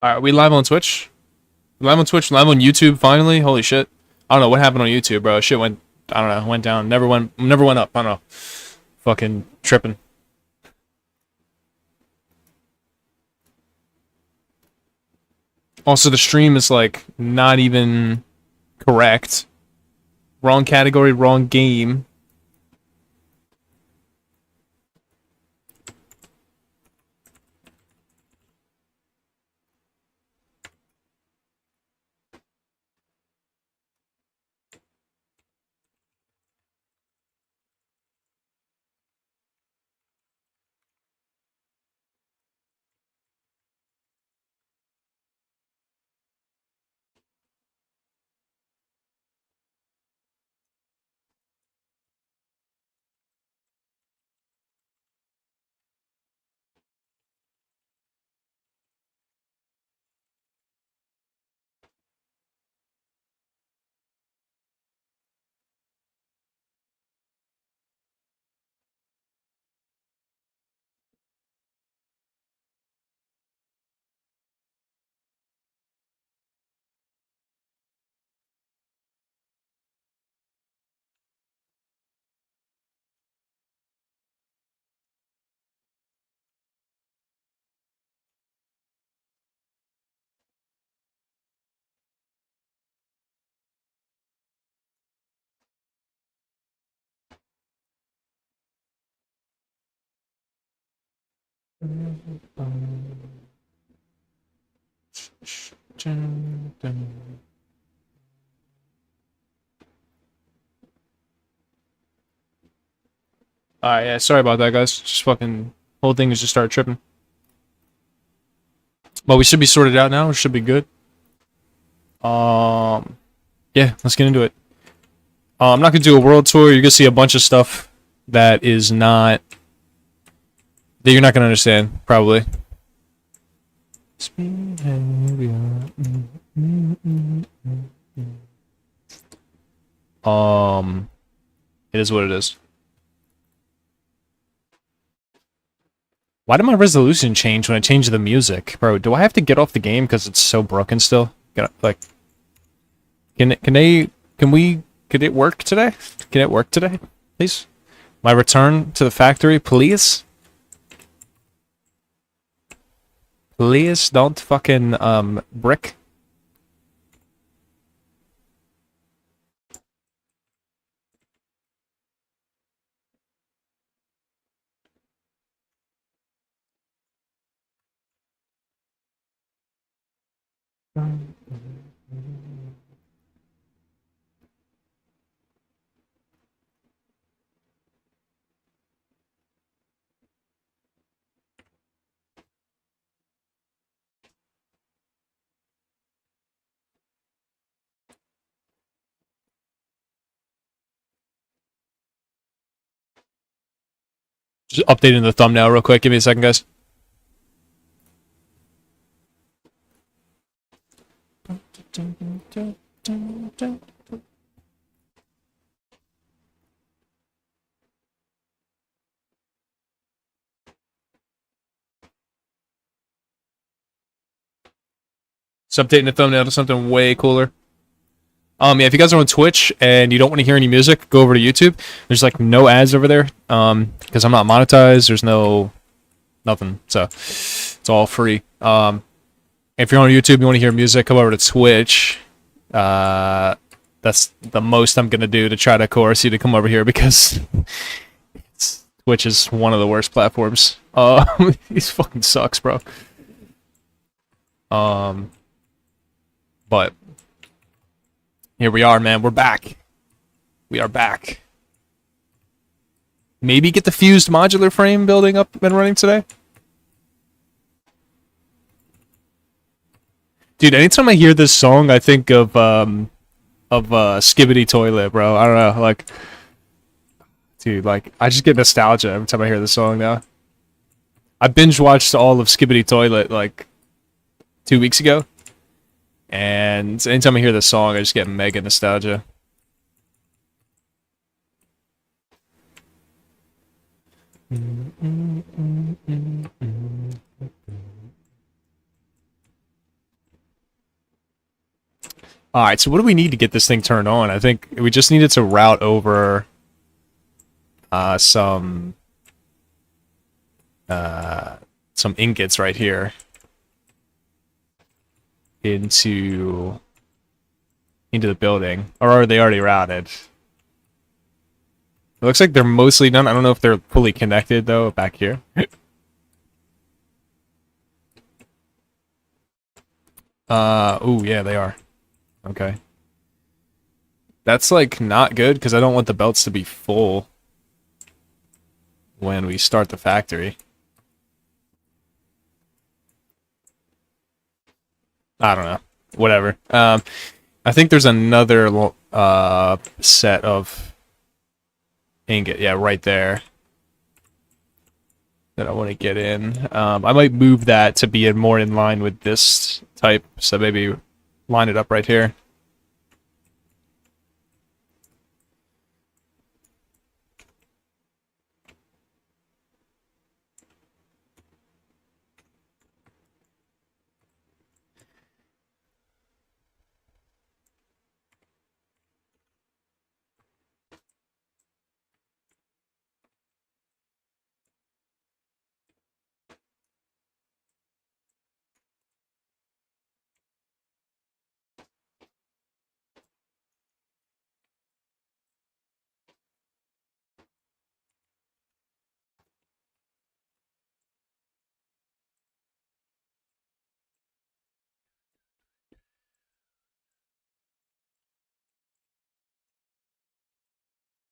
Alright, we live on Twitch. Live on Twitch, live on YouTube finally. Holy shit. I don't know what happened on YouTube, bro. Shit went, I don't know, went down. Never went up. I don't know. Fucking tripping. Also, the stream is like not even correct. Wrong category, wrong game. Alright, yeah, sorry about that, guys. Just fucking, whole thing has just started tripping. But we should be sorted out now. We should be good. Yeah, let's get into it. I'm not gonna do a world tour. You're gonna see a bunch of stuff that is not that you're not gonna understand, probably. It is what it is. Why did my resolution change when I changed the music, bro? Do I have to get off the game because it's so broken still? Like, can it work today? Can it work today, please? My return to the factory, please. Please don't fucking brick. Just updating the thumbnail real quick. Give me a second, guys. Just updating the thumbnail to something way cooler. Yeah, if you guys are on Twitch and you don't want to hear any music, go over to YouTube. There's like no ads over there. Because I'm not monetized. There's no nothing. So it's all free. If you're on YouTube, you want to hear music, come over to Twitch. That's the most I'm gonna do to try to coerce you to come over here because Twitch is one of the worst platforms. These fucking sucks, bro. But here we are, man. We're back. We are back. Maybe get the fused modular frame building up and running today. Dude, anytime I hear this song, I think of Skibbity Toilet, bro. I don't know, like, dude, like, I just get nostalgia every time I hear this song now. I binge watched all of Skibbity Toilet like 2 weeks ago, and anytime I hear this song, I just get mega nostalgia. All right, so what do we need to get this thing turned on? I think we just needed to route over some some ingots right here into the building, or are they already routed? It looks like they're mostly done. I don't know if they're fully connected though. Back here. Oh yeah, they are. Okay. That's like not good because I don't want the belts to be full when we start the factory. I don't know. Whatever. I think there's another set of ingot. Yeah, right there that I want to get in. I might move that to be more in line with this type. So maybe line it up right here.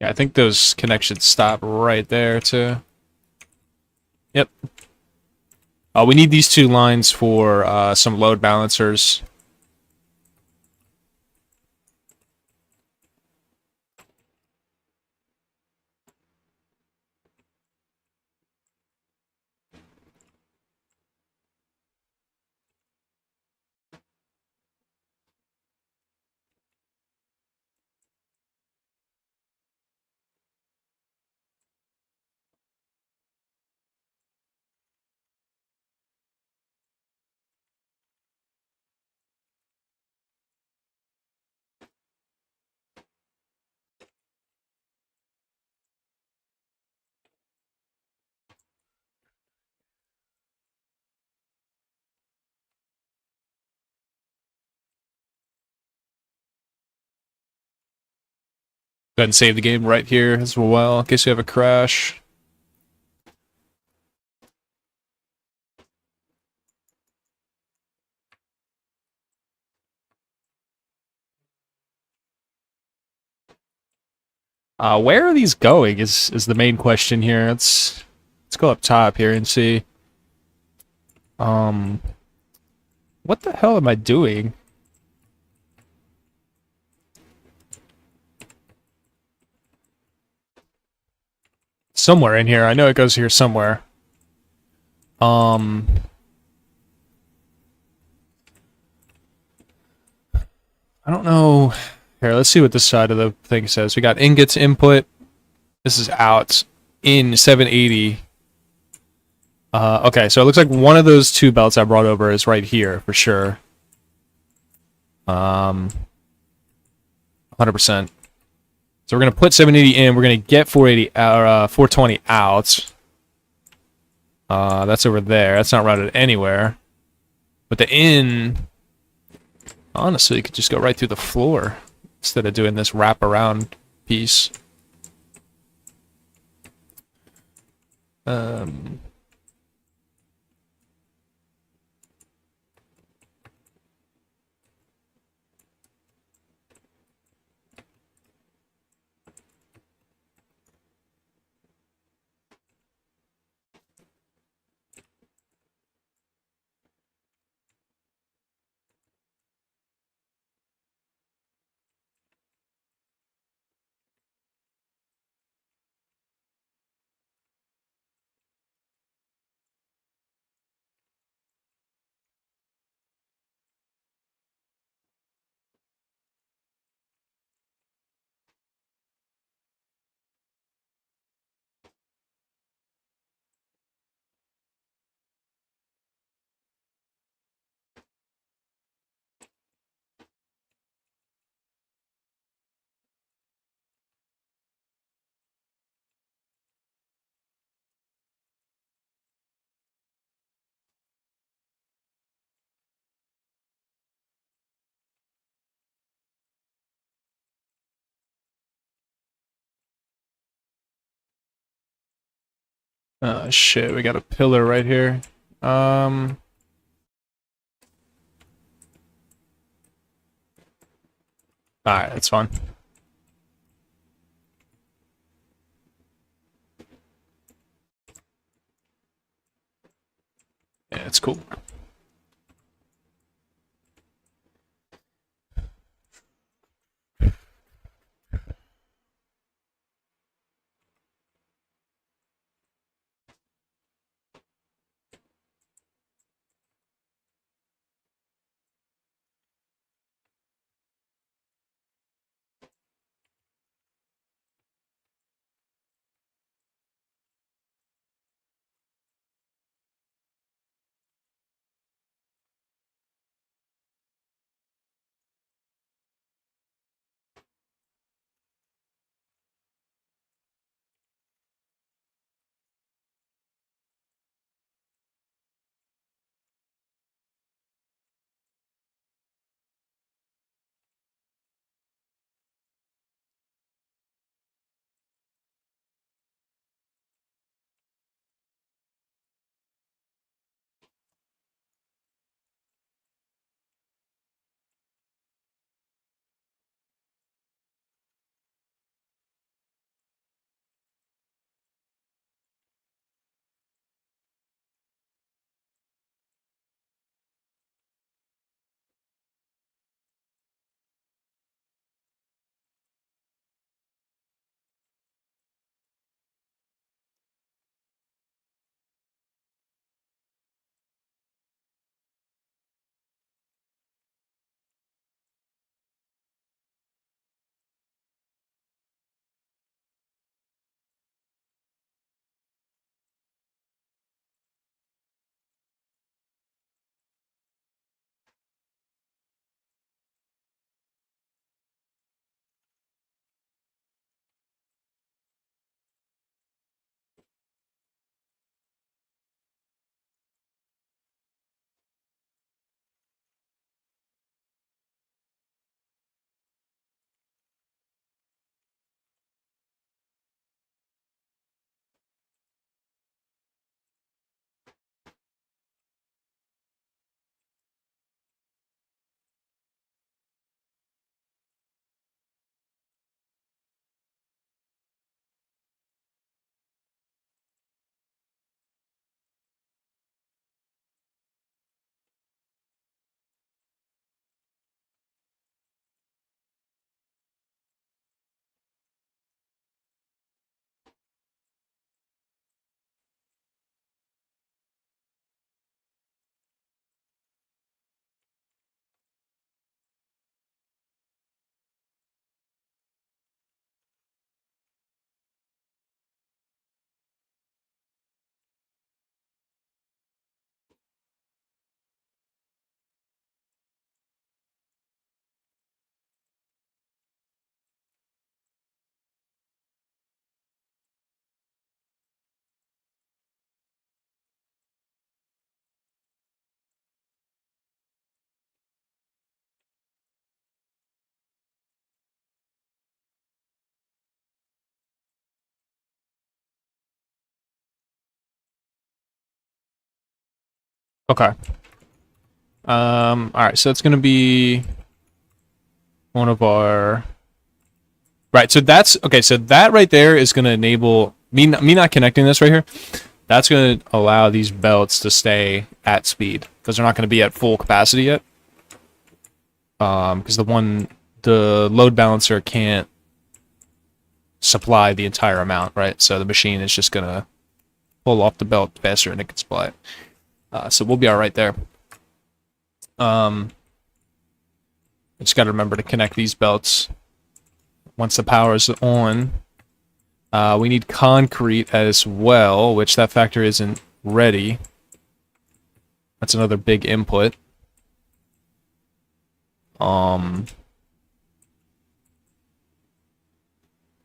Yeah, I think those connections stop right there too. Yep. We need these two lines for some load balancers. Go ahead and save the game right here as well in case we have a crash. Where are these going is the main question here. Let's go up top here and see. Um, what the hell am I doing? Somewhere in here. I know it goes here somewhere. Um, I don't know. Here, let's see what this side of the thing says. We got ingots input. This is out in 780. Okay, so it looks like one of those two belts I brought over is right here for sure. 100%. So we're gonna put 780 in. We're gonna get 480 out, 420 out. That's over there. That's not routed anywhere. But the in, honestly, you could just go right through the floor instead of doing this wraparound piece. Um, Shit, we got a pillar right here. Alright, that's fine. Yeah, it's cool. Okay. Alright, so it's gonna be one of our... Right, so that's... Okay, so that right there is gonna enable... Me not connecting this right here, that's gonna allow these belts to stay at speed, because they're not gonna be at full capacity yet. Because the load balancer can't supply the entire amount, right? So the machine is just gonna pull off the belt faster than it can supply it. So we'll be alright there. I just gotta remember to connect these belts once the power is on. We need concrete as well, which that factory isn't ready. That's another big input.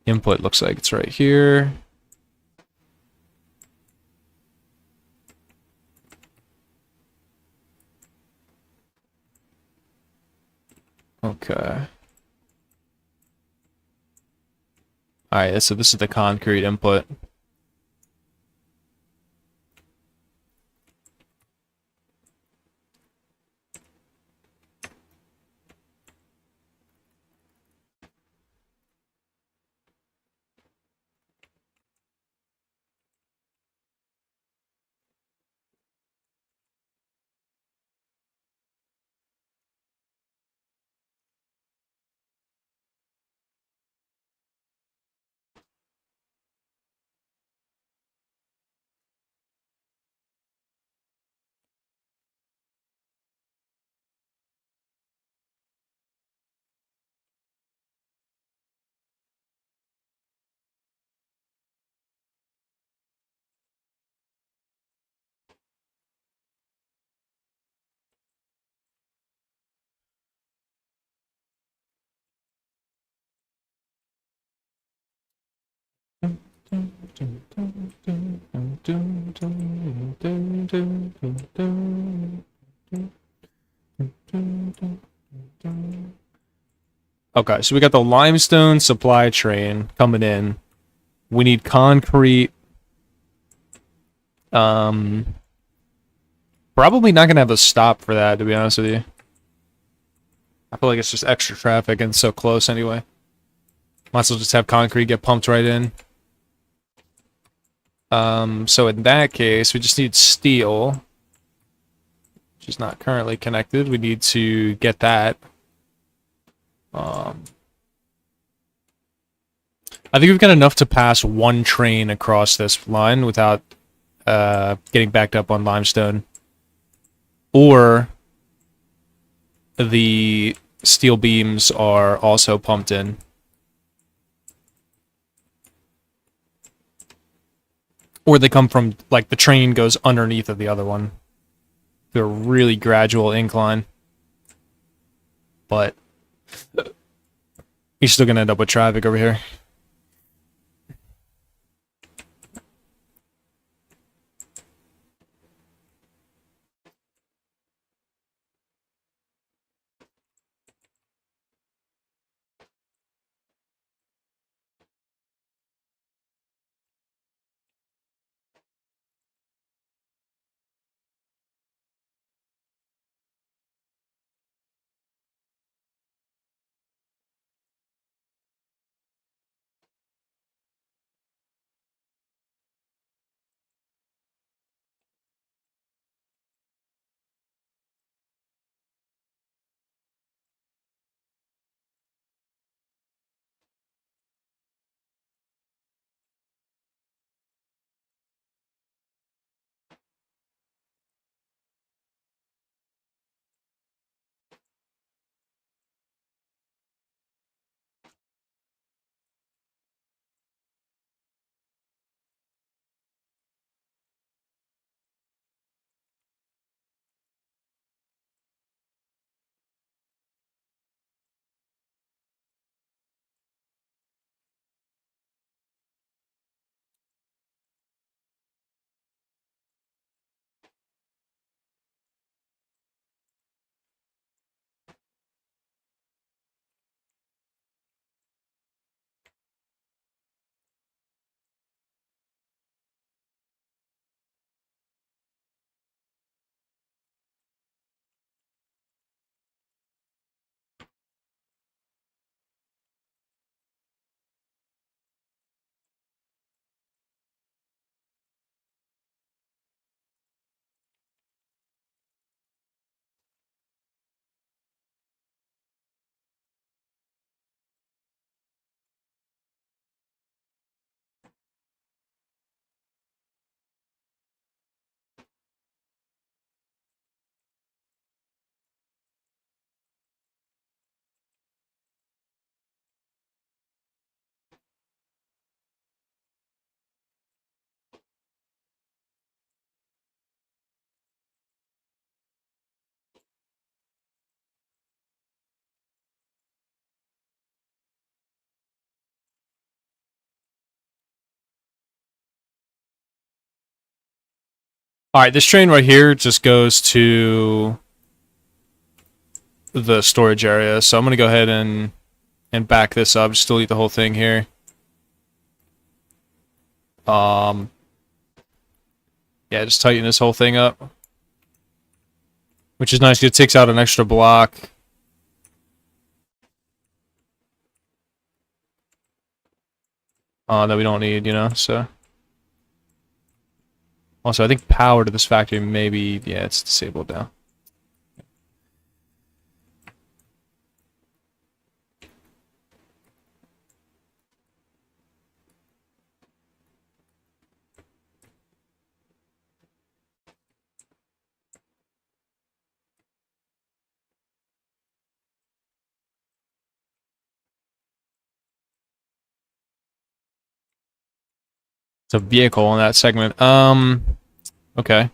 Input looks like it's right here. Okay. Alright, so this is the concrete input. Okay, so we got the limestone supply train coming in. We need concrete. Probably not gonna have a stop for that, to be honest with you. I feel like it's just extra traffic and so close anyway. Might as well just have concrete get pumped right in. So in that case, we just need steel, which is not currently connected. We need to get that. I think we've got enough to pass one train across this line without getting backed up on limestone. Or the steel beams are also pumped in. Or they come from, like, the train goes underneath of the other one. They're a really gradual incline. But you're still gonna end up with traffic over here. Alright, this train right here just goes to the storage area, so I'm gonna go ahead and back this up, just delete the whole thing here. Yeah, just tighten this whole thing up. Which is nice, 'cause it takes out an extra block. That we don't need, you know, so. Also, I think power to this factory maybe, yeah, it's disabled now. It's a vehicle in that segment. Okay.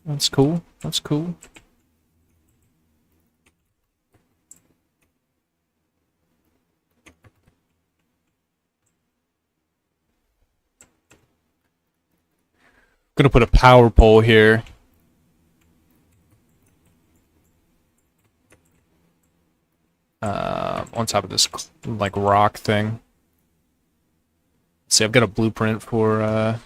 That's cool. That's cool. Gonna put a power pole here. On top of this like rock thing. Let's see, I've got a blueprint for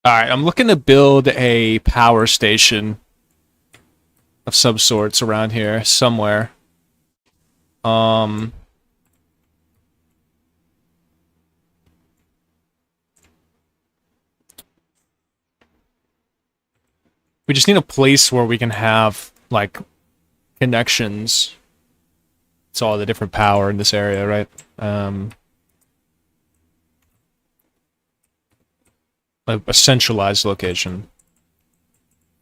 Alright, I'm looking to build a power station of some sorts around here somewhere. Um we just need a place where we can have like connections to all the different power in this area, right? A centralized location.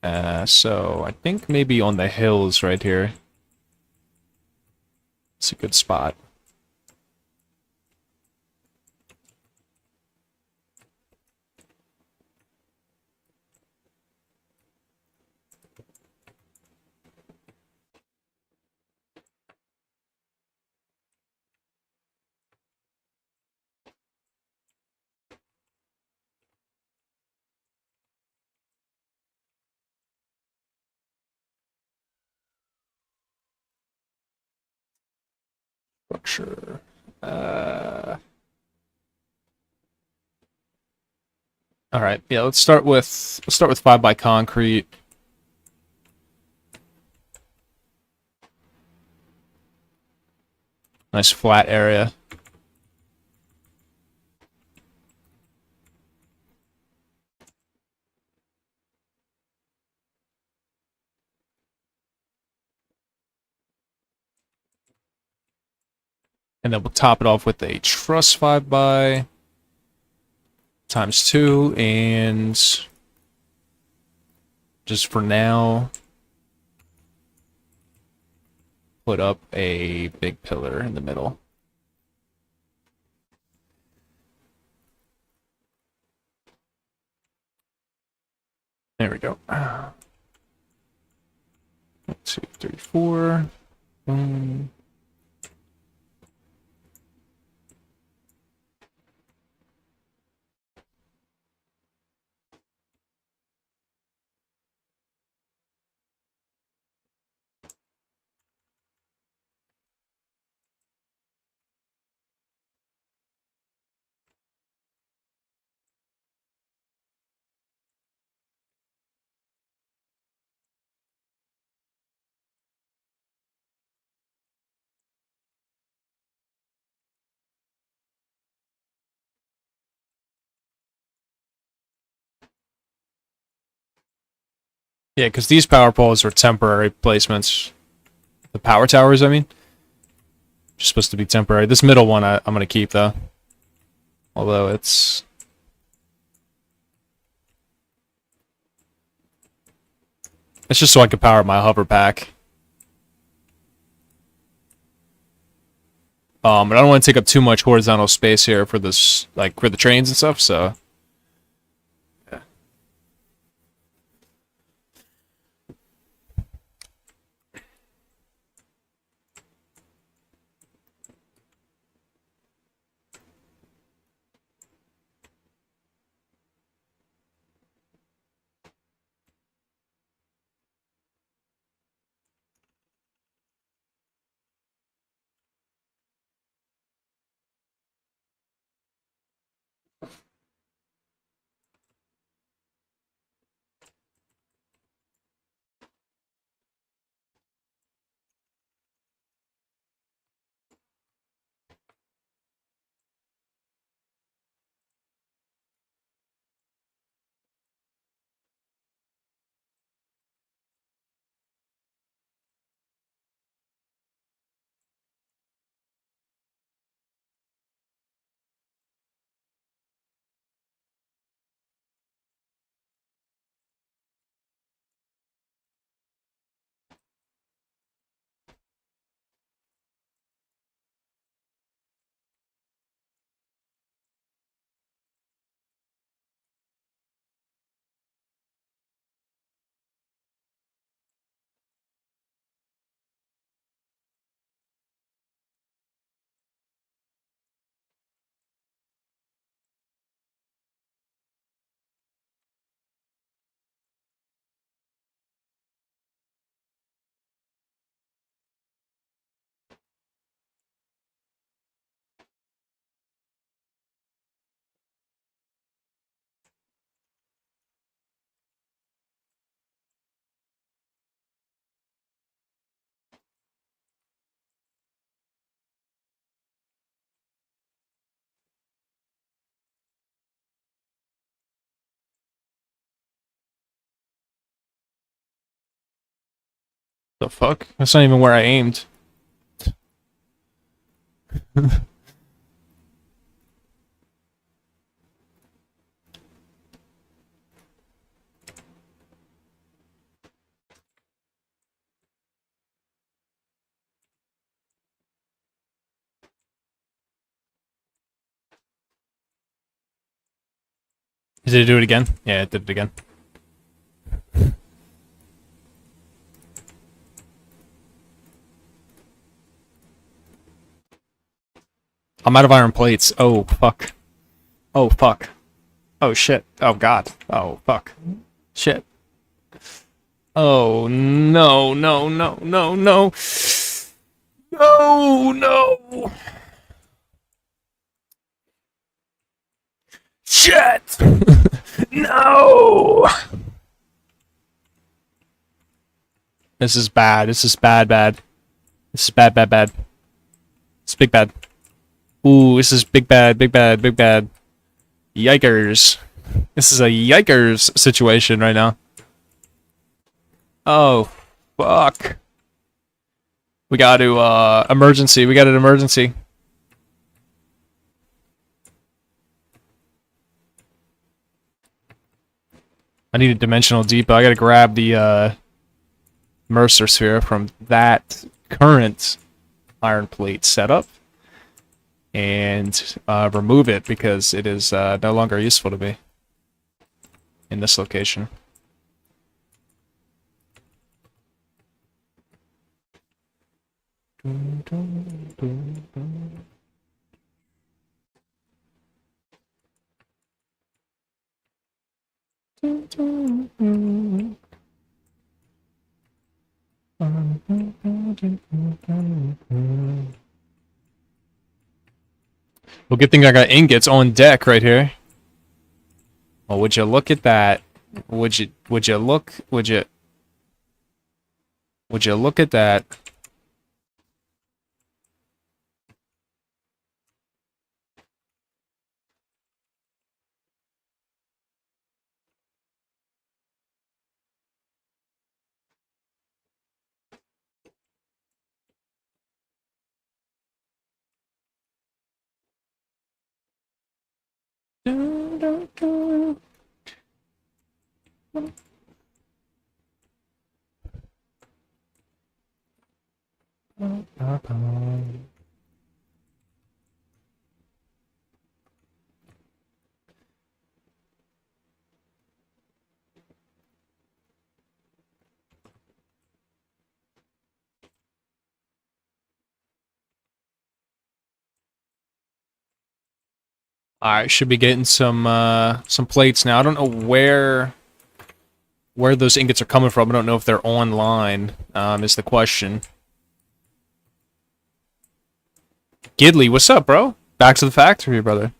So I think maybe on the hills right here. It's a good spot. Structure. All right. Yeah, let's start with 5 by concrete. Nice flat area. And then we'll top it off with a truss 5 by times 2, and just for now, put up a big pillar in the middle. There we go. 1, 2, 3, 4. Boom. Yeah, because these power poles are temporary placements. The power towers, I mean. Just supposed to be temporary. This middle one I'm going to keep, though. Although it's... It's just so I can power my hover pack. But I don't want to take up too much horizontal space here for this, like for the trains and stuff. So the fuck? That's not even where I aimed. Did it do it again? Yeah, it did it again. I'm out of iron plates. Oh, fuck. Oh, fuck. Oh, shit. Oh, God. Oh, fuck. Shit. Oh, no, no, no, no, no. No, no. Shit. No. This is bad. This is bad, bad. This is bad, bad, bad. It's big bad. Ooh, this is big bad, big bad, big bad. Yikers. This is a yikers situation right now. Oh, fuck. We got to, emergency. We got an emergency. I need a dimensional depot. I gotta grab the, Mercer sphere from that current iron plate setup and remove it because it is no longer useful to me in this location. Well, good thing I got ingots on deck right here. Well, would you look at that? Would you look at that? Alright, should be getting some plates now. I don't know where those ingots are coming from. I don't know if they're online, is the question. Gidley, what's up, bro? Back to the factory, brother.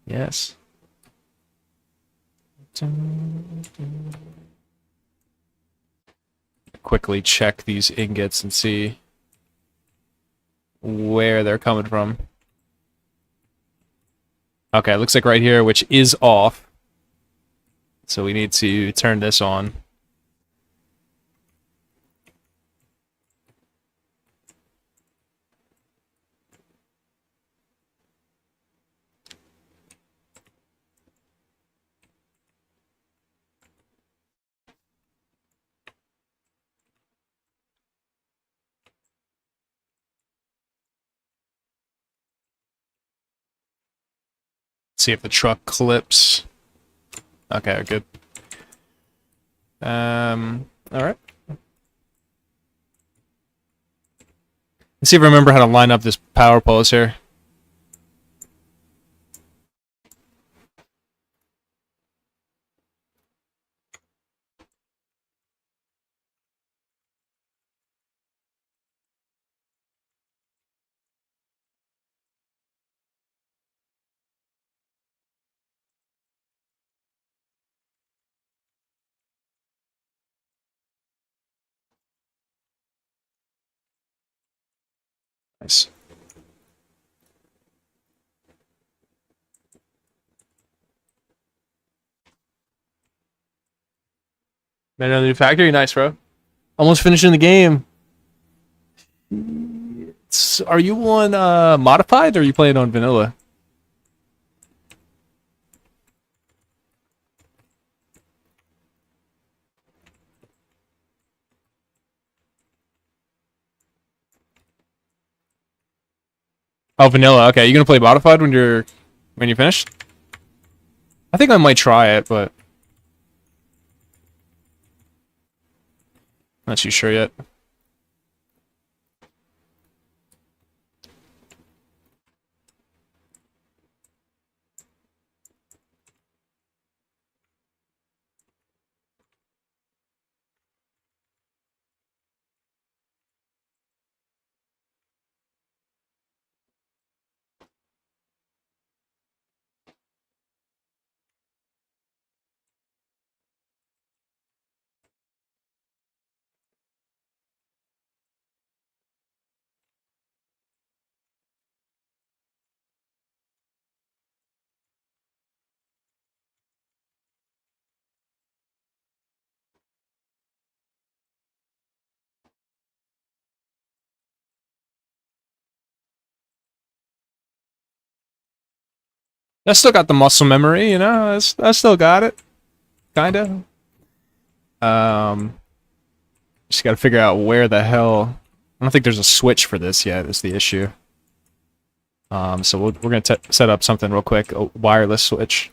Yes. Quickly check these ingots and see where they're coming from. Okay, looks like right here, which is off. So we need to turn this on. See if the truck clips. Okay, good. Alright. Let's see if I remember how to line up this power post here. Nice. Man, another new factory, nice, bro. Almost finishing the game. Are you on modified or are you playing on vanilla? Oh, vanilla. Okay, you gonna play modified when you finish? I think I might try it, but not too sure yet. I still got the muscle memory, you know. I still got it, kinda. Just gotta figure out where the hell. I don't think there's a switch for this yet. Is the issue. So we're gonna set up something real quick. A wireless switch.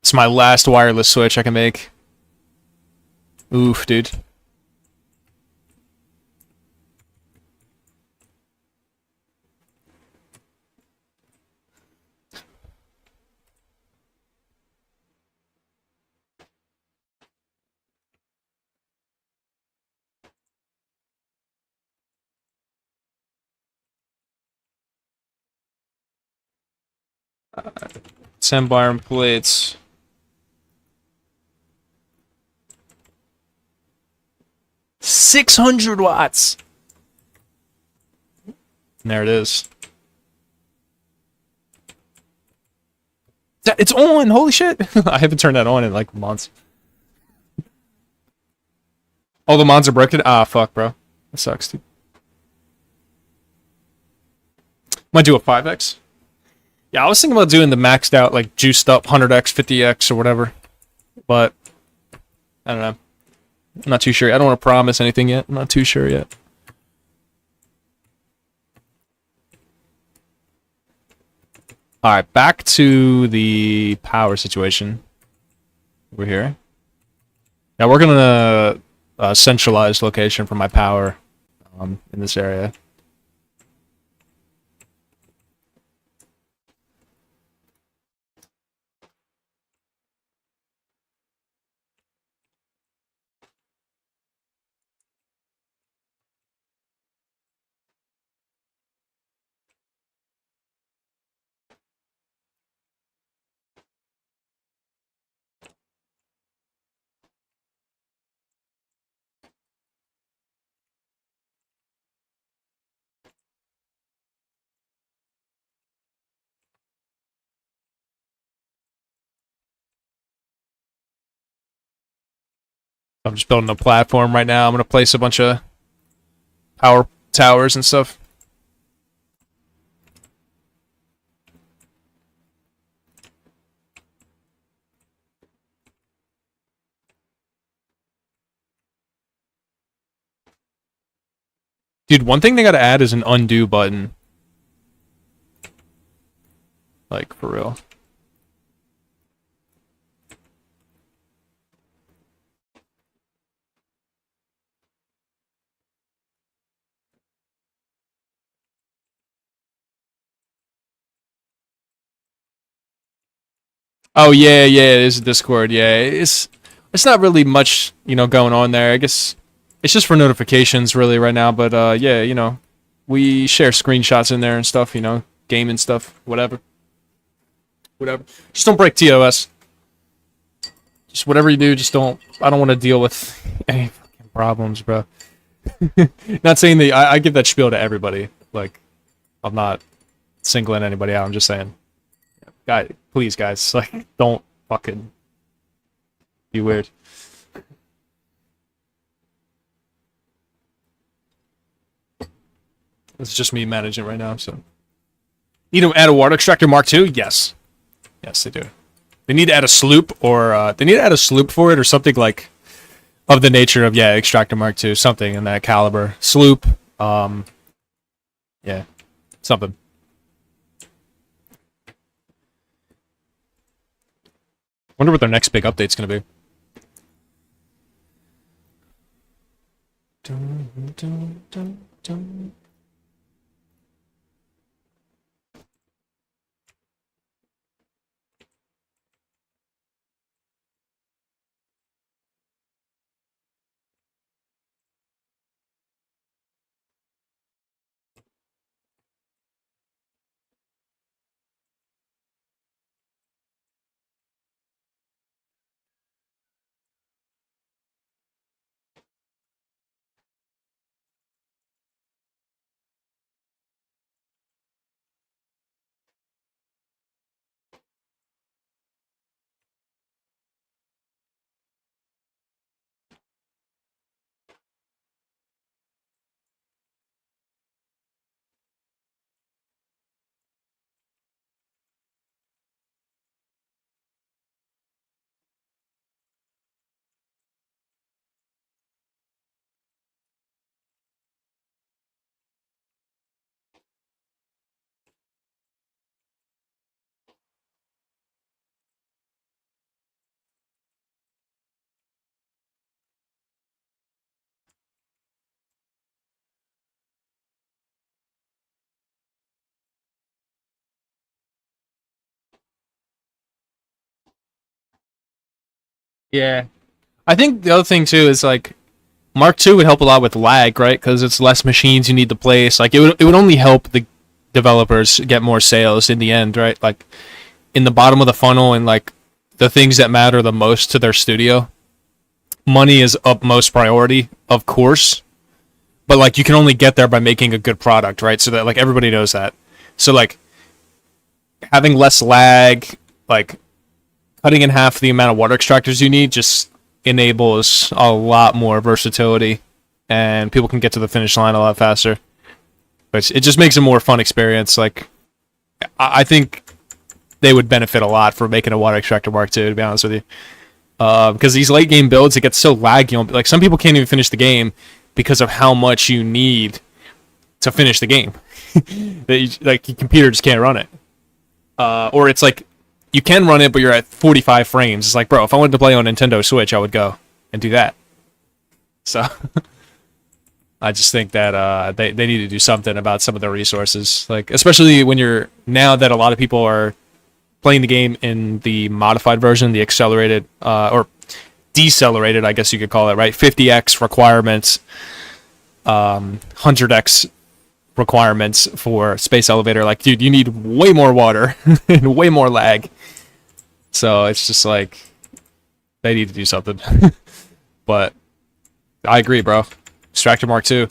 It's my last wireless switch I can make. Oof, dude. Send iron plates. $600 And there it is. It's on! Holy shit! I haven't turned that on in like months. Oh, the mods are broken? Ah, fuck, bro. That sucks, dude. Might do a 5x. Yeah, I was thinking about doing the maxed out, like, juiced up 100x, 50x, or whatever. But, I don't know. I'm not too sure. I don't want to promise anything yet. I'm not too sure yet. Alright, back to the power situation. Over here. Yeah, we're gonna centralized location for my power in this area. I'm just building a platform right now. I'm gonna place a bunch of power towers and stuff. Dude, one thing they gotta add is an undo button. Like, for real. Oh yeah, yeah, it is Discord. Yeah, it's not really much, going on there. I guess it's just for notifications really right now, but yeah, we share screenshots in there and stuff, gaming stuff, whatever. Whatever. Just don't break TOS. Just whatever you do, just don't. I don't want to deal with any fucking problems, bro. Not saying that I give that spiel to everybody. Like, I'm not singling anybody out. I'm just saying, guys, please, guys, like, don't fucking be weird. It's just me managing right now, so. Need to add a water extractor Mark II? Yes. Yes, they do. They need to add a sloop, or they need to add a sloop for it, or something like of the nature of, yeah, extractor Mark II, something in that caliber. Sloop, yeah, something. Wonder what their next big update's gonna be. Dun, dun, dun, dun. Yeah. I think the other thing too is like Mark II would help a lot with lag, right? Because it's less machines you need to place. Like it would only help the developers get more sales in the end, right? Like in the bottom of the funnel and like the things that matter the most to their studio. Money is utmost priority, of course. But like you can only get there by making a good product, right? So that like everybody knows that. So like having less lag, like cutting in half the amount of water extractors you need just enables a lot more versatility, and people can get to the finish line a lot faster. But it just makes a more fun experience. Like, I think they would benefit a lot for making a water extractor Mark II, to be honest with you. Because these late game builds, it gets so laggy. Like, some people can't even finish the game because of how much you need to finish the game. Like, your computer just can't run it. Or it's like, you can run it, but you're at 45 frames. It's like, bro, if I wanted to play on Nintendo Switch, I would go and do that. So I just think that they need to do something about some of their resources, like especially when you're now that a lot of people are playing the game in the modified version, the accelerated or decelerated, I guess you could call it, right? 50x requirements, 100x requirements for space elevator. Like, dude, you need way more water and way more lag. So it's just like they need to do something. But I agree, bro. Extractor Mark II.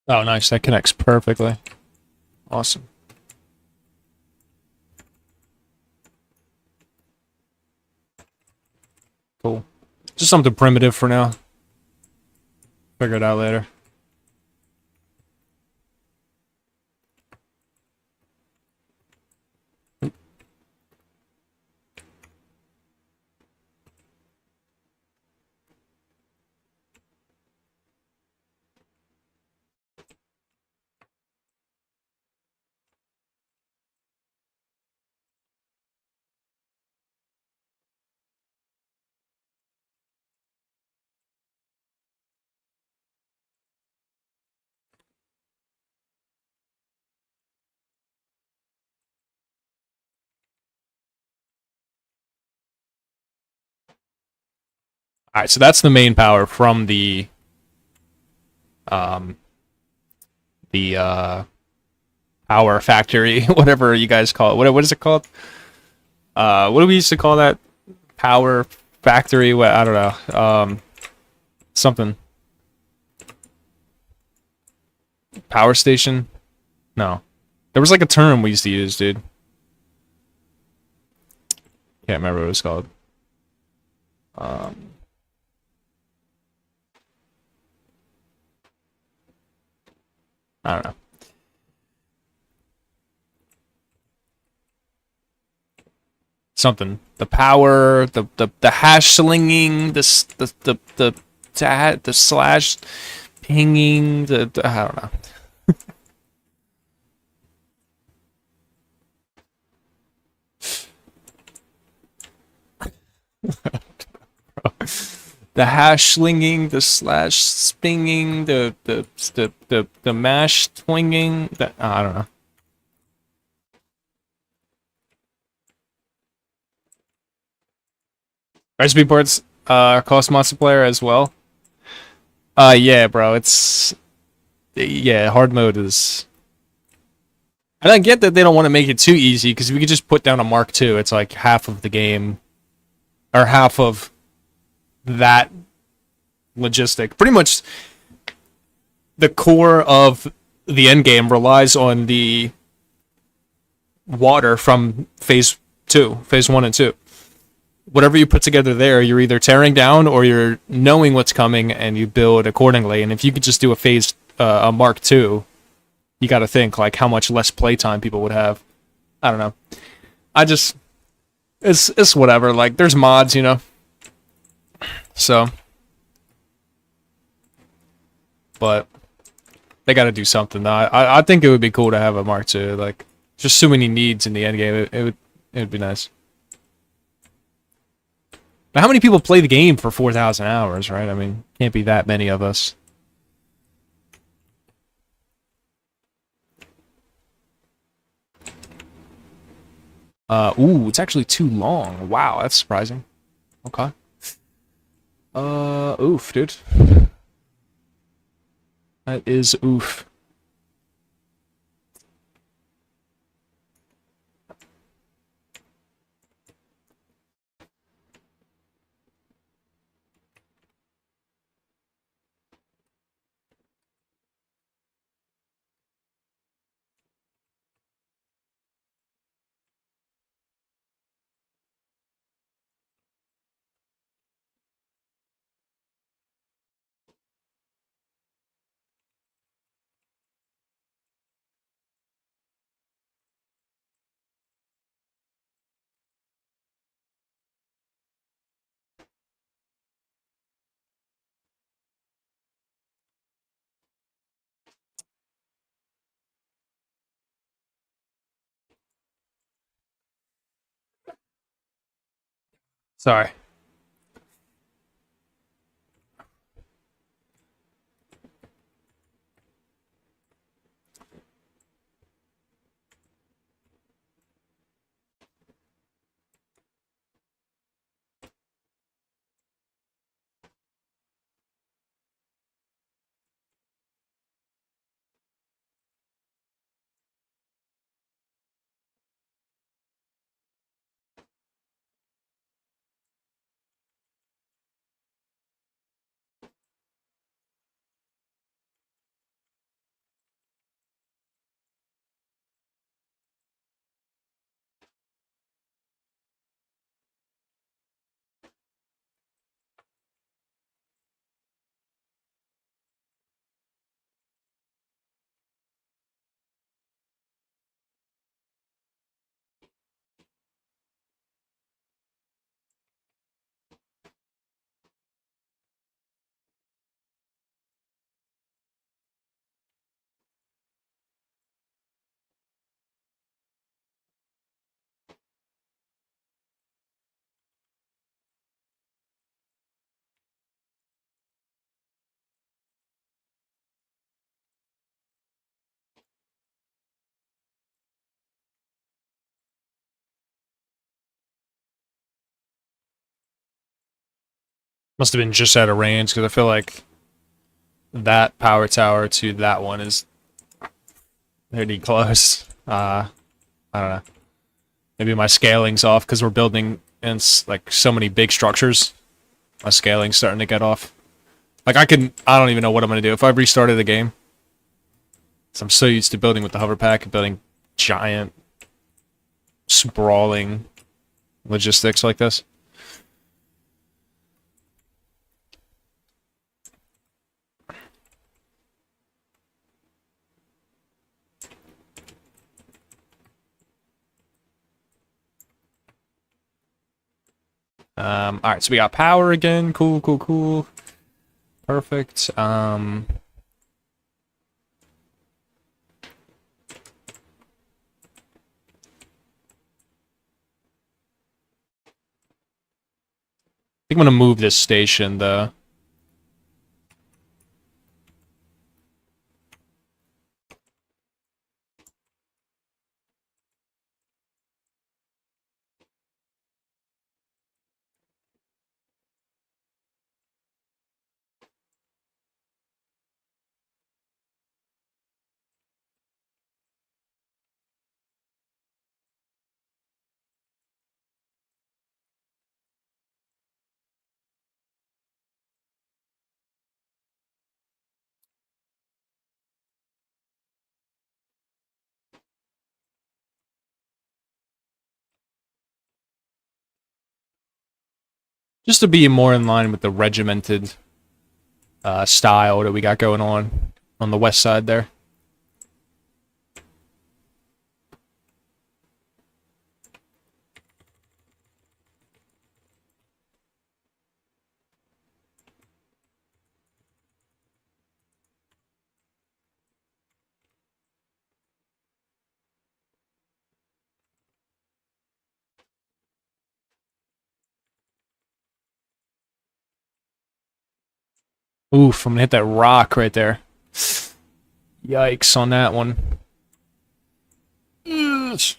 Oh, nice. That connects perfectly. Awesome. Cool. Just something primitive for now. Figure it out later. All right, so that's the main power from um the power factory, whatever you guys call it. What is it called? What do we used to call that? Power factory? What, I don't know. Something. Power station? No. There was like a term we used to use, dude. Can't remember what it was called. I don't know. Something. The power, the hash slinging, the slash pinging, the I don't know. The hash slinging, the slash spinging, the mash twinging. I don't know. Recipe ports cost multiplayer as well. Yeah, bro. It's yeah, hard mode is. And I get that they don't want to make it too easy because if we could just put down a Mark II, it's like half of the game or half of that logistic. Pretty much the core of the end game relies on the water from phase 1 and 2. Whatever you put together there, you're either tearing down or you're knowing what's coming and you build accordingly. And if you could just do a Mark II, you got to think like how much less playtime people would have. I don't know. It's whatever. Like there's mods, you know. So, but They got to do something though. I think it would be cool to have a Mark II. Like, just so many needs in the end game. It would be nice. But how many people play the game for 4,000 hours, right? I mean, can't be that many of us. Ooh, it's actually too long. Wow, that's surprising. Okay. Oof, dude. That is oof. Sorry. Must have been just out of range because I feel like that power tower to that one is pretty close. I don't know. Maybe my scaling's off because we're building in like so many big structures. My scaling's starting to get off. Like I don't even know what I'm gonna do if I restarted the game. So I'm so used to building with the hover pack and building giant, sprawling logistics like this. All right, so we got power again. Cool, cool, cool. Perfect. I think I'm gonna move this station though. Just to be more in line with the regimented style that we got going on the west side there. Oof, I'm gonna hit that rock right there. Yikes on that one. Yes.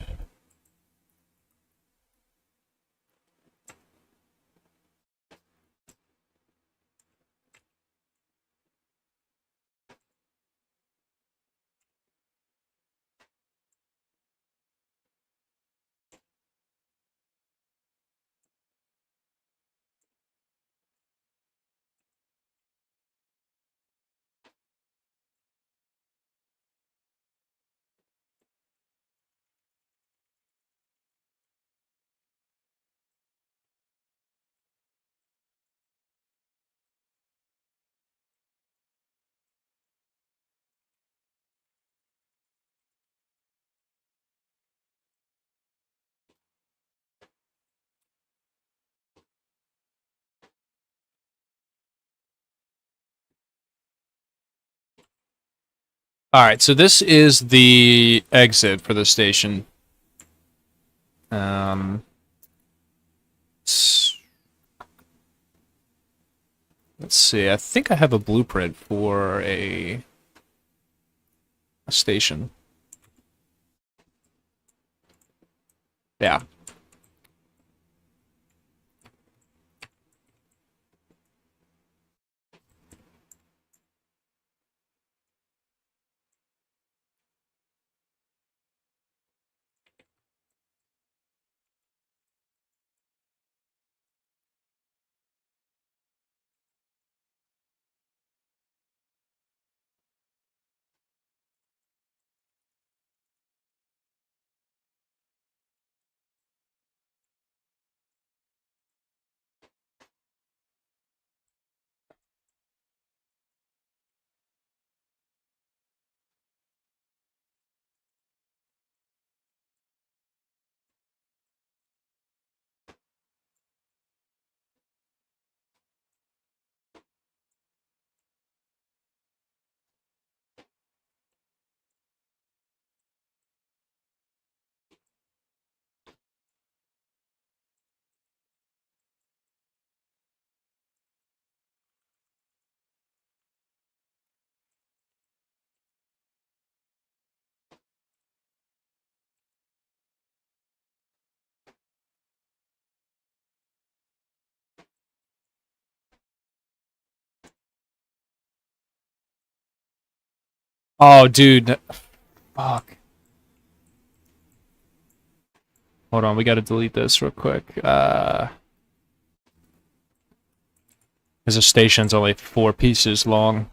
All right, so this is the exit for the station. Um, let's see. I think I have a blueprint for a station. Yeah. Oh, dude. Fuck. Hold on, we gotta delete this real quick. Because the station's only 4 pieces long.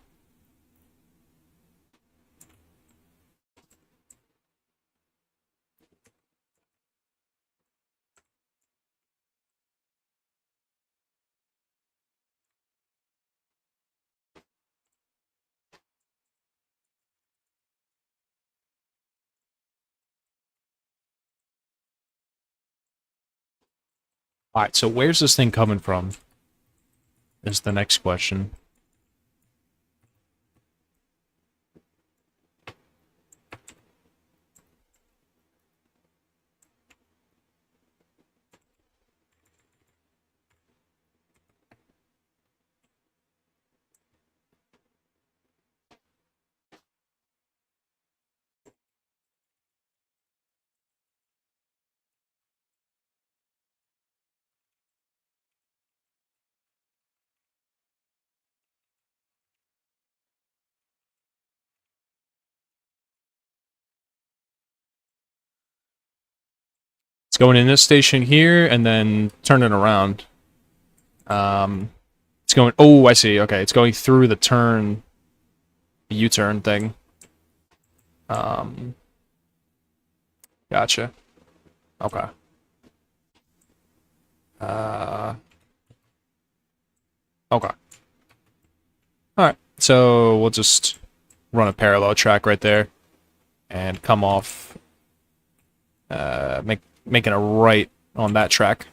All right, so where's this thing coming from? Is the next question. It's going in this station here and then turning around. It's going. Oh, I see. Okay, it's going through the turn, U-turn thing. Um, gotcha. Okay. Uh, okay. All right. So we'll just run a parallel track right there and come off. Making a right on that track.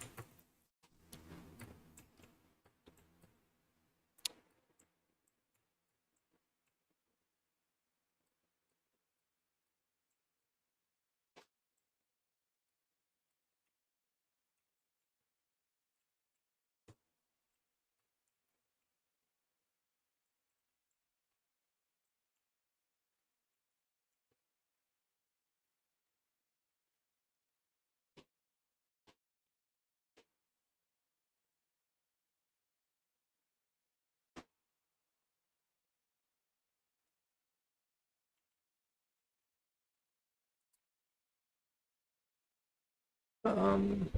Um,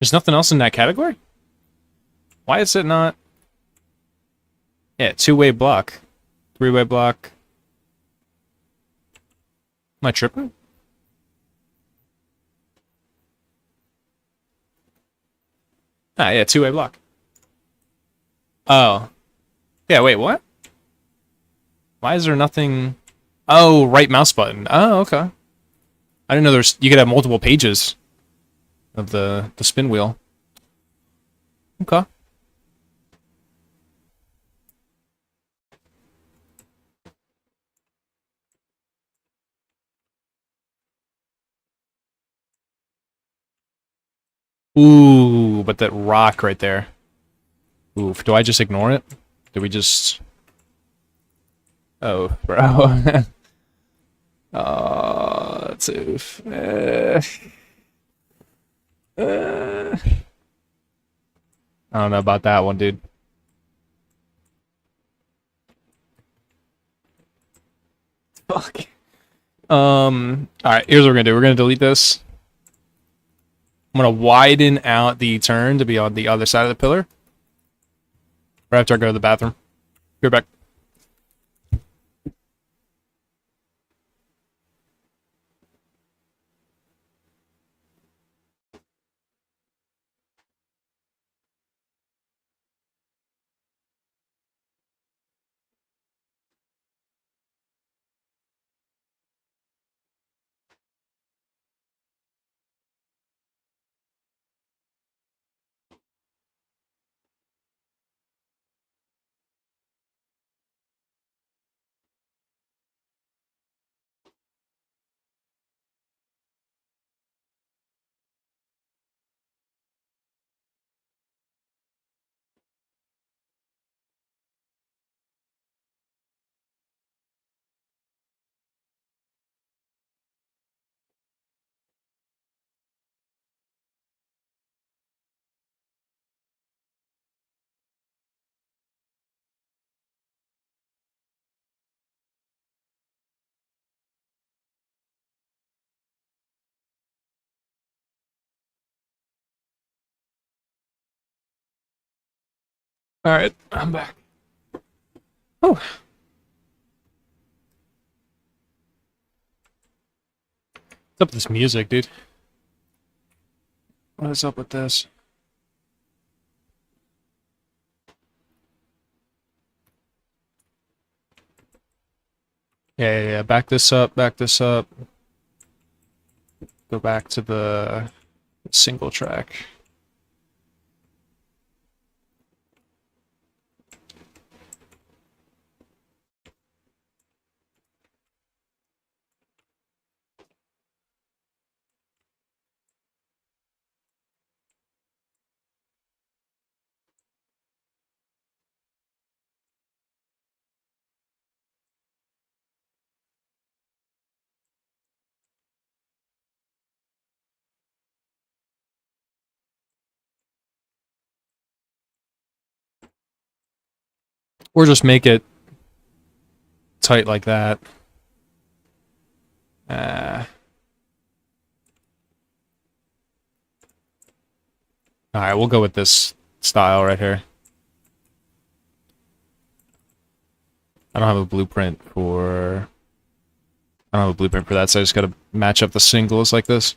there's nothing else in that category? Why is it not? Yeah, two-way block. Three-way block. Am I tripping? Ah, yeah, two-way block. Oh. Yeah, wait, what? Why is there nothing... Oh, right mouse button. Oh, okay. I didn't know there's... You could have multiple pages of the spin wheel. Okay. Ooh, but that rock right there. Oof, do I just ignore it? Do we just... Oh, bro. Oh, that's oof. I don't know about that one, dude. Fuck. Alright, here's what we're gonna do. We're gonna delete this. I'm gonna widen out the turn to be on the other side of the pillar. Right after I go to the bathroom. Be right back. Alright, I'm back. Oh. What's up with this music, dude? What is up with this? Yeah. Back this up, back this up. Go back to the single track. Or just make it tight like that. Alright, we'll go with this style right here. I don't have a blueprint for... I don't have a blueprint for that, so I just gotta match up the singles like this.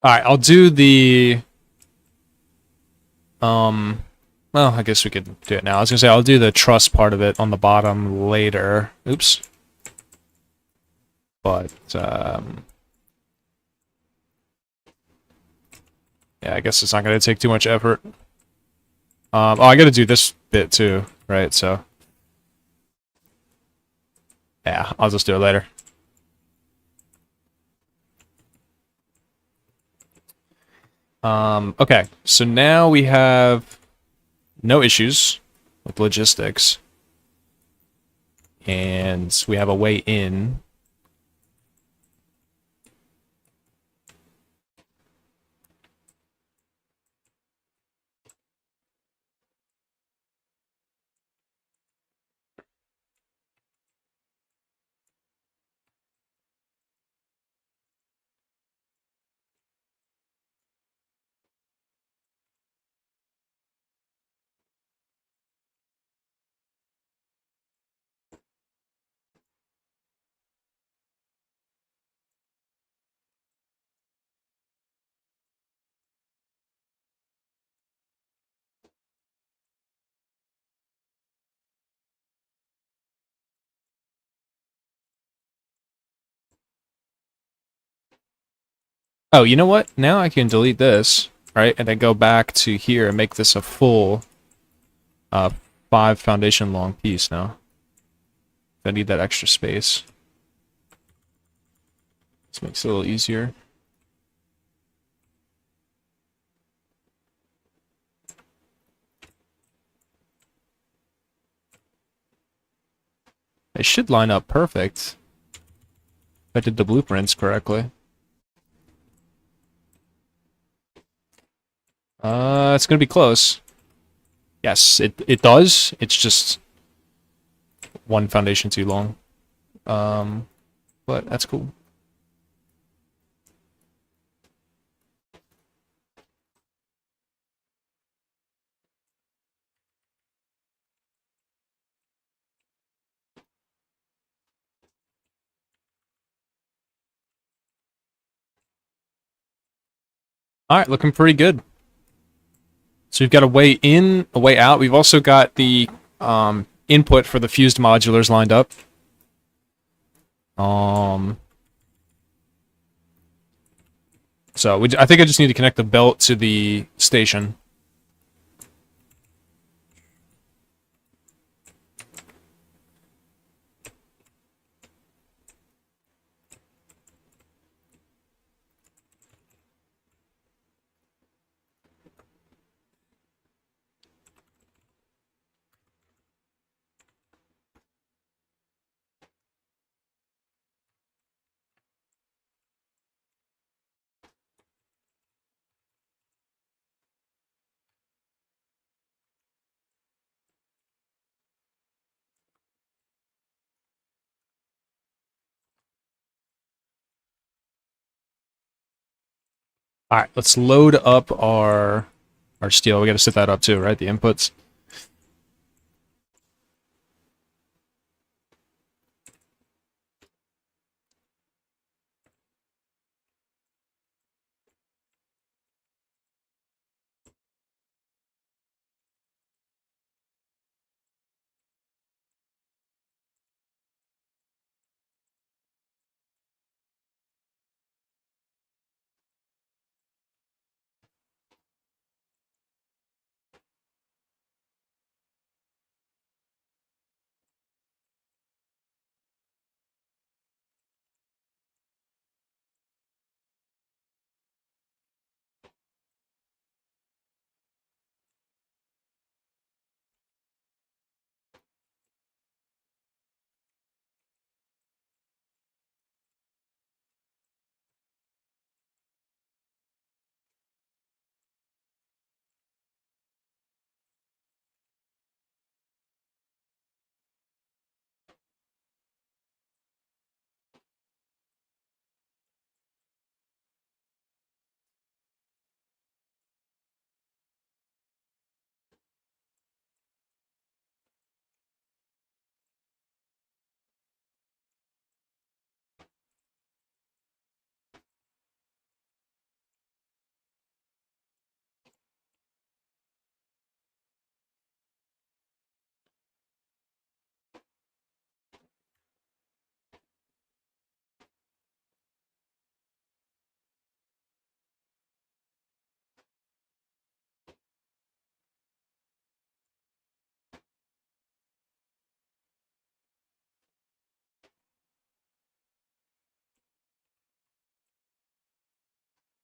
All right, I'll do the well, I guess we could do it now. I was gonna say I'll do the truss part of it on the bottom later. Oops. But yeah, I guess it's not gonna take too much effort. Oh, I gotta do this bit too, right? So yeah, I'll just do it later. Okay, so now we have no issues with logistics, and we have a way in. Oh, you know what? Now I can delete this, right? And then go back to here and make this a full uh, 5 foundation long piece now. If I need that extra space. This makes it a little easier. It should line up perfect if I did the blueprints correctly. It's gonna be close. Yes, it does. It's just one foundation too long. But that's cool. All right, looking pretty good. So we've got a way in, a way out. We've also got the input for the fused modulars lined up. Um, so I think I just need to connect the belt to the station. All right, let's load up our steel. We got to set that up too, right? The inputs.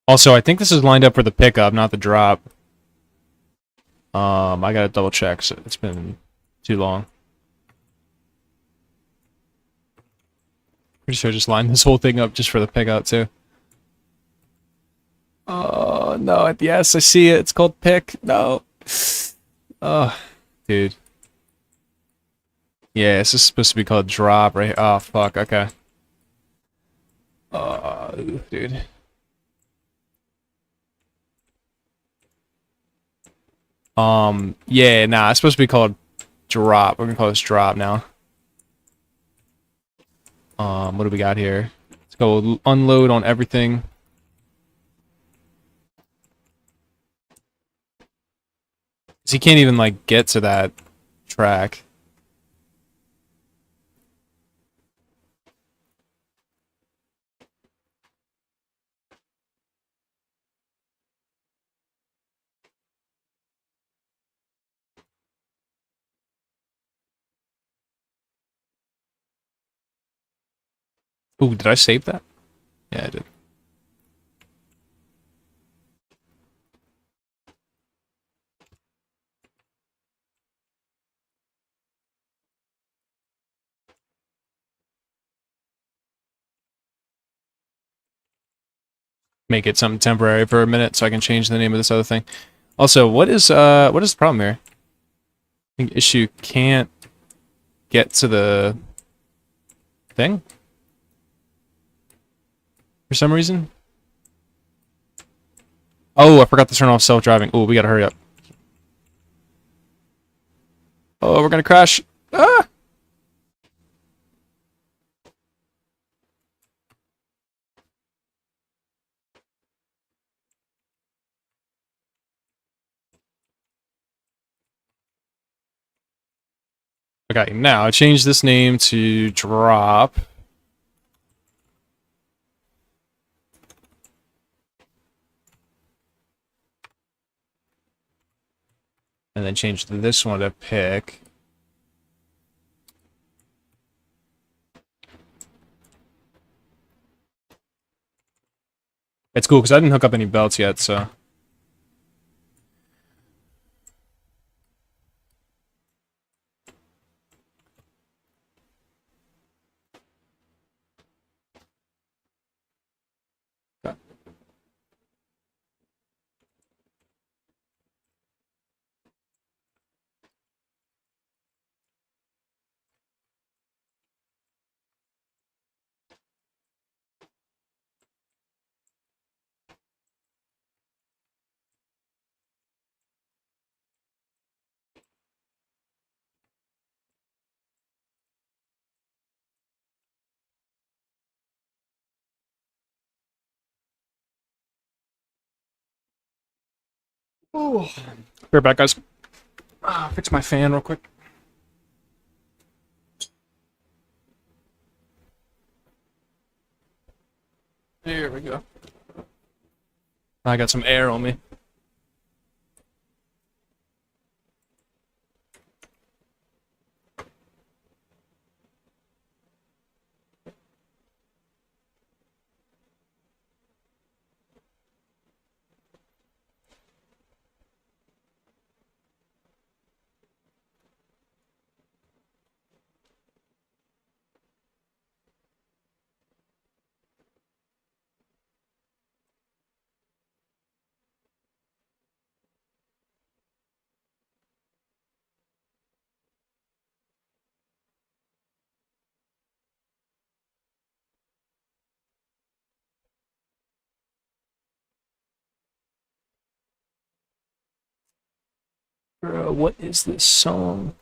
Also, I think this is lined up for the pickup, not the drop. I gotta double check. So it's been too long. Pretty sure I just lined this whole thing up just for the pickup too. Oh no! Yes, I see it. It's called pick. No. Oh, dude. Yeah, this is supposed to be called drop, right? Oh fuck. Okay. Oh, dude. Yeah, nah, it's supposed to be called drop. We're gonna call this drop now. What do we got here? Let's go unload on everything. Cause he can't even like get to that track. Ooh, did I save that? Yeah, I did. Make it something temporary for a minute so I can change the name of this other thing. Also, what is the problem here? I think issue can't get to the thing for some reason. Oh, I forgot to turn off self-driving. Oh, we gotta hurry up. Oh, we're gonna crash. Ah! Okay, now I changed this name to drop. And then change this one to pick. It's cool because I didn't hook up any belts yet, so. Oh. Be right back, guys. Fix my fan real quick. There we go. I got some air on me. Bro, what is this song?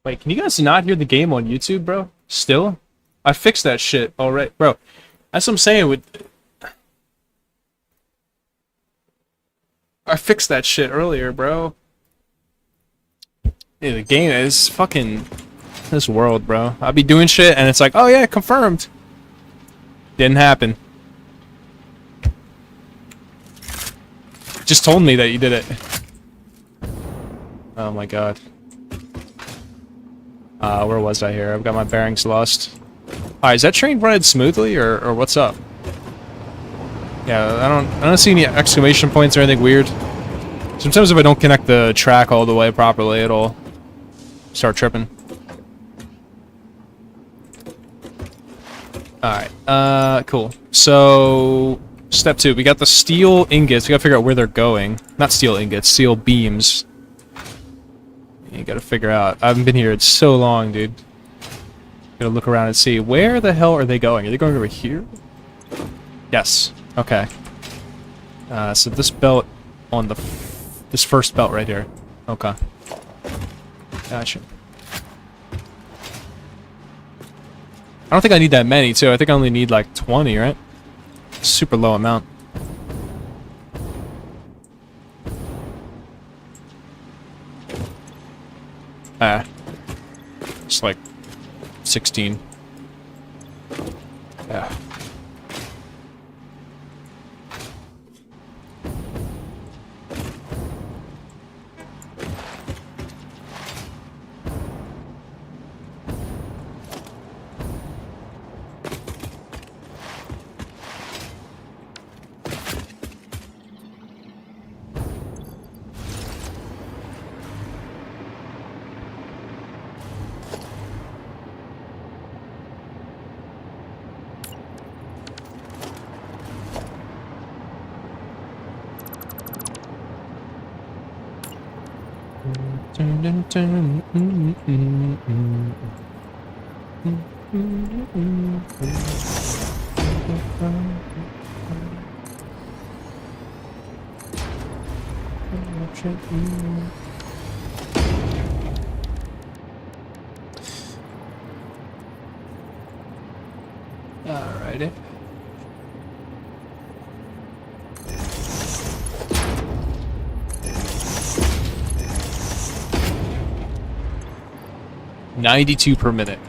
Wait, can you guys not hear the game on YouTube, bro? Still? I fixed that shit already. Bro, that's what I'm saying with... I fixed that shit earlier, bro. Yeah, the game is fucking... This world, bro. I'll be doing shit and it's like, oh yeah, confirmed. Didn't happen. just told me that you did it. Oh my god. Where was I here? I've got my bearings lost. Alright, is that train running smoothly, or what's up? Yeah, I don't see any exclamation points or anything weird. Sometimes if I don't connect the track all the way properly, it'll start tripping. Alright, cool. So, step 2, we got the steel ingots. We gotta figure out where they're going. Not steel ingots, steel beams. You gotta figure out. I haven't been here in so long, dude. Gotta look around and see. Where the hell are they going? Are they going over here? Yes. Okay. So this belt on the... this first belt right here. Okay. Gotcha. I don't think I need that many, too. I think I only need, like, 20, right? Super low amount. Just like 16. Yeah. Alrighty. $92 per minute.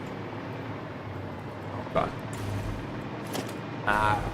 God. Ah.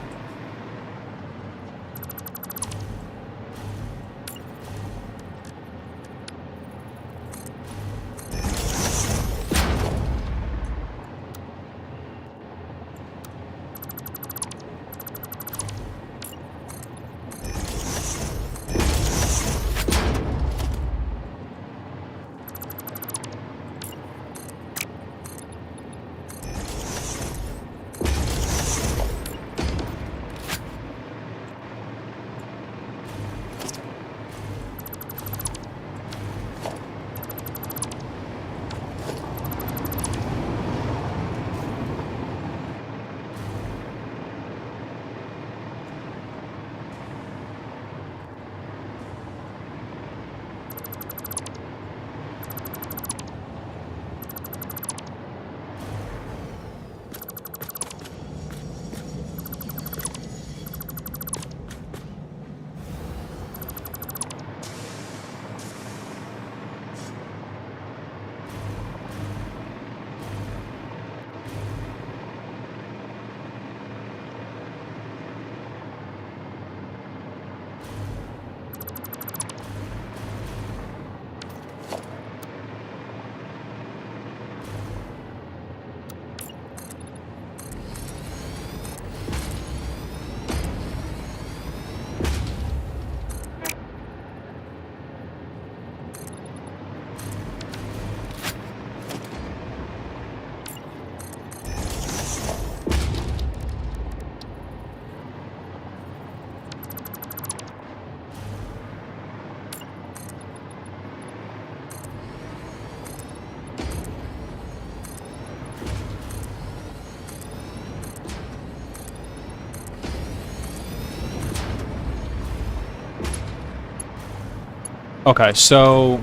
Okay, so...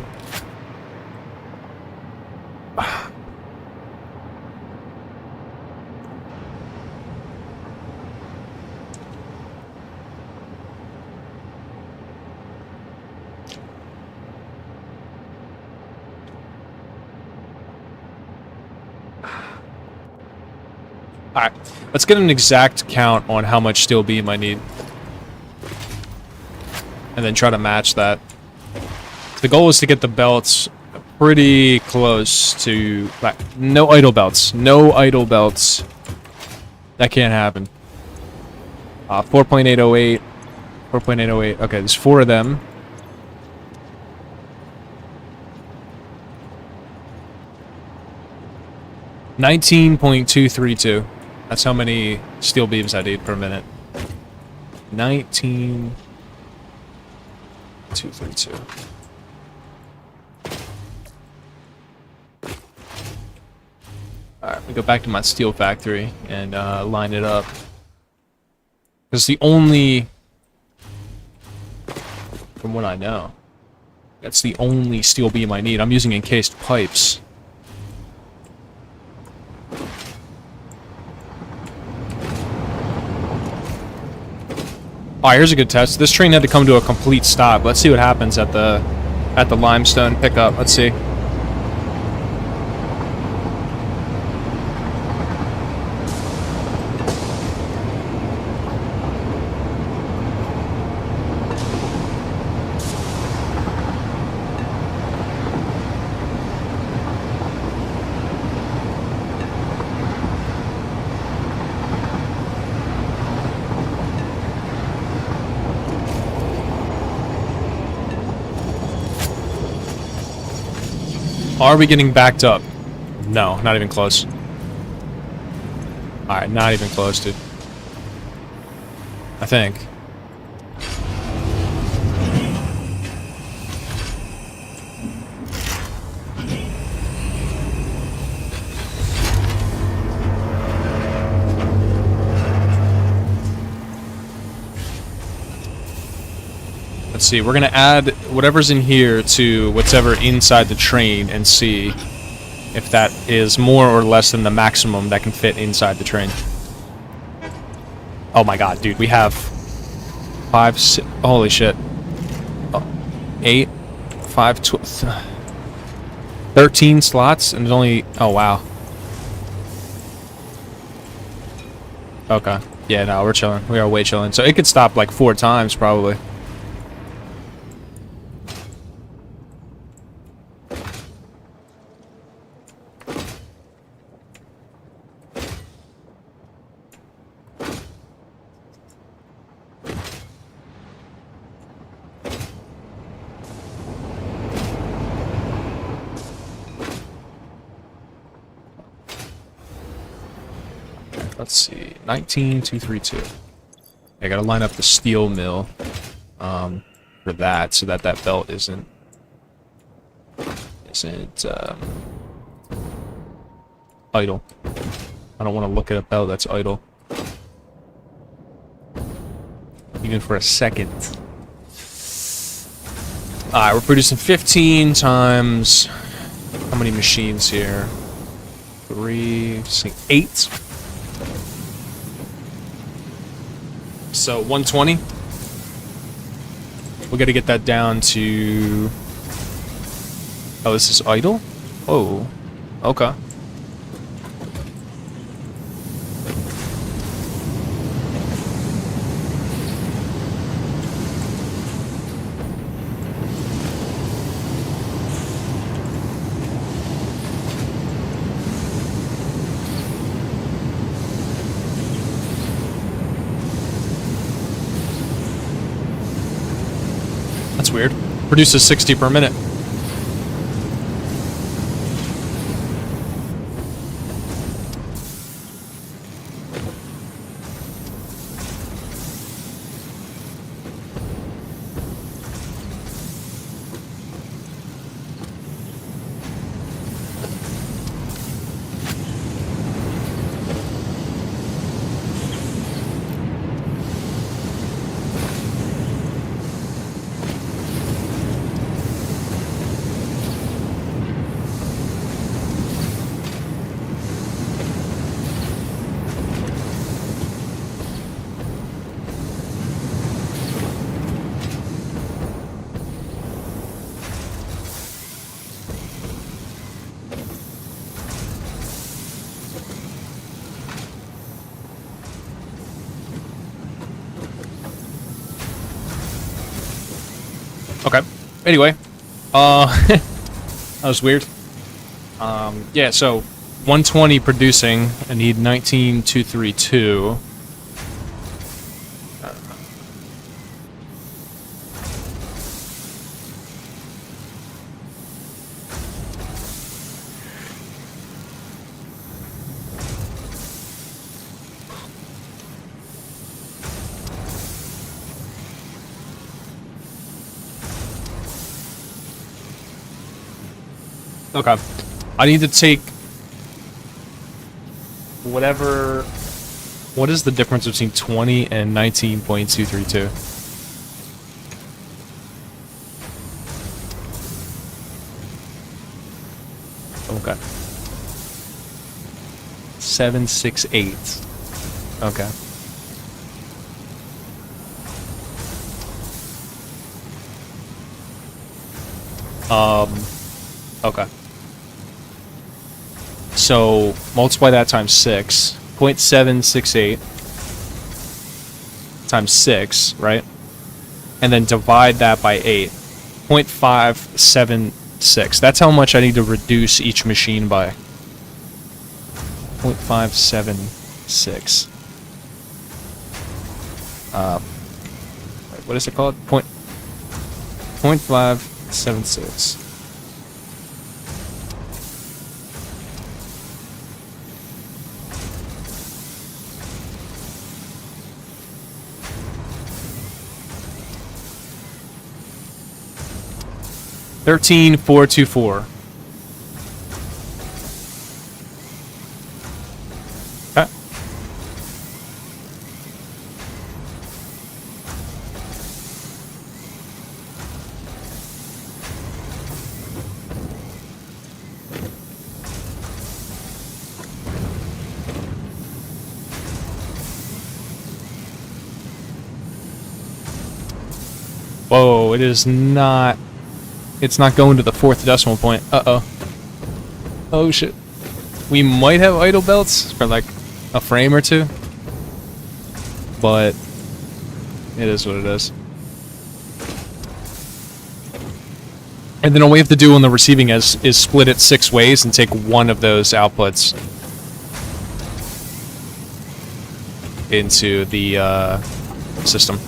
Alright, let's get an exact count on how much steel beam I need. and then try to match that. The goal is to get the belts pretty close to... no idle belts. No idle belts. That can't happen. 4.808. 4.808. Okay, there's 4 of them. $19.232. That's how many steel beams I need per minute. 19.232. Alright, we go back to my steel factory and line it up. Because the only... From what I know, that's the only steel beam I need. I'm using encased pipes. Alright, here's a good test. This train had to come to a complete stop. Let's see what happens at the limestone pickup. Let's see. Are we getting backed up? No, not even close. Alright, not even close, dude. I think. Let's see, we're gonna add whatever's in here to whatever inside the train and see if that is more or less than the maximum that can fit inside the train. Oh my god, dude, we have 5, 6, holy shit. 8, 5, 12, 13 slots, and there's only, oh wow. Okay, yeah, no, we're chilling. We are way chilling. So it could stop like 4 times, probably. Let's see, 19,232. I gotta line up the steel mill for that, so that that belt isn't idle. I don't want to look at a belt that's idle, even for a second. Alright, we're producing 15 times. How many machines here? 3, 6, 8. So 120. We got to get that down to. Oh, this is idle. Oh, okay. That's weird. Produces 60 per minute. Okay. Anyway, that was weird. Yeah, so 120 producing. I need 19,232. Okay. I need to take whatever... What is the difference between 20 and 19.232? Okay. 768. Okay. Okay. So, multiply that times 6. 0.768 times 6, right? And then divide that by 8. 0.576. That's how much I need to reduce each machine by. 0.576. What is it called? 0.576. $13,424. Okay. Whoa, it is not... It's not going to the 4th decimal point. Uh-oh. Oh, shit. We might have idle belts for, like, a frame or two. But... it is what it is. And then all we have to do on the receiving is split it 6 ways and take one of those outputs into the, system.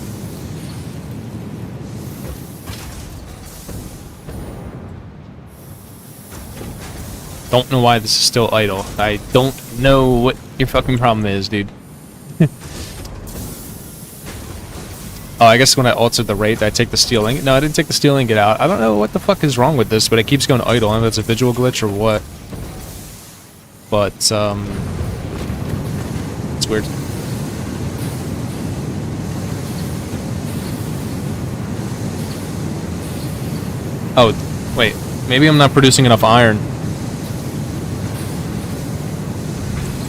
Don't know why this is still idle. I don't know what your fucking problem is, dude. Oh, I guess when I altered the rate, I take the steel ingot. No, I didn't take the steel ingot out. I don't know what the fuck is wrong with this, but it keeps going idle. I don't know if it's a visual glitch or what. But, it's weird. Oh, wait. Maybe I'm not producing enough iron.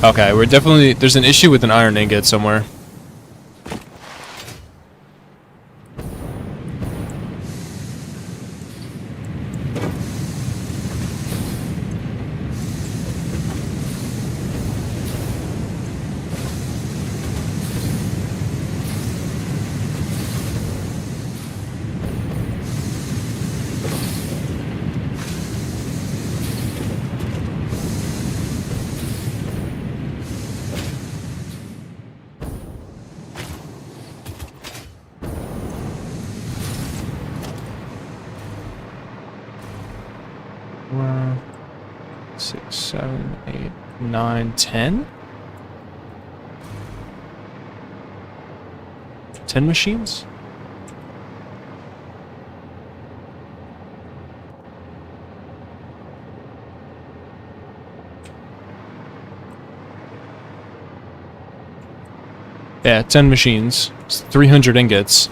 Okay, we're definitely... There's an issue with an iron ingot somewhere. One, 6, 7, 8, 9, 10? 10 machines? Yeah, 10 machines. It's 300 ingots.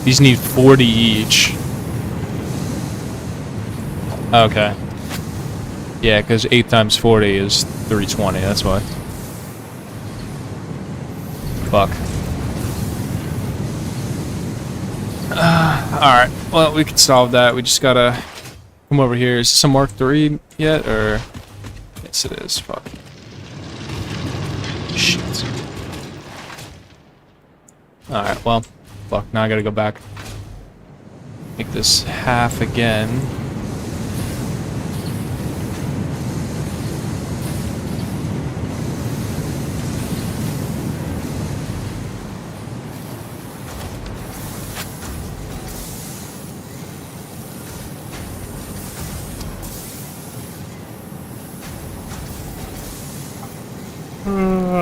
These need 40 each. Okay. Yeah, because 8 times 40 is 320, that's why. Fuck. Alright, well, we can solve that. We just gotta come over here. Is this a Mark III yet, or... Yes, it is. Fuck. Shit. Alright, well, fuck, now I gotta go back. Make this half again.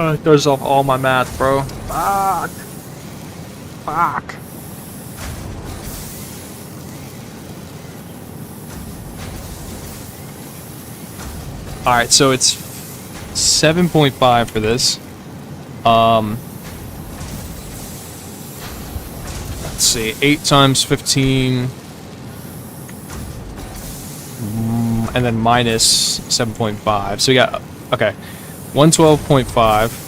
It throws off all my math, bro. Fuck. Fuck. Alright, so it's 7.5 for this. Let's see, 8 times 15. And then minus 7.5. So we got, okay. 112.5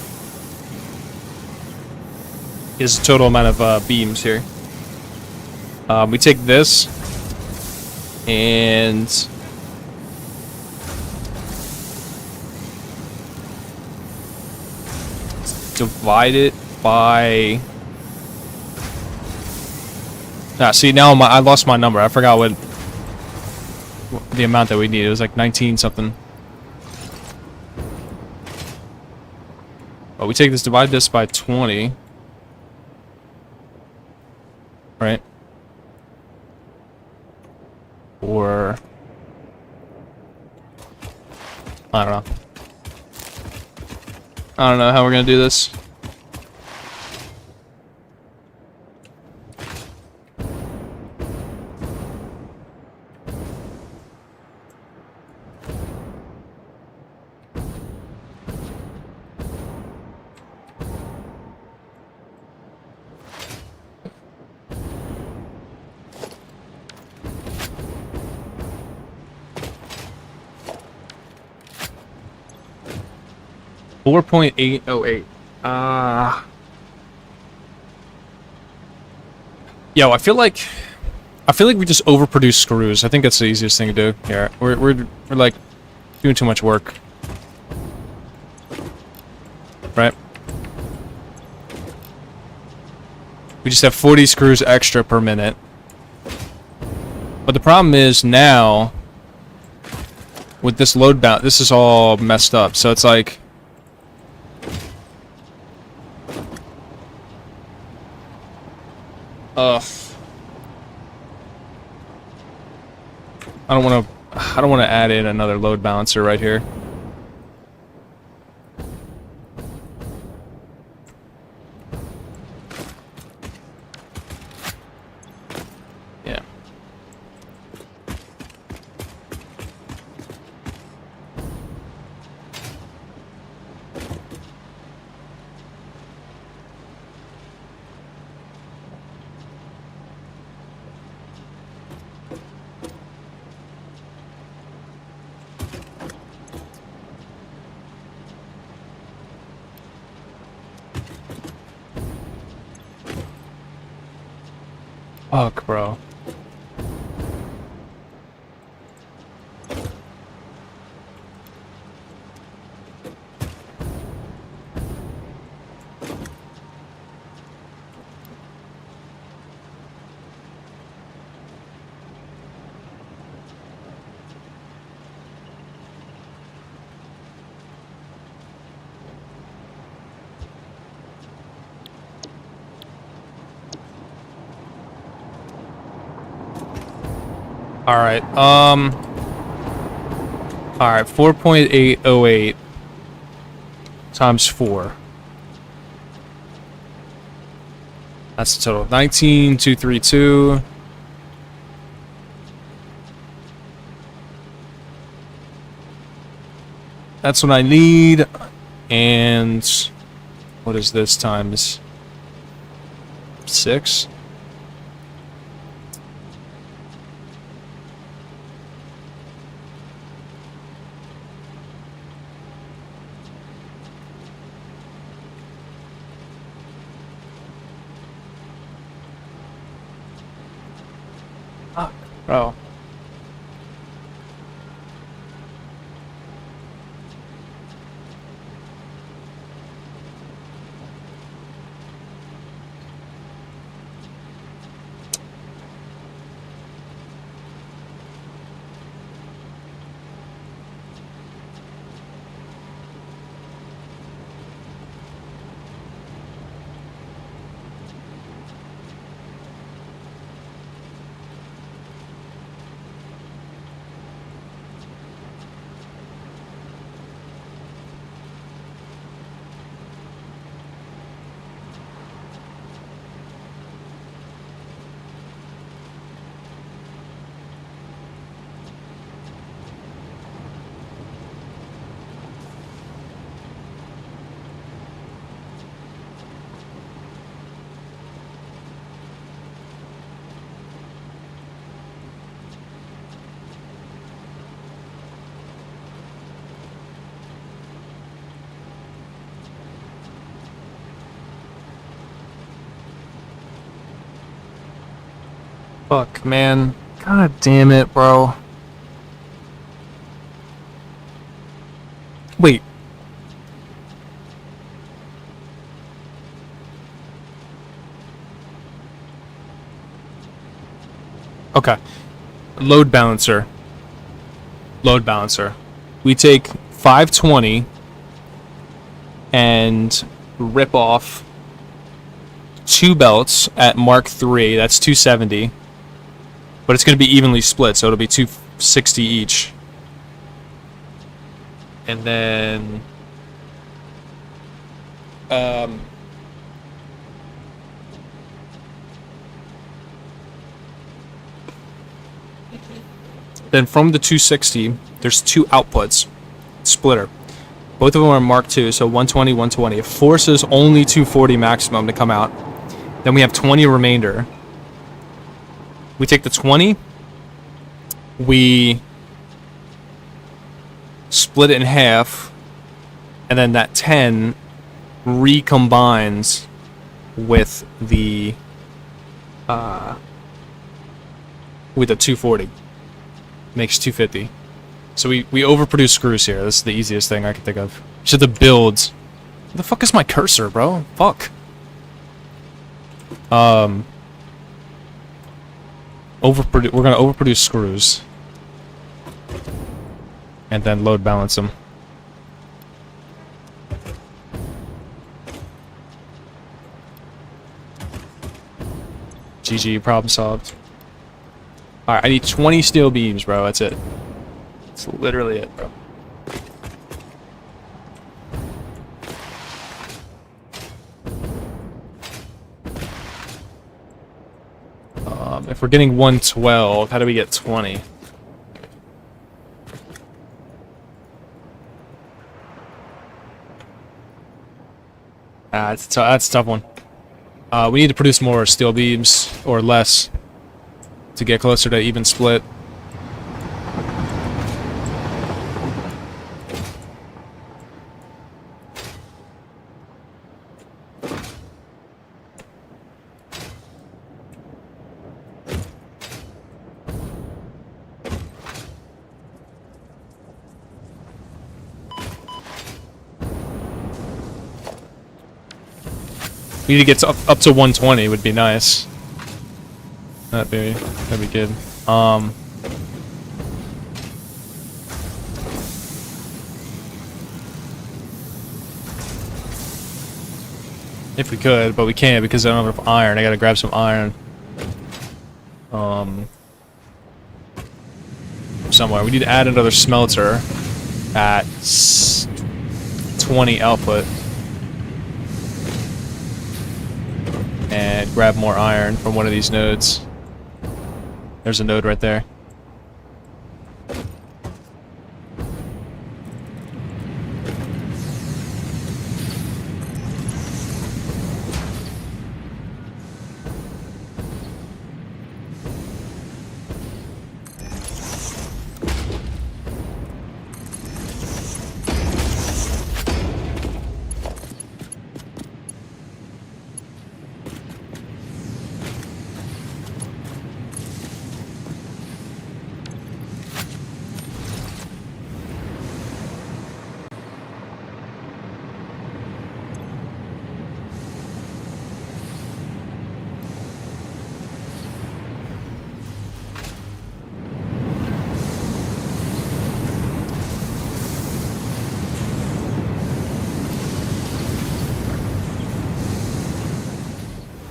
is the total amount of beams here. We take this and divide it by. See, now I lost my number. I forgot what the amount that we need. It was like 19 something. But we take this, divide this by 20. Right? Or I don't know. I don't know how we're gonna do this. $4.808. Yo, I feel like we just overproduce screws. I think that's the easiest thing to do here. We're like doing too much work. Right? We just have 40 screws extra per minute. But the problem is now with this load bound, this is all messed up. So it's like I don't want to add in another load balancer right here. Yeah. Fuck, bro. Alright, alright, 4.808 times 4. That's the total. 19,232. That's what I need. And what is this times 6? Bro. Fuck, man. God damn it, bro. Wait. Okay. Load balancer. Load balancer. We take 520 and rip off 2 belts at Mark 3. That's 270. But it's going to be evenly split, so it'll be 260 each. And then then from the 260, there's 2 outputs. Splitter. Both of them are Mark II, so 120, 120. It forces only 240 maximum to come out. Then we have 20 remainder. We take the 20, we split it in half, and then that 10 recombines with the 240. Makes 250. So we overproduce screws here. This is the easiest thing I can think of. Should the builds. Where the fuck is my cursor, bro? Fuck. We're gonna overproduce screws. And then load balance them. GG, problem solved. Alright, I need 20 steel beams, bro. That's it. That's literally it, bro. If we're getting 112, how do we get 20? That's a tough one. We need to produce more steel beams, or less, to get closer to even split. We need to get up to 120 would be nice. That'd be good. If we could, but we can't because I don't have enough iron. I gotta grab some iron. Somewhere. We need to add another smelter at 20 output. And grab more iron from one of these nodes. There's a node right there.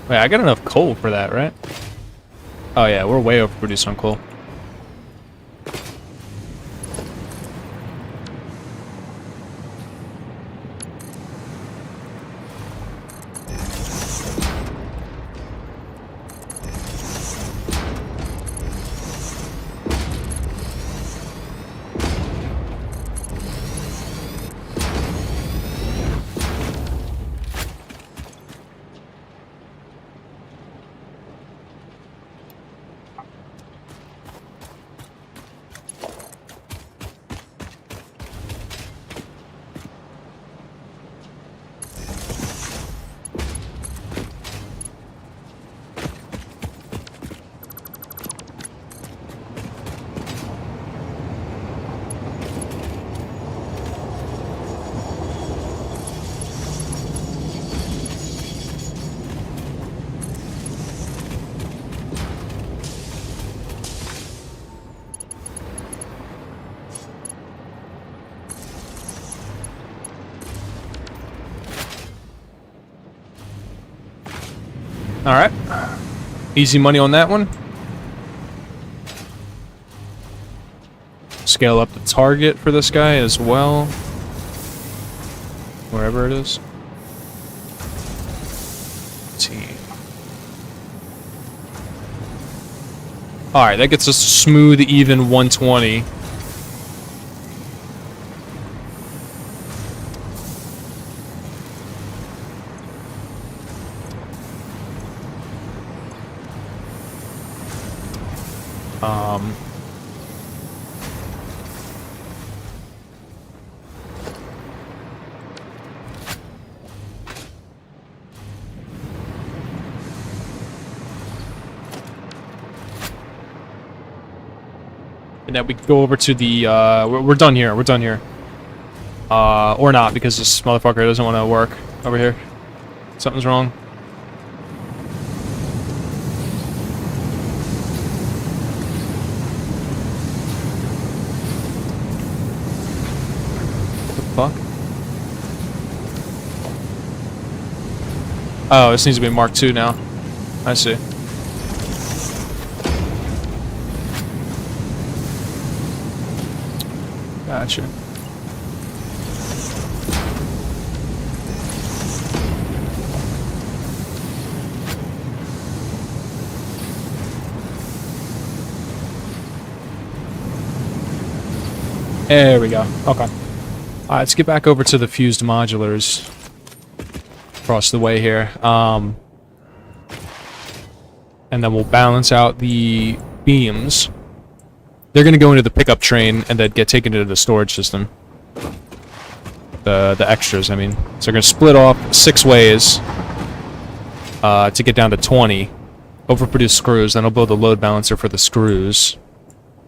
Wait, I got enough coal for that, right? Oh yeah, we're way overproduced on coal. Alright. Easy money on that one. Scale up the target for this guy as well. Wherever it is. Alright, that gets us a smooth, even 120. And then we go over to the, we're done here, we're done here. Or not, because this motherfucker doesn't want to work over here. Something's wrong. What the fuck? Oh, this needs to be Mark II now. I see. Gotcha. There we go. Okay. Alright, let's get back over to the fused modulars. Across the way here. And then we'll balance out the beams. They're going to go into the pickup train and then get taken into the storage system. The extras, I mean. So they're going to split off 6 ways to get down to 20. Overproduce screws, then I'll build a load balancer for the screws.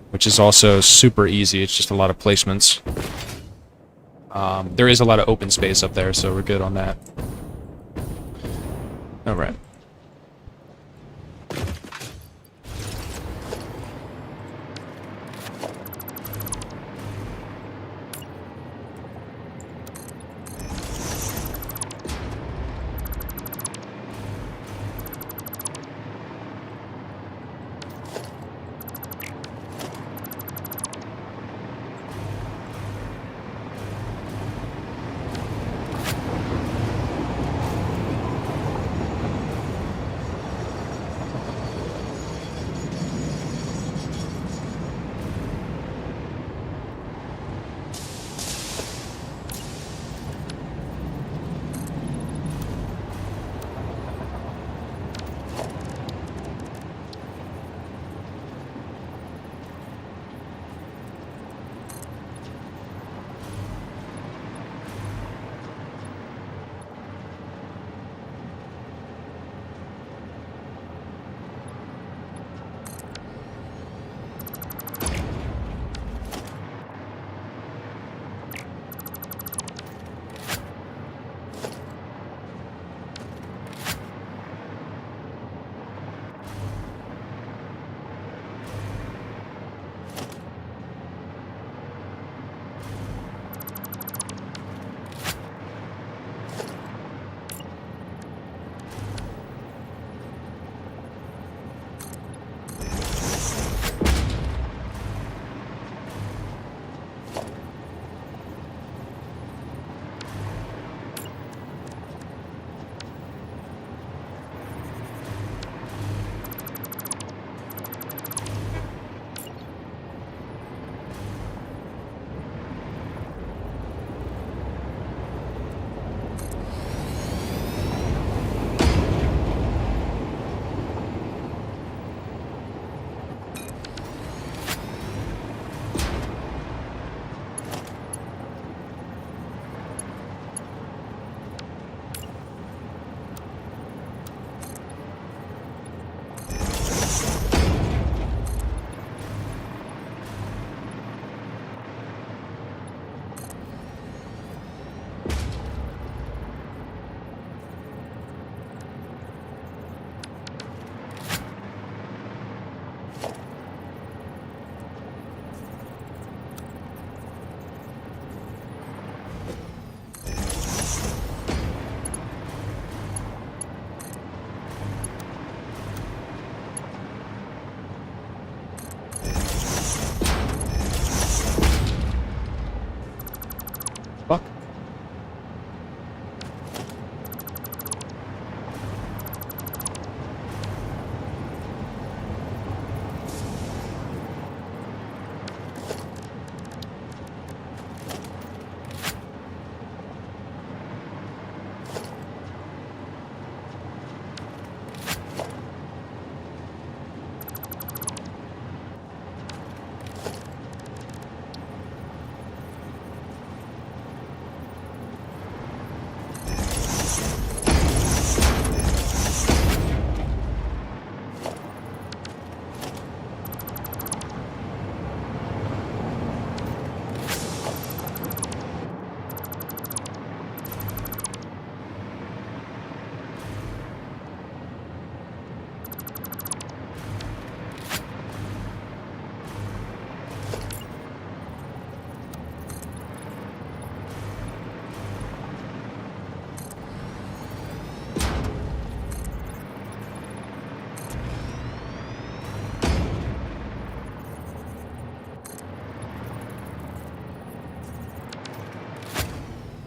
Which is also super easy, it's just a lot of placements. There is a lot of open space up there, so we're good on that. Alright.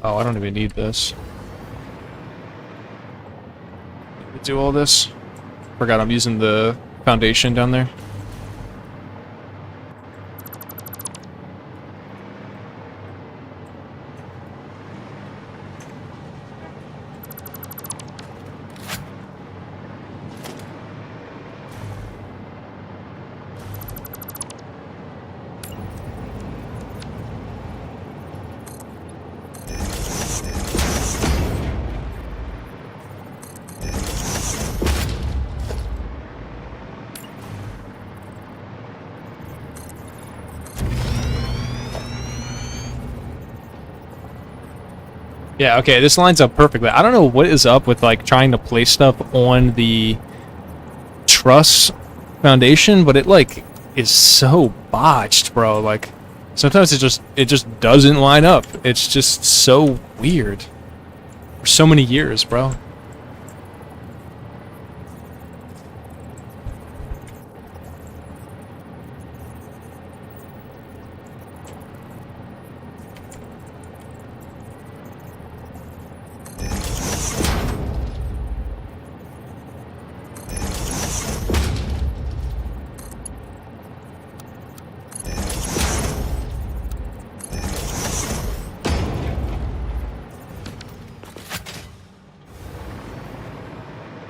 Oh, I don't even need this. Do all this. Forgot I'm using the foundation down there. Yeah, okay, this lines up perfectly. I don't know what is up with, like, trying to place stuff on the truss foundation, but it, like, is so botched, bro. Like, sometimes it just doesn't line up. It's just so weird. For so many years, bro.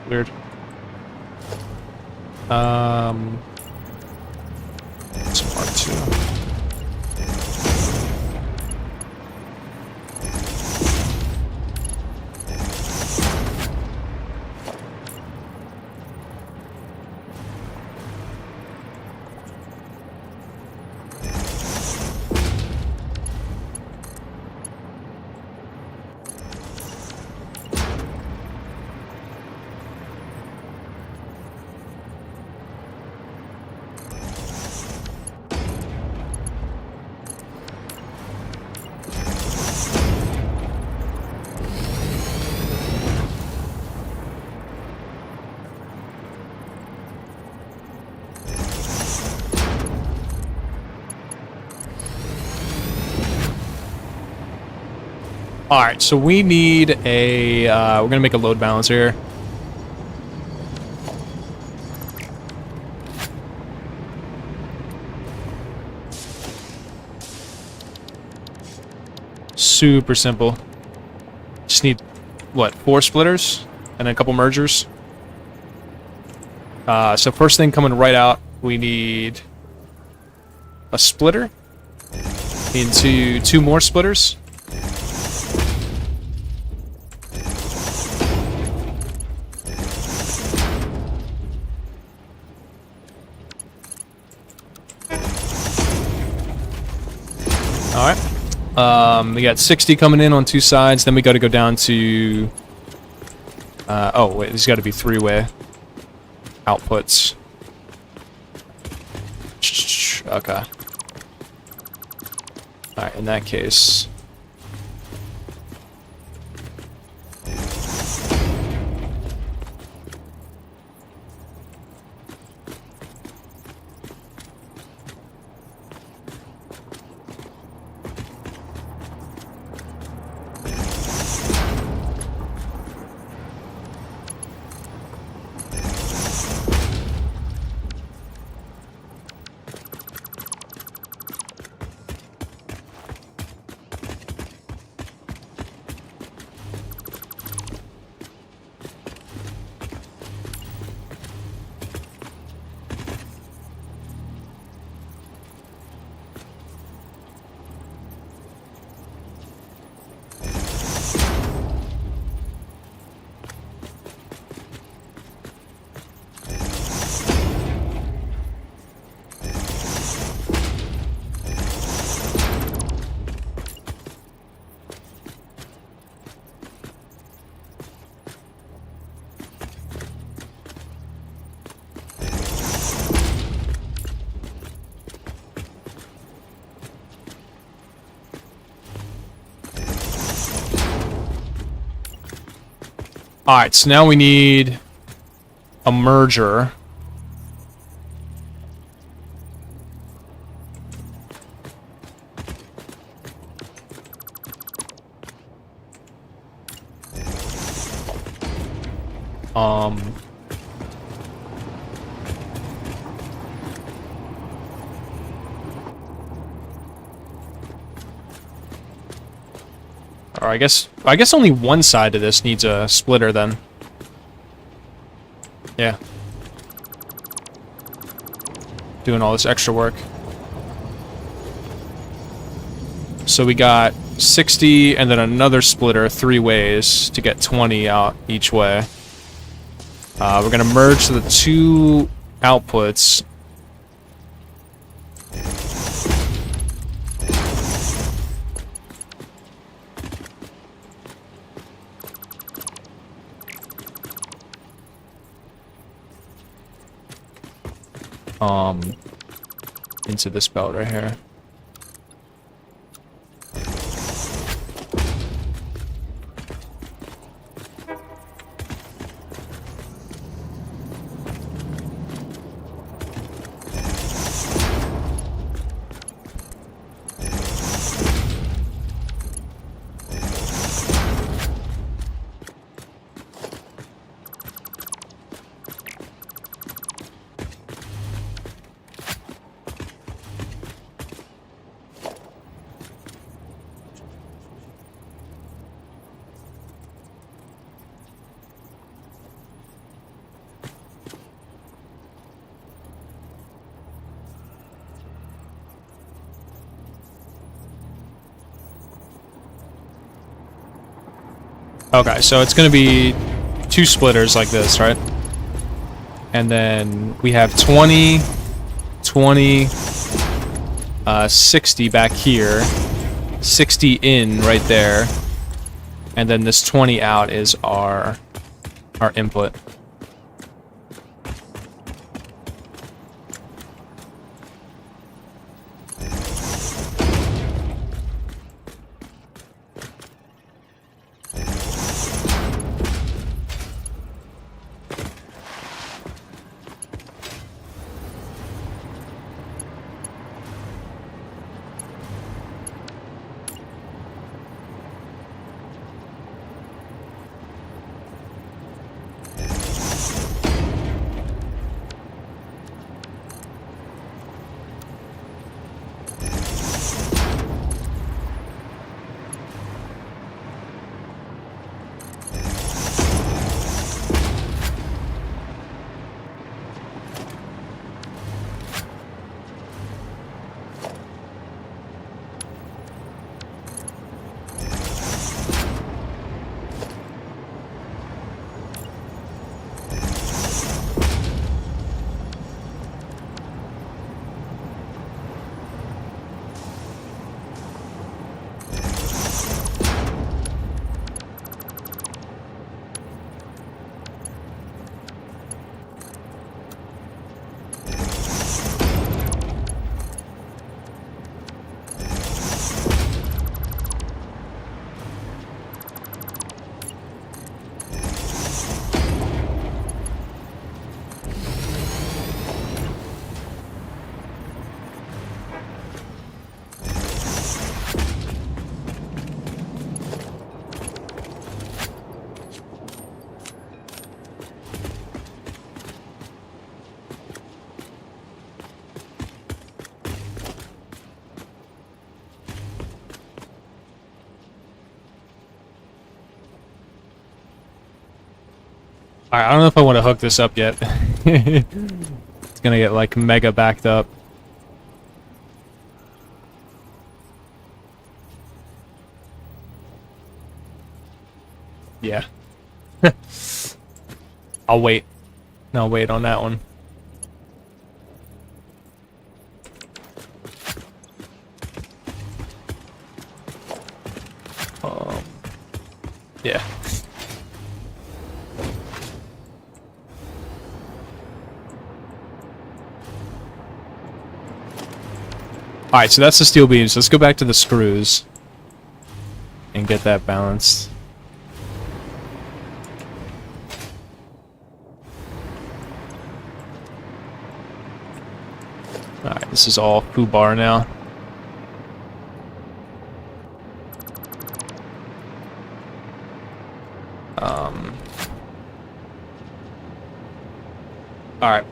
Weird. Some R2. Alright, so we need a, we're gonna make a load balancer here. Super simple. Just need, what, 4 splitters? And a couple mergers. So first thing coming right out, we need a splitter into 2 more splitters. Alright. We got 60 coming in on 2 sides, then we gotta go down to... oh, wait, there's gotta be 3-way outputs. Okay. Alright, in that case... Alright, so now we need a merger. Um, or I guess only one side of this needs a splitter then. Yeah. Doing all this extra work. So we got 60 and then another splitter 3 ways to get 20 out each way. We're going to merge the 2 outputs. Into this belt right here. Okay, so it's going to be 2 splitters like this, right? And then we have 20, 20, 60 back here, 60 in right there, and then this 20 out is our input. Alright, I don't know if I want to hook this up yet. It's gonna get like mega backed up. Yeah. I'll wait. I'll wait on that one. Yeah. Alright, so that's the steel beams. Let's go back to the screws and get that balanced. Alright, this is all foobar now. All right.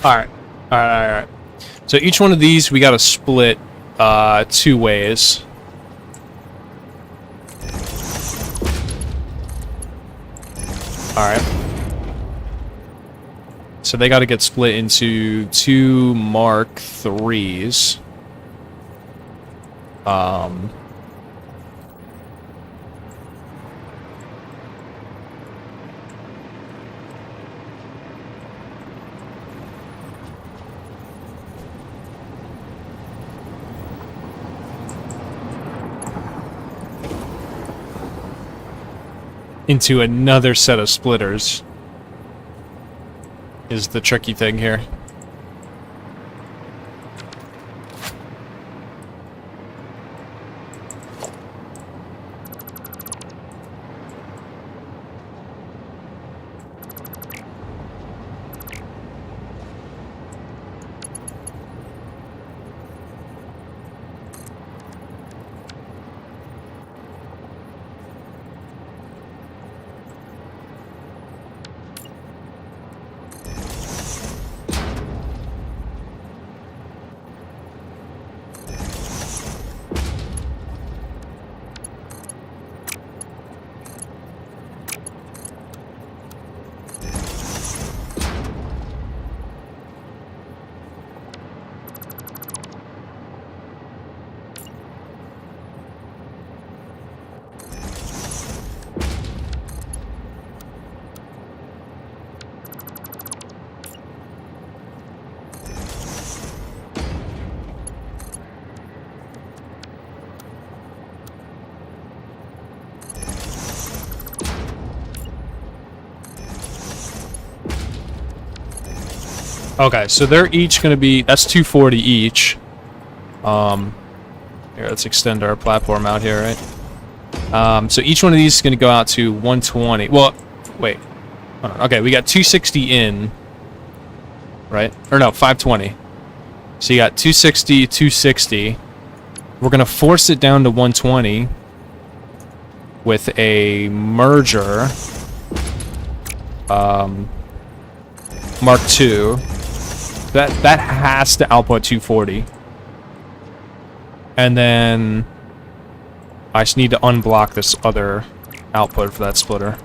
Alright. Alright. So each one of these we gotta split 2 ways. Alright. So they gotta get split into 2 Mark 3s. Into another set of splitters is the tricky thing here. Okay, so they're each going to be, that's 240 each. Here, let's extend our platform out here, right? So each one of these is going to go out to 120. Well, wait. Okay, we got 260 in, right? Or no, 520. So you got 260, 260. We're going to force it down to 120 with a merger. Mark II. That has to output 240. And then I just need to unblock this other output for that splitter.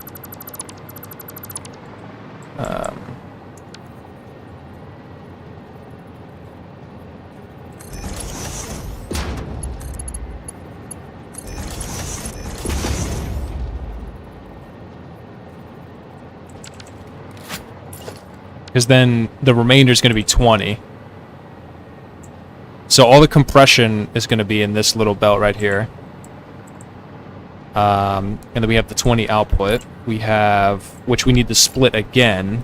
Because then the remainder is going to be 20. So all the compression is going to be in this little belt right here. And then we have the 20 output. We have, which we need to split again.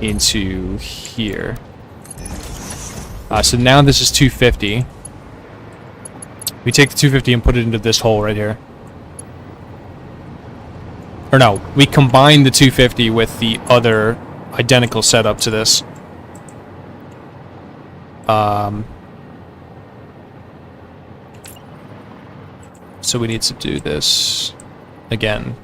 into here. So now this is 250. We take the 250 and put it into this hole right here. Or no, we combine the 250 with the other identical setup to this. So we need to do this again.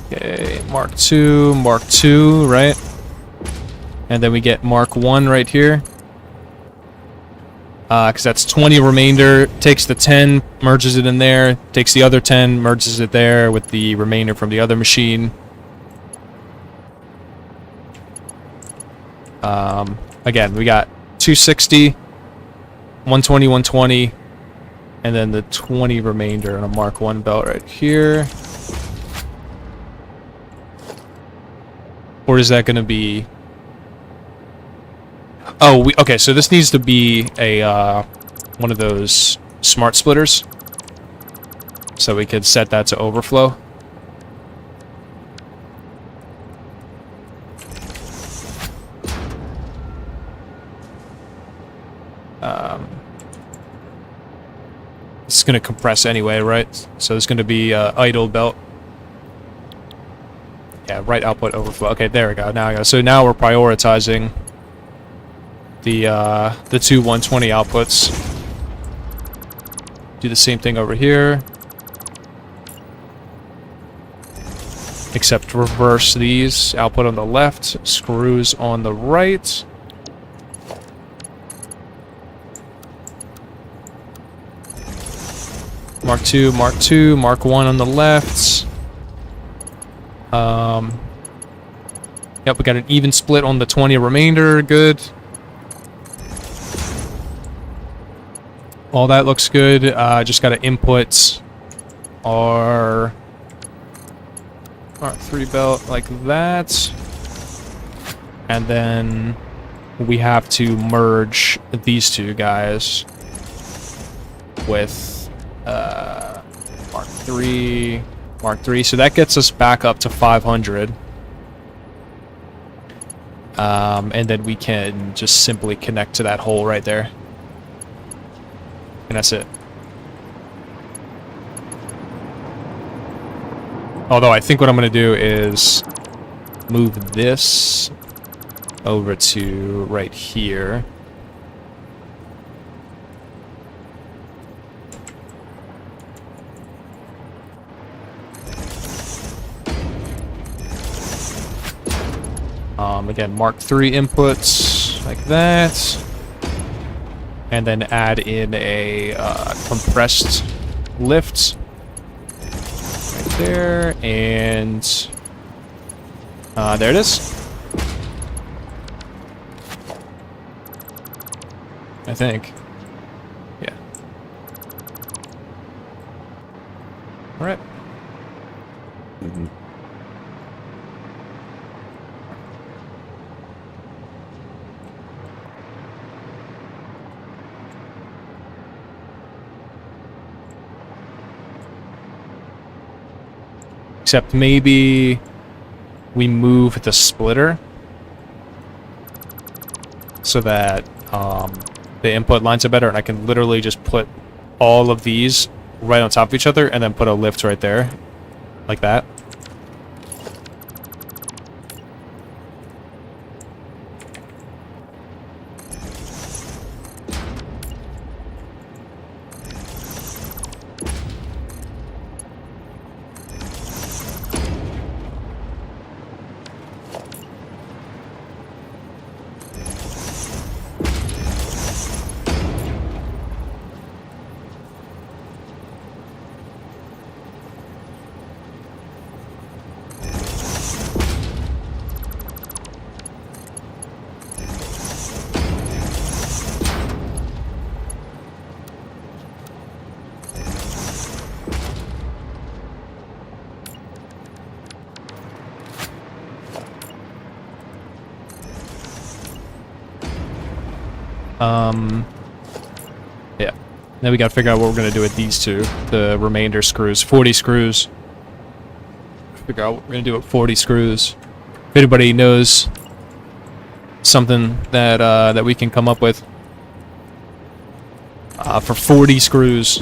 Okay, Mark II, right? And then we get Mark I right here. Because that's 20 remainder, takes the 10, merges it in there, takes the other 10, merges it there with the remainder from the other machine. Again, we got 260, 120, 120, and then the 20 remainder on a Mark I belt right here. Or is that going to be... Oh, okay, so this needs to be a one of those smart splitters. So we could set that to overflow. It's going to compress anyway, right? So it's going to be idle belt. Yeah, right output overflow. Okay, there we go. Now I go. So now we're prioritizing the two 120 outputs. Do the same thing over here. Except reverse these. Output on the left, screws on the right. Mark II, Mark I on the left. Yep, we got an even split on the 20 remainder. Good. All that looks good. Just got to input our R3 belt like that. And then we have to merge these two guys with Mark III. So that gets us back up to 500. And then we can just simply connect to that hole right there. And that's it. Although I think what I'm going to do is move this over to right here. Again, Mark III inputs like that. And then add in a compressed lift right there, and there it is. I think. Yeah. All right. Mm-hmm. Except maybe we move the splitter so that the input lines are better, and I can literally just put all of these right on top of each other and then put a lift right there, like that. Yeah. Then we gotta figure out what we're gonna do with these two, the remainder screws. 40 screws. Figure out what we're gonna do with 40 screws. If anybody knows something that that we can come up with for 40 screws.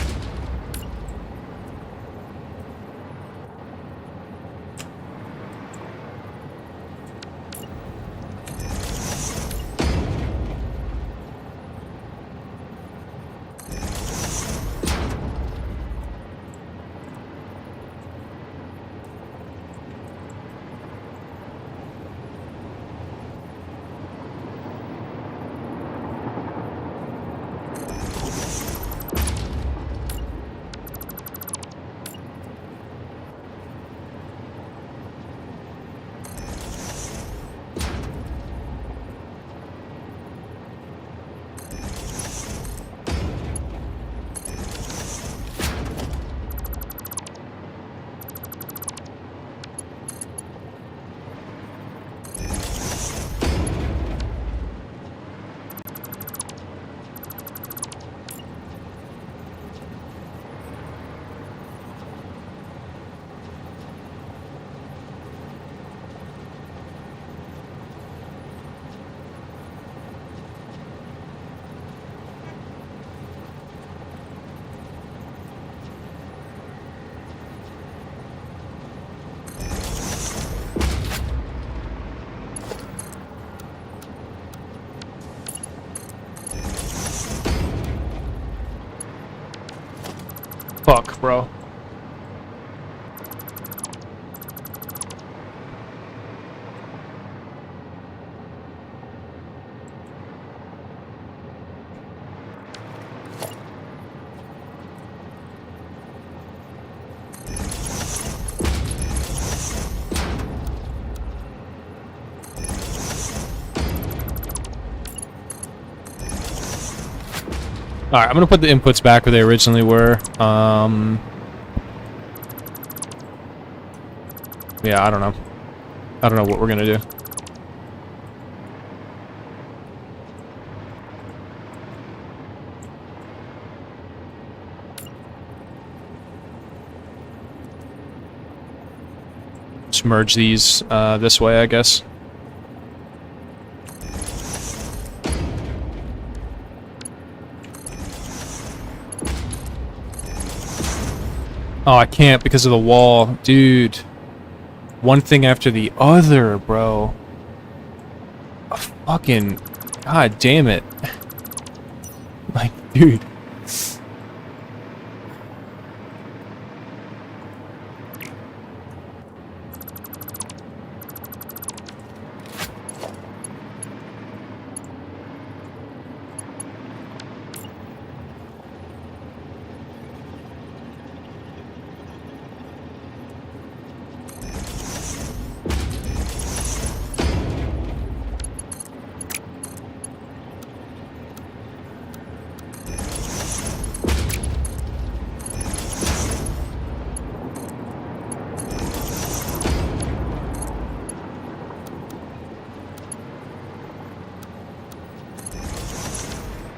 Fuck, bro. Alright, I'm gonna put the inputs back where they originally were. Yeah, I don't know. I don't know what we're gonna do. Just merge these this way, I guess. Oh, I can't because of the wall. Dude. One thing after the other, bro. Oh, fucking... God damn it. Like, dude.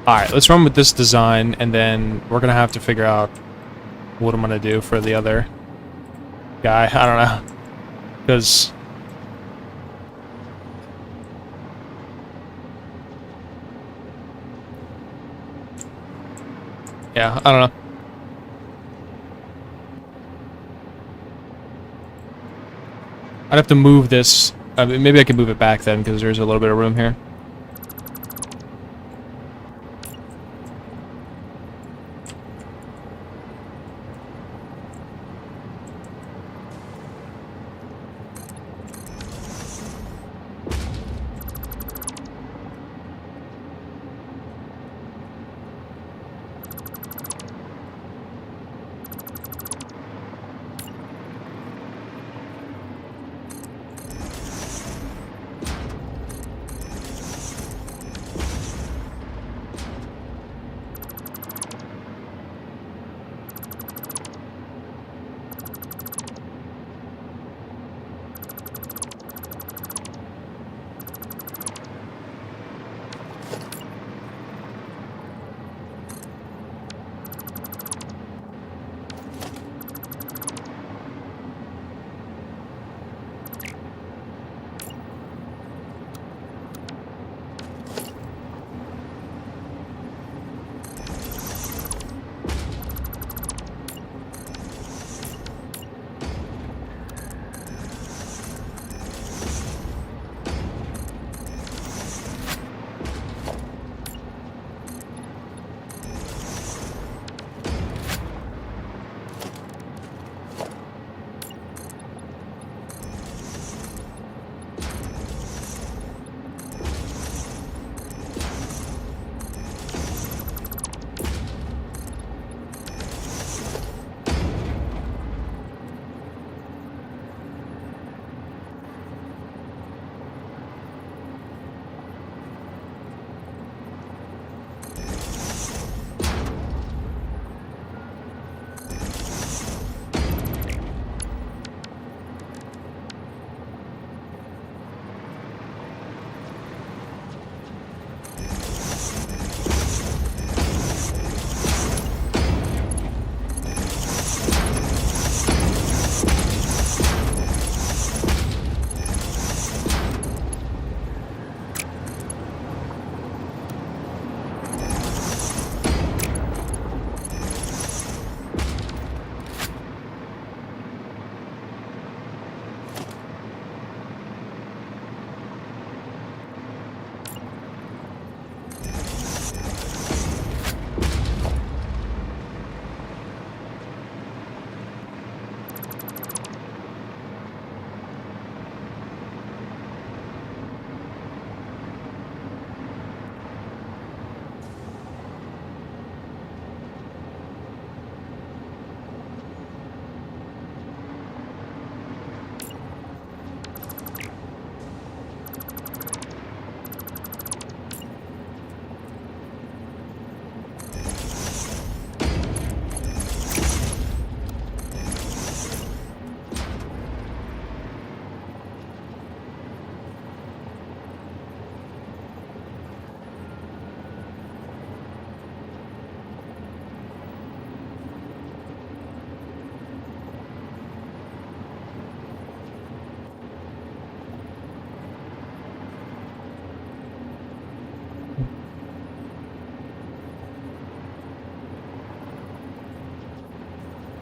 Alright, let's run with this design, and then we're gonna have to figure out what I'm gonna do for the other guy. I don't know. Because... yeah, I don't know. I'd have to move this. I mean, maybe I can move it back then, because there's a little bit of room here.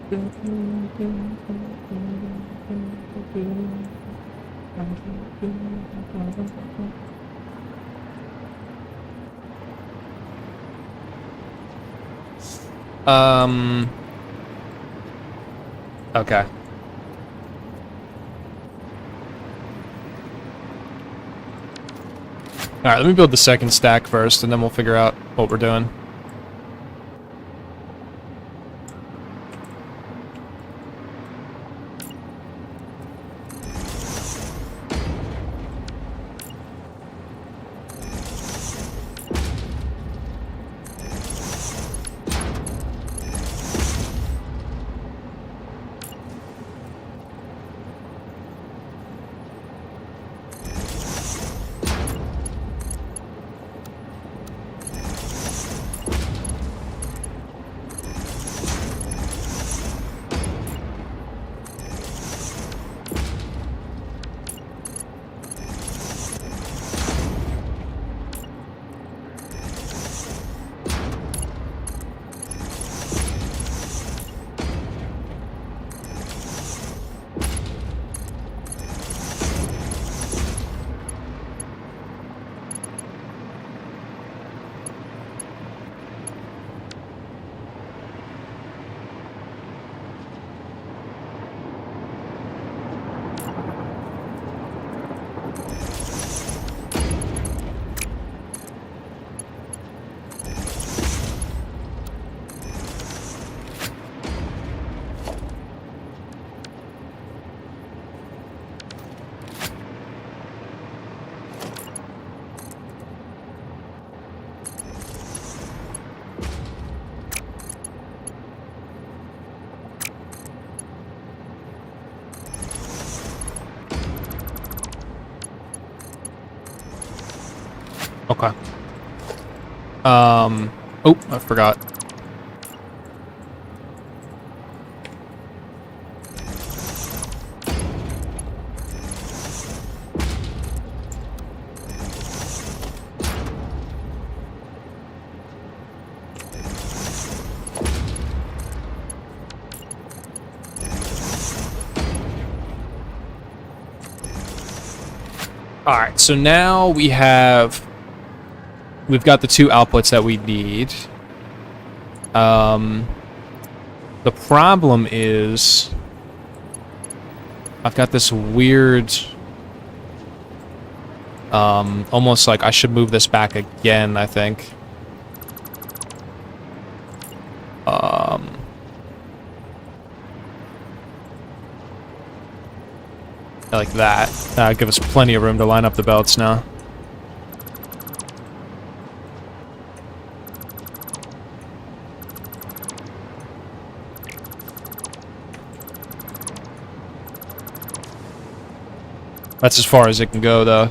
Okay. Alright, let me build the second stack first, and then we'll figure out what we're doing. Okay. Oh, I forgot. Alright, so now we've got the two outputs that we need. The problem is I've got this weird, almost like I should move this back again, I think. Like that. That'll give us plenty of room to line up the belts now. That's as far as it can go, though.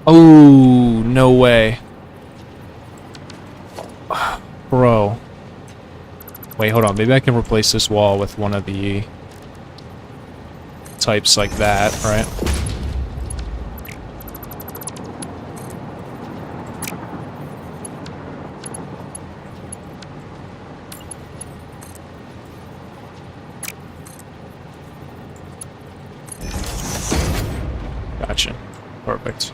Oh, no way. Bro. Wait, hold on. Maybe I can replace this wall with one of the types like that, right? Gotcha. Perfect.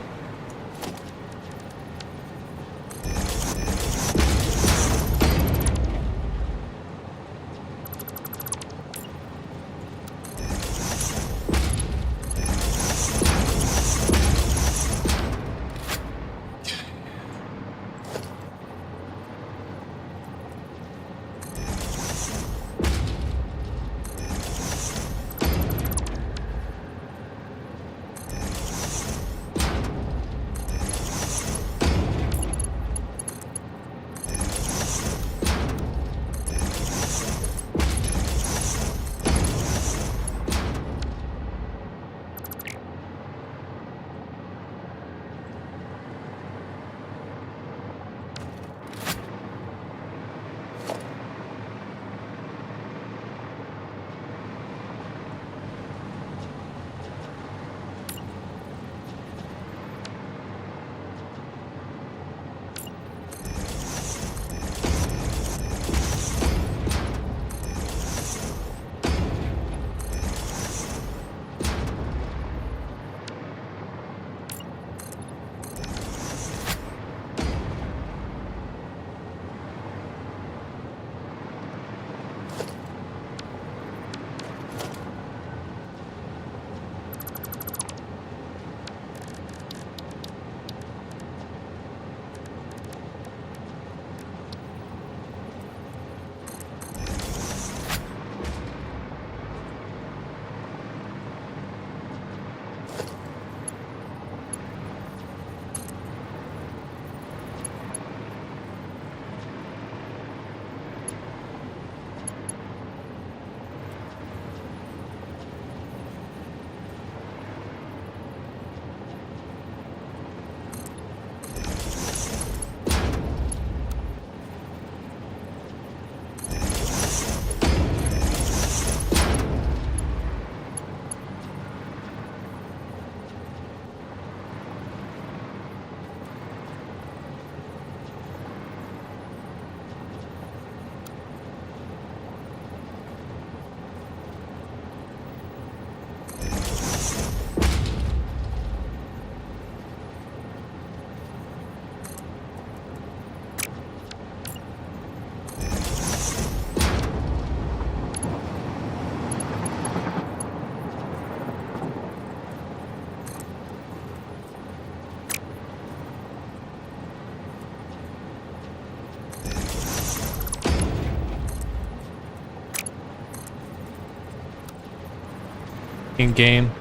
In game.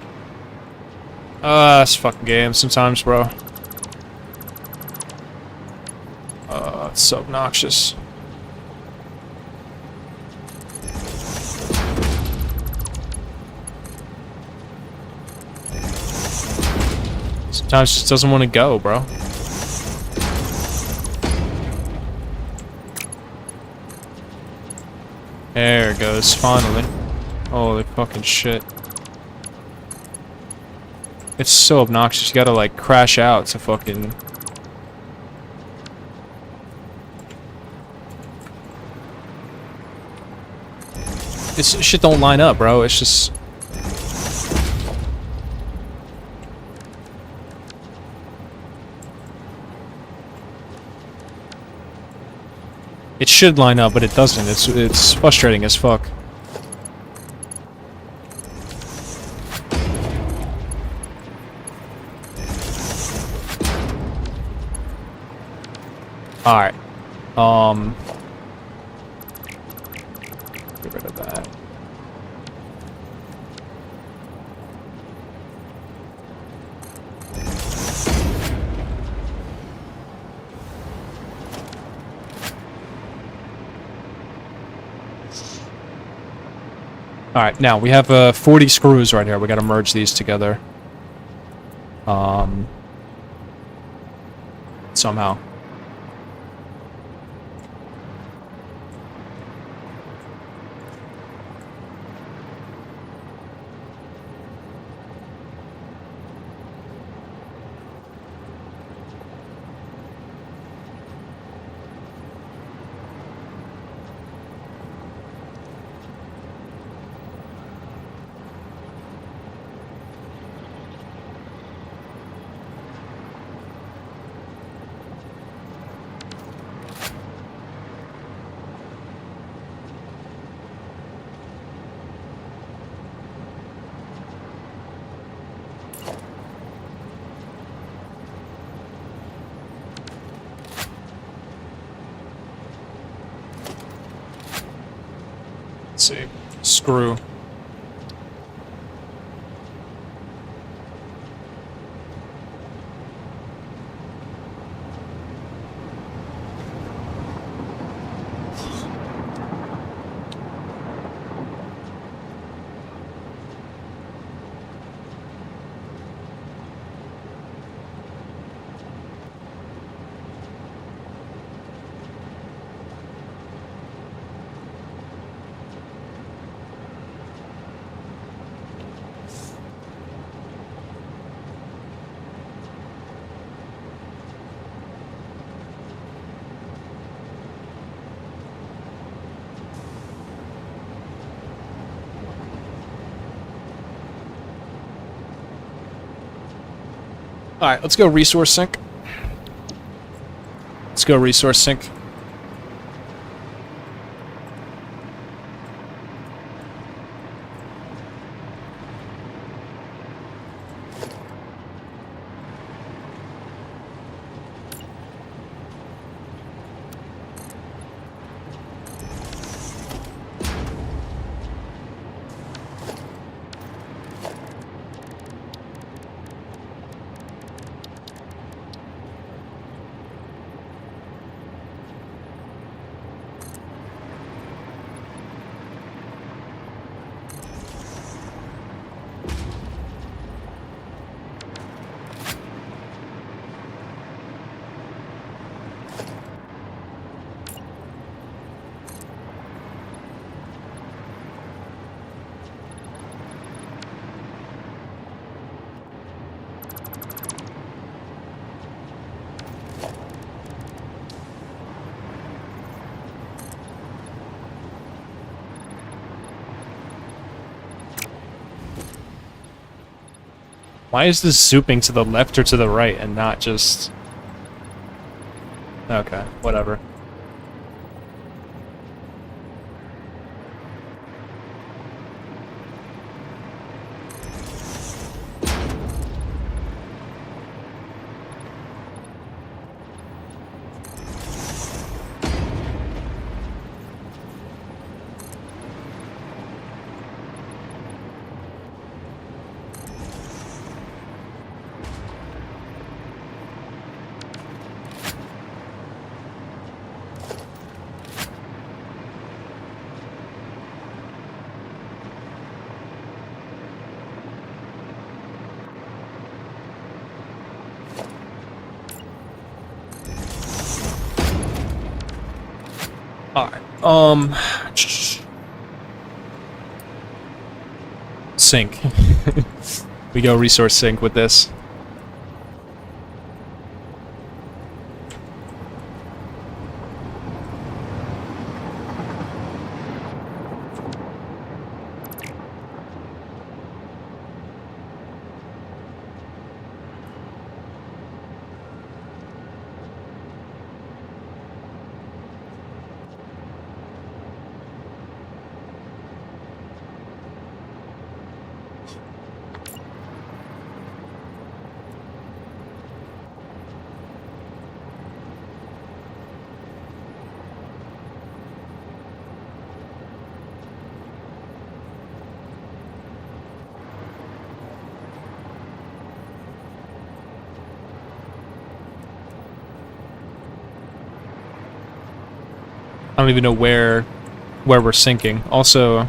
This fucking game sometimes, bro. It's so obnoxious. Sometimes it just doesn't want to go, bro. There it goes, finally. Holy fucking shit. It's so obnoxious, you gotta like crash out to fucking... This shit don't line up, bro, it's just... It should line up, but it doesn't. It's frustrating as fuck. Alright. Get rid of that. Alright, now we have 40 screws right here. We gotta merge these together. Somehow. Let's see. Screw. Alright, let's go resource sync. Let's go resource sync. Why is this zooping to the left or to the right and not just... Okay, whatever. Um, sync. We go resource sync with this. I don't even know where we're syncing. Also,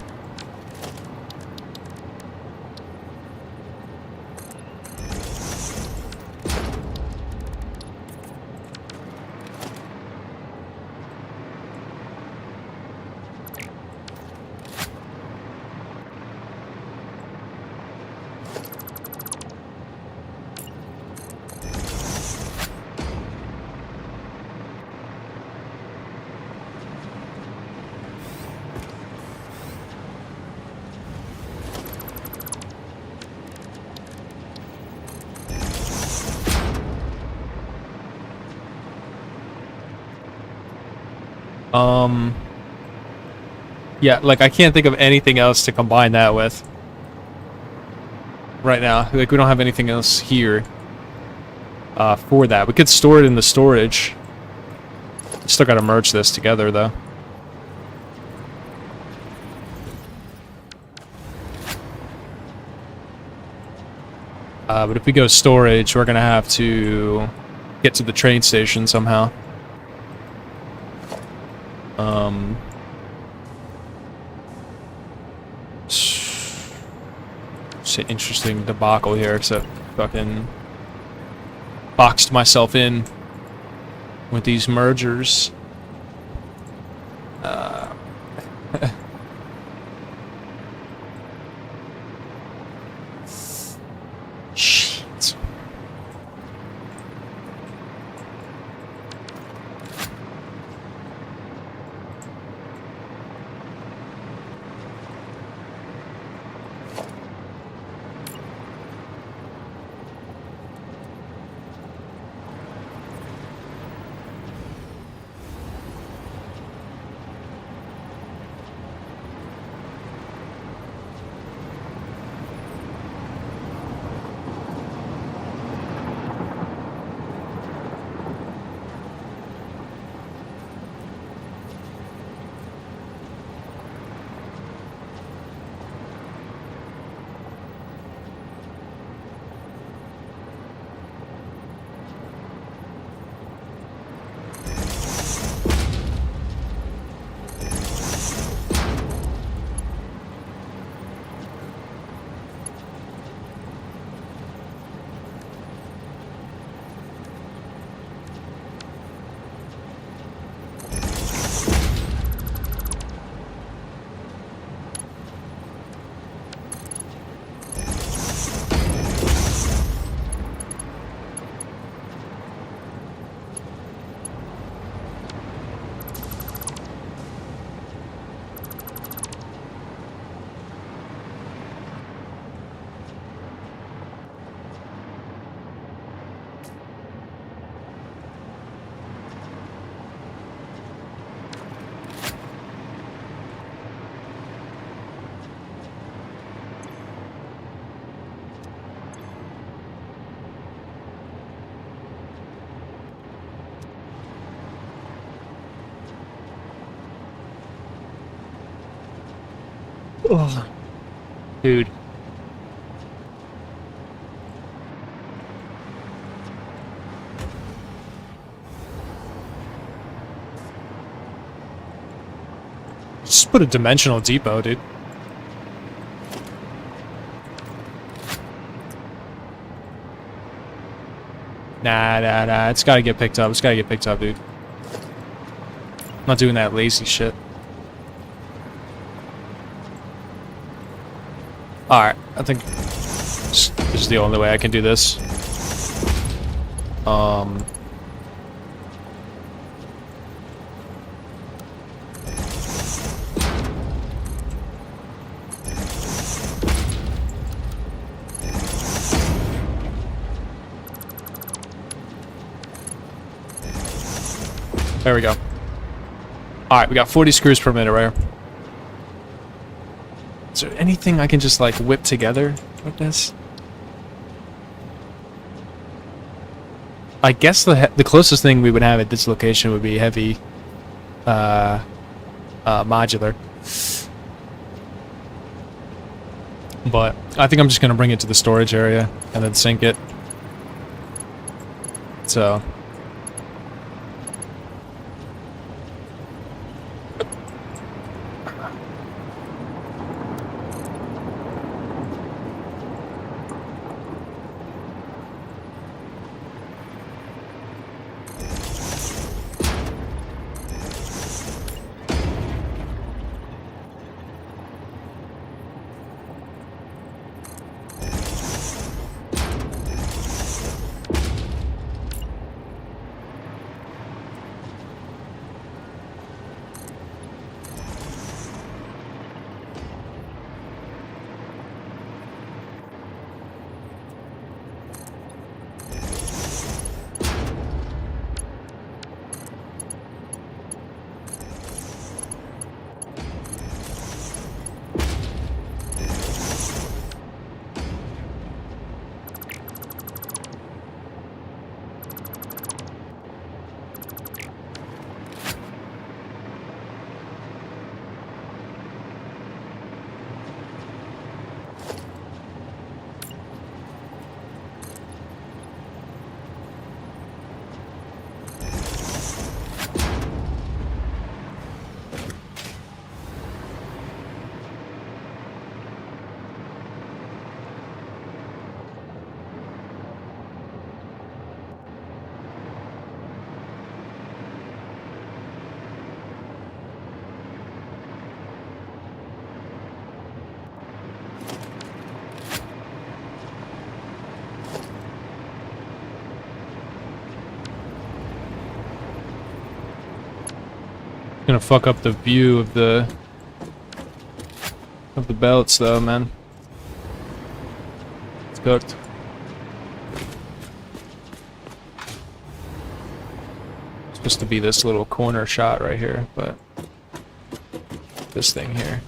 yeah, like I can't think of anything else to combine that with right now. Like we don't have anything else here for that. We could store it in the storage. Still got to merge this together though. But if we go storage, we're gonna have to get to the train station somehow. It's an interesting debacle here, except fucking boxed myself in with these mergers. Shit. Ugh. Dude. Just put a dimensional depot, dude. Nah. It's gotta get picked up. It's gotta get picked up, dude. I'm not doing that lazy shit. Alright, I think this is the only way I can do this. There we go. Alright, we got 40 screws per minute right here. Is there anything I can just, like, whip together with this? I guess the closest thing we would have at this location would be heavy modular. But I think I'm just going to bring it to the storage area and then sink it. So... Gonna fuck up the view of the belts though, man. It's cooked. It's supposed to be this little corner shot right here, but this thing here.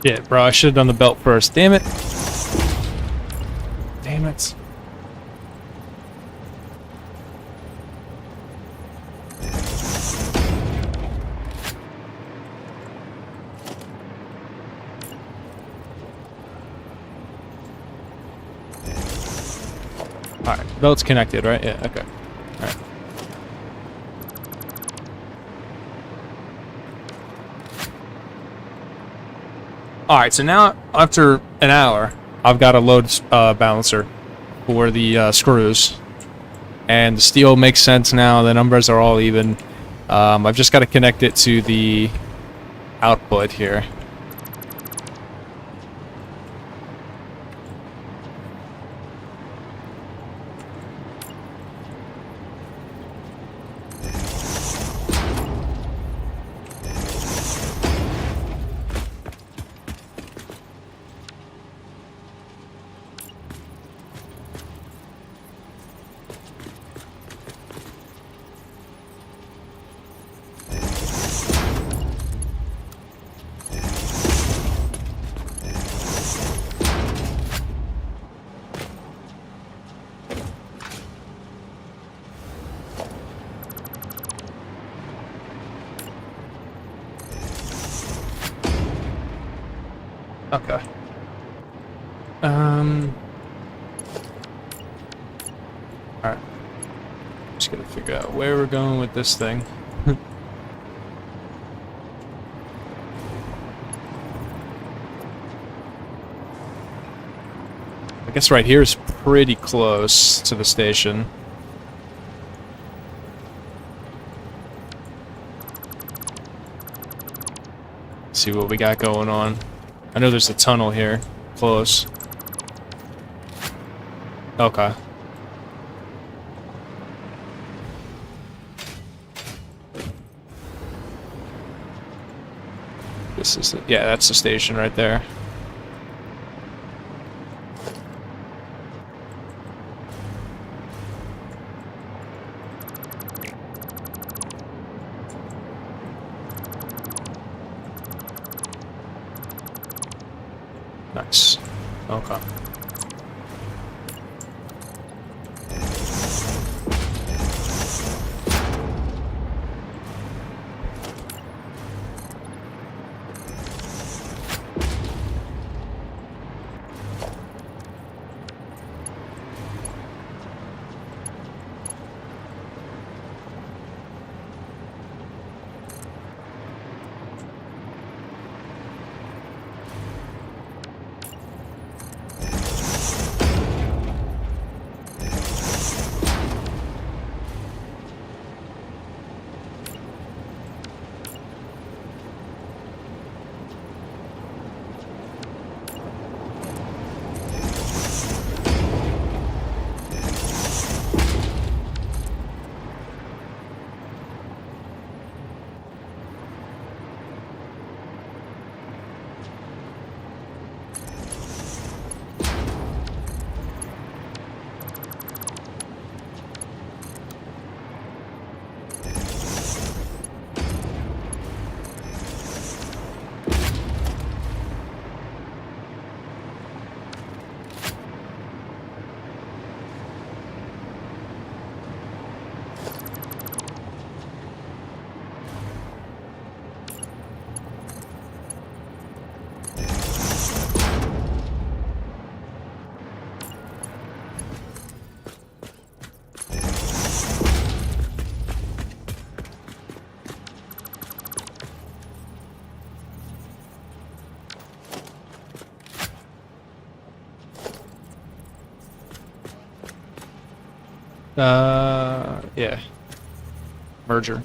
Yeah, bro, I should have done the belt first. Damn it. Damn it. Alright, belt's connected, right? Yeah, okay. Alright. Alright, so now, after an hour, I've got a load balancer for the screws. And the steel makes sense now, the numbers are all even. I've just got to connect it to the output here. Okay. Alright. Just gotta figure out where we're going with this thing. I guess right here is pretty close to the station. Let's see what we got going on. I know there's a tunnel here, close. Okay. This is the, yeah, that's the station right there. Nice. Okay. Yeah. Merger.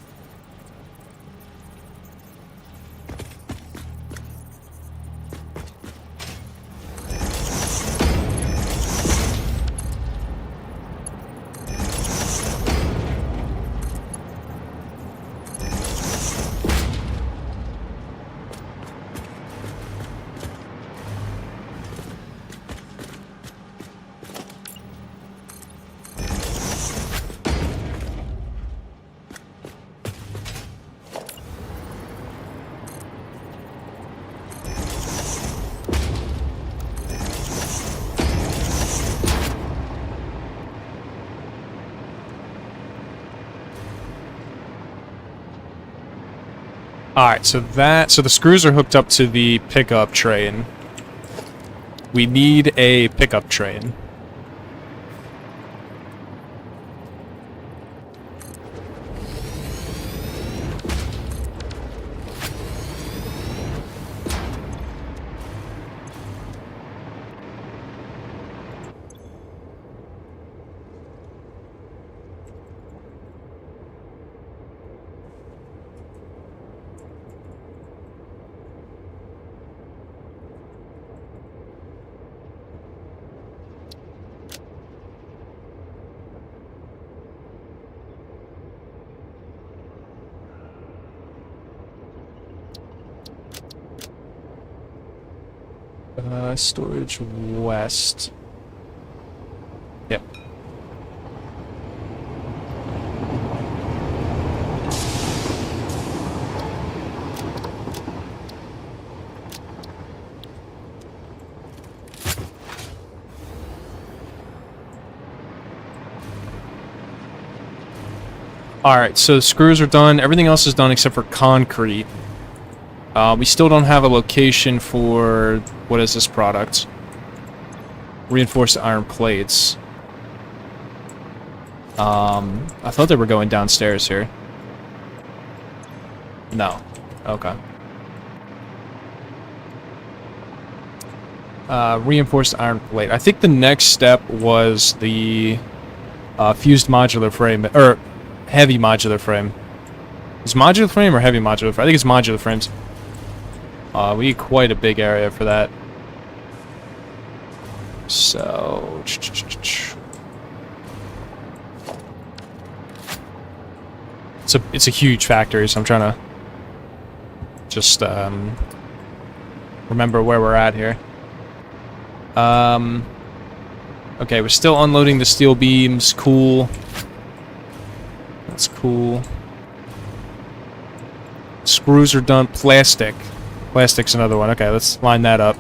Alright, so the screws are hooked up to the pickup train. We need a pickup train. Storage west. Yep. Alright, so the screws are done. Everything else is done except for concrete. We still don't have a location for... what is this product? Reinforced iron plates. I thought they were going downstairs here. No. Okay. Reinforced iron plate. I think the next step was the fused modular frame, or heavy modular frame. Is modular frame or heavy modular frame? I think it's modular frames. We need quite a big area for that. So... It's a huge factory, so I'm trying to just remember where we're at here. Okay, we're still unloading the steel beams. Cool. That's cool. Screws are done. Plastic. Plastic's another one. Okay, let's line that up.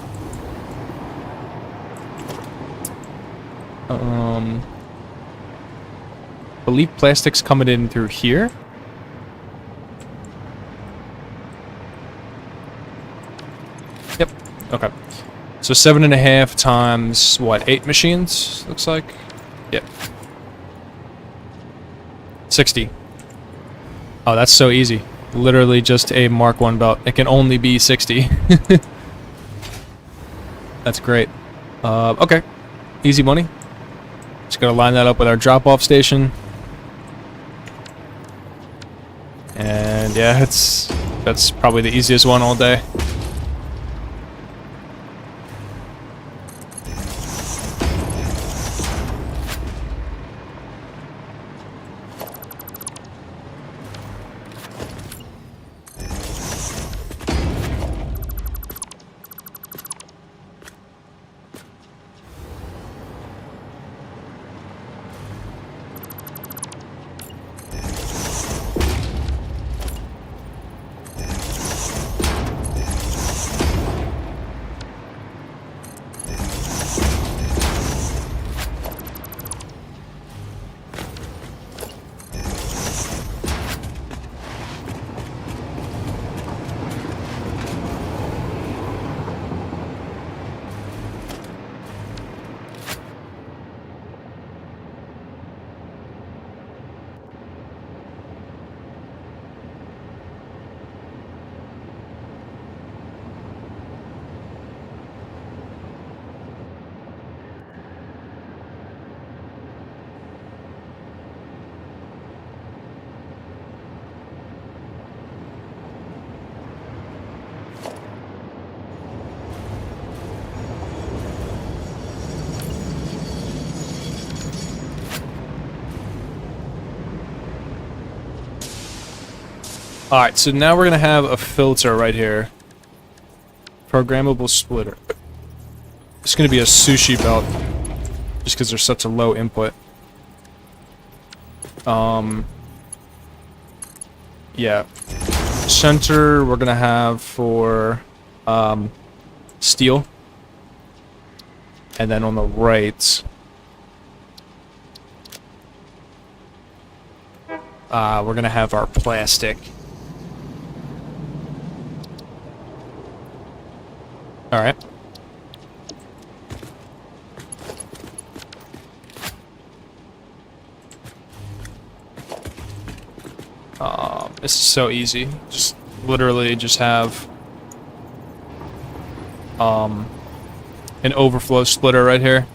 Believe plastic's coming in through here. Yep. Okay. So 7.5 times what? 8 machines? Looks like. Yep. 60. Oh, that's so easy. Literally just a Mark 1 belt. It can only be 60. That's great. Okay. Easy money. Just gotta line that up with our drop-off station. And yeah, that's probably the easiest one all day. Alright, so now we're going to have a filter right here. Programmable splitter. It's going to be a sushi belt. Just because there's such a low input. Yeah. Center we're going to have for steel. And then on the right... we're going to have our plastic. Alright. This is so easy. Just literally just have an overflow splitter right here.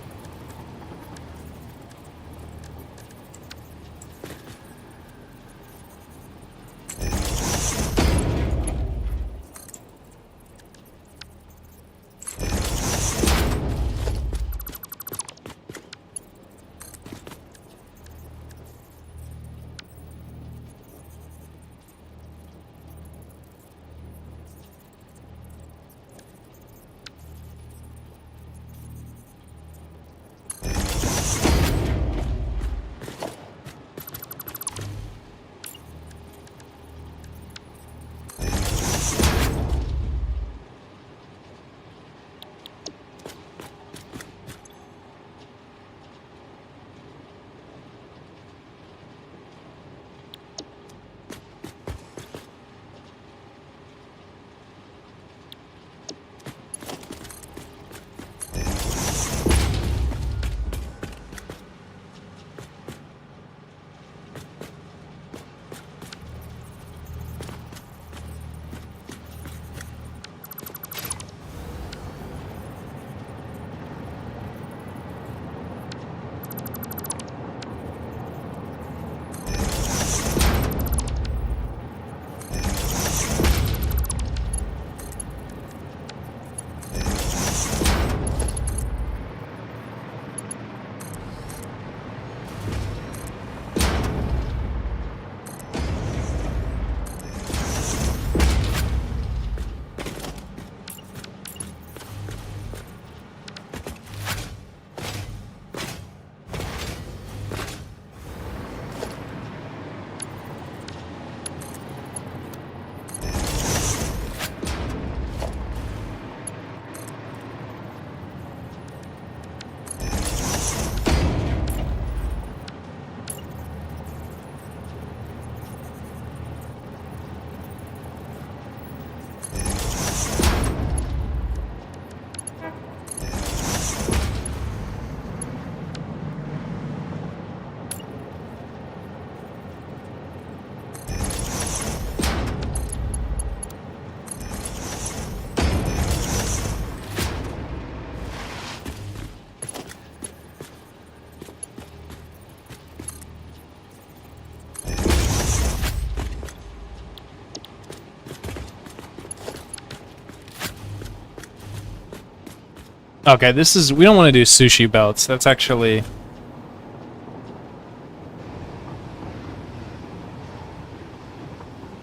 Okay, this is... we don't want to do sushi belts. That's actually...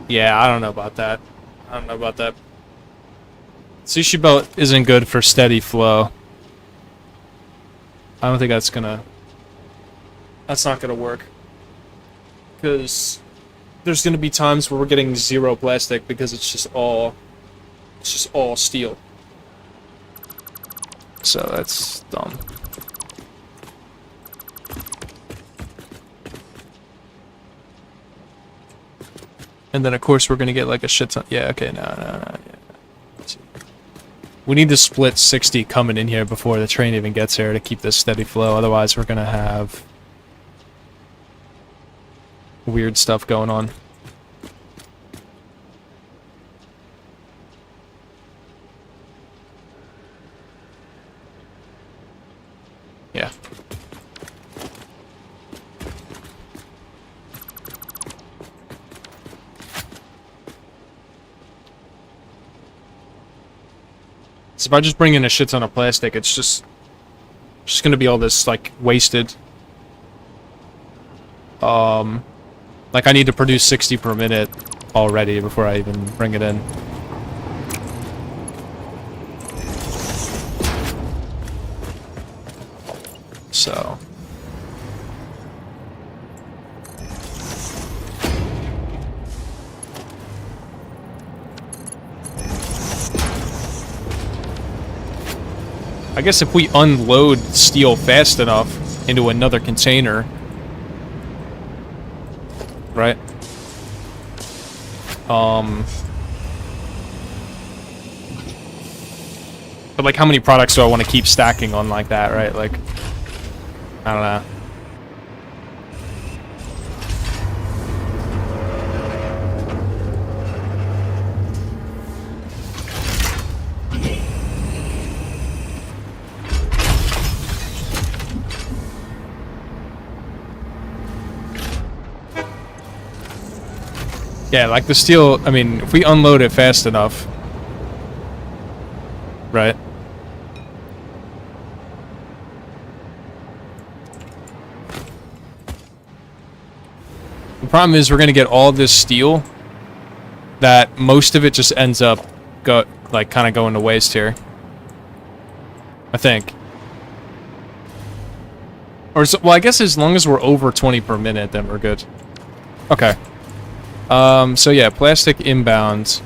yeah, I don't know about that. I don't know about that. Sushi belt isn't good for steady flow. I don't think that's gonna... that's not gonna work. Because there's gonna be times where we're getting zero plastic because it's just all steel. So that's dumb. And then of course we're gonna get like a shit ton. Yeah, okay, no. Yeah. Let's see. We need to split 60 coming in here before the train even gets here to keep this steady flow. Otherwise we're gonna have weird stuff going on. Yeah. So if I just bring in a shit ton of plastic, it's just gonna be all this like wasted. Like I need to produce 60 per minute already before I even bring it in. So I guess if we unload steel fast enough into another container, right? But like, how many products do I want to keep stacking on like that, right? Like, I don't know. Yeah, like the steel, I mean, if we unload it fast enough, right? The problem is we're going to get all this steel that most of it just ends up kind of going to waste here. I think. Or well, I guess as long as we're over 20 per minute, then we're good. Okay. So yeah, plastic inbound.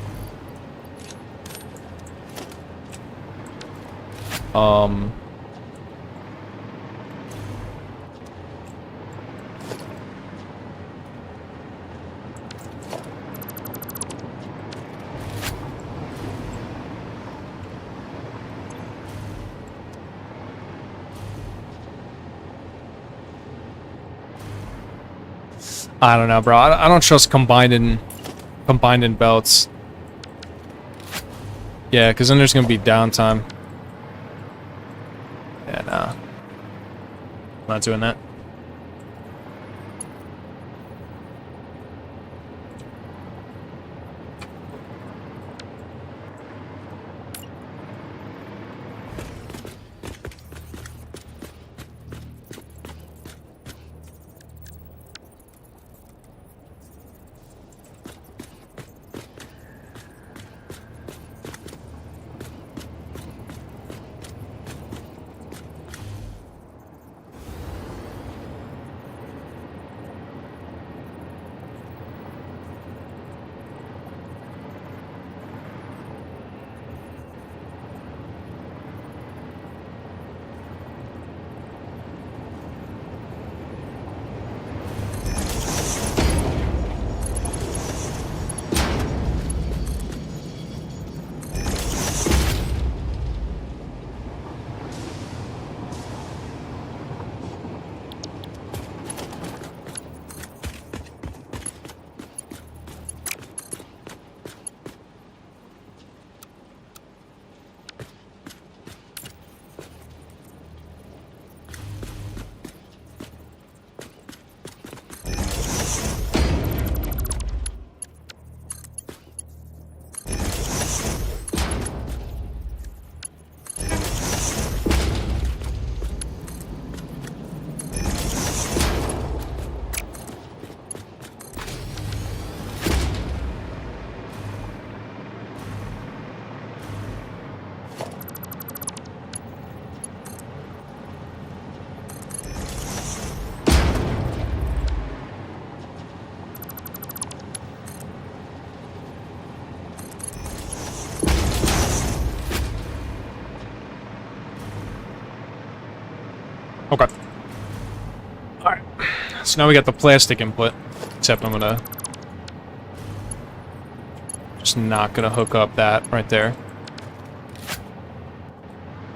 I don't know, bro. I don't trust combining belts. Yeah, because then there's gonna be downtime. Yeah, nah. I'm not doing that. Okay. Alright. So now we got the plastic input. Except I'm gonna... just not gonna hook up that right there.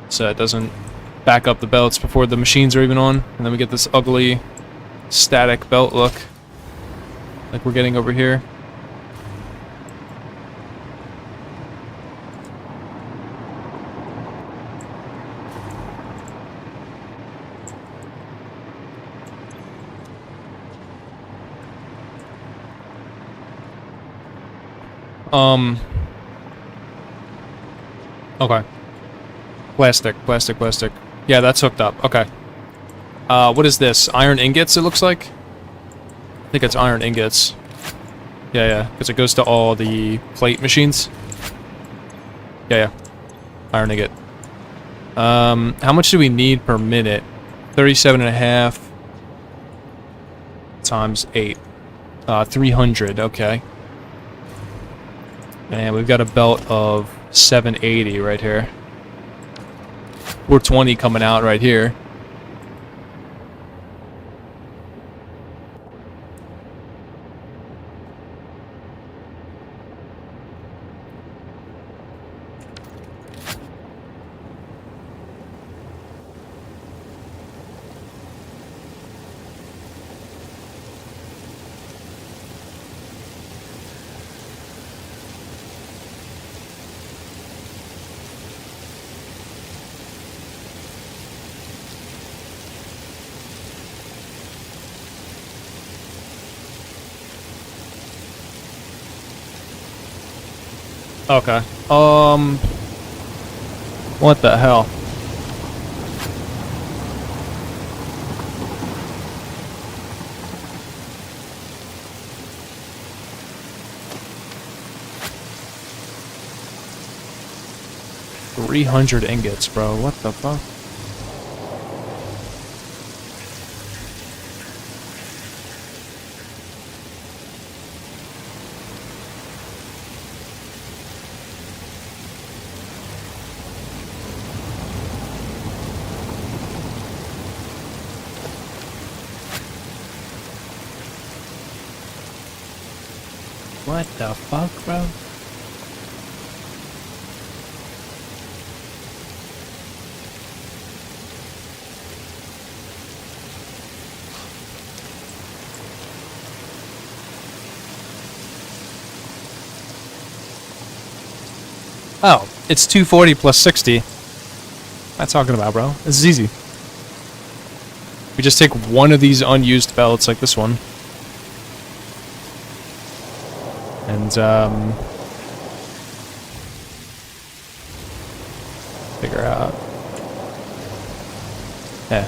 So it doesn't back up the belts before the machines are even on. And then we get this ugly static belt look. Like we're getting over here. Okay. Plastic. Yeah, that's hooked up. Okay. What is this? Iron ingots, it looks like? I think it's iron ingots. Yeah, because it goes to all the plate machines. Yeah. Iron ingot. How much do we need per minute? 37.5 times 8. 300, okay. And we've got a belt of 780 right here. 420 coming out right here. Okay. What the hell? $300 ingots, bro. What the fuck? What the fuck, bro? Oh, it's 240 plus 60. What am I talking about, bro? This is easy. We just take one of these unused belts, like this one. And, figure out. Yeah.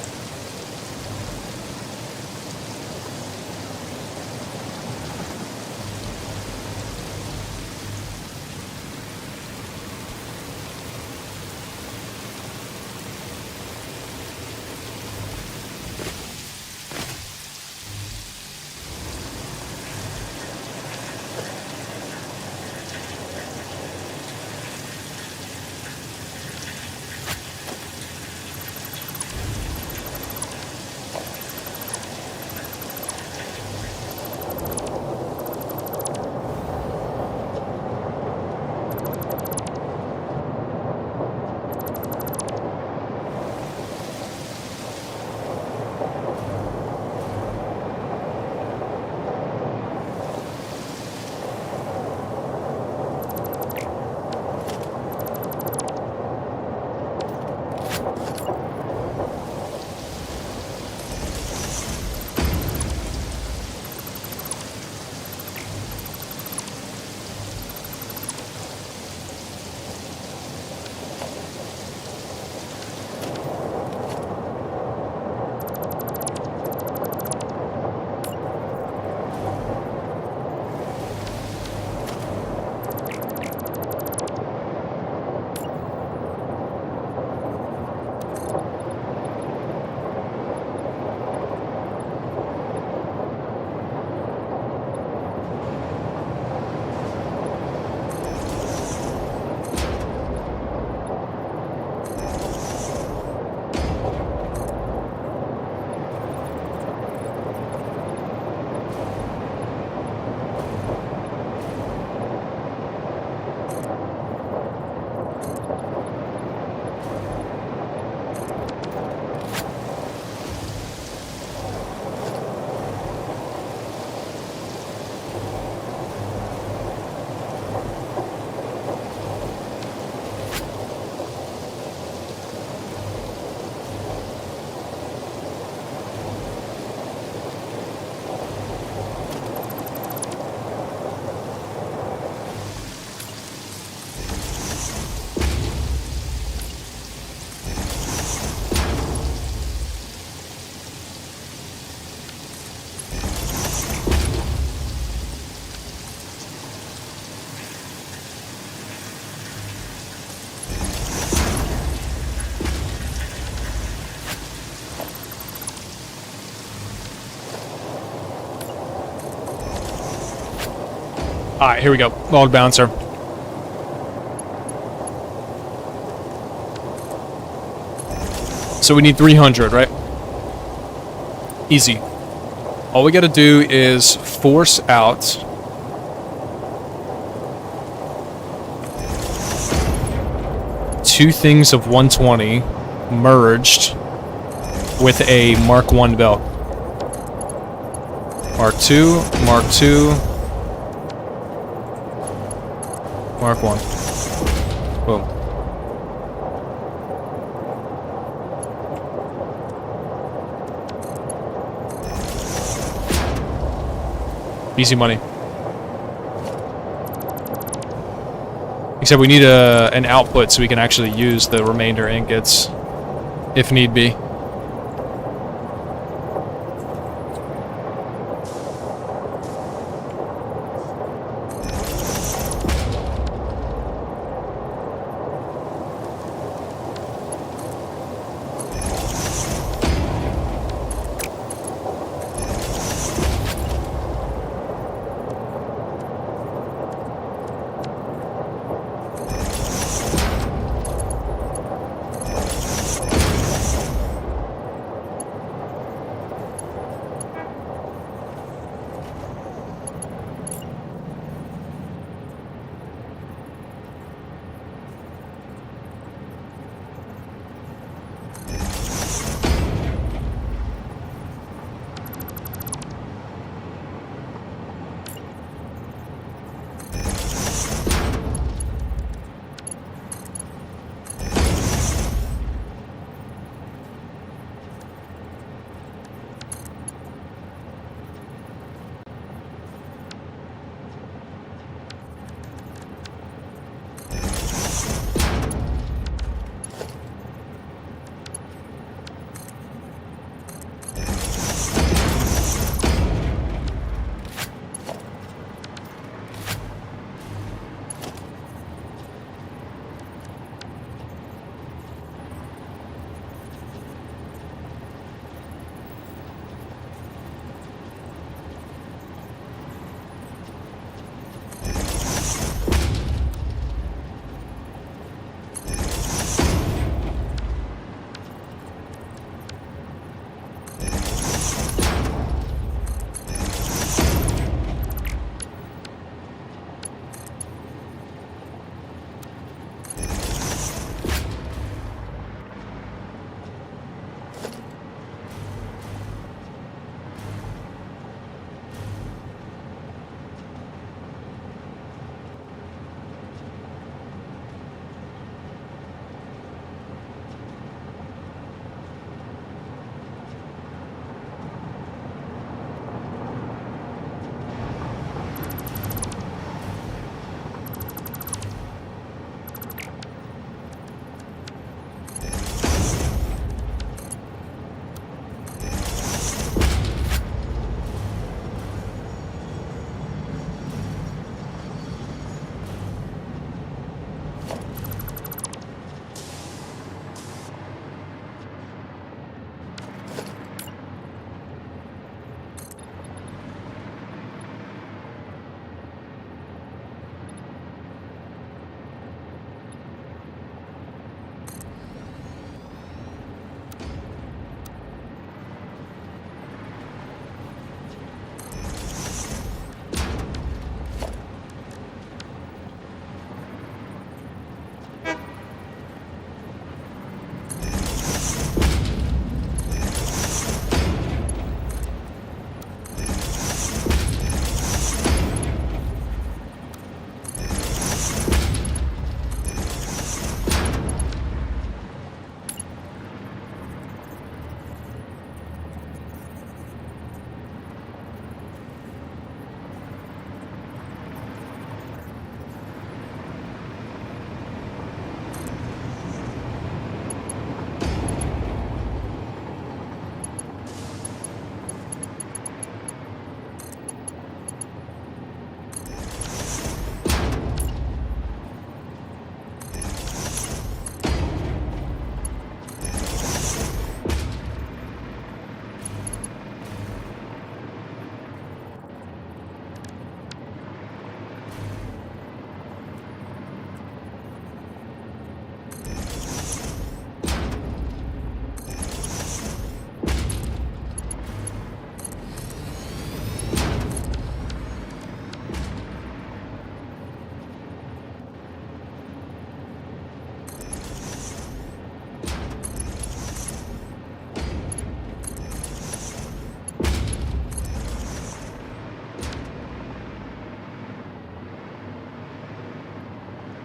Alright, here we go. Log bouncer. So we need 300, right? Easy. All we gotta do is force out two things of 120 merged with a Mark 1 belt. Mark 2, Mark 2, Mark 1. Boom. Easy money. said we need an output so we can actually use the remainder ingots, if need be.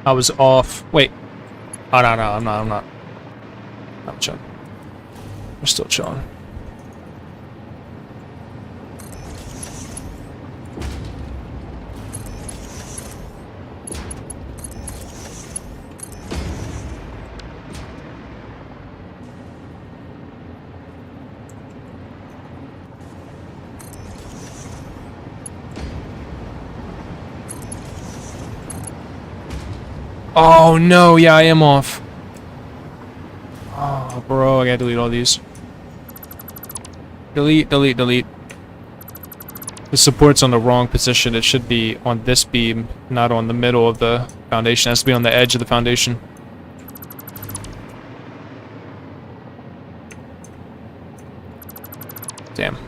I was off. Wait. Oh, no, I'm not. I'm chilling. We're still chilling. Oh no, yeah, I am off. Oh, bro, I gotta delete all these. Delete, delete, delete. The support's on the wrong position. It should be on this beam, not on the middle of the foundation. It has to be on the edge of the foundation. Damn.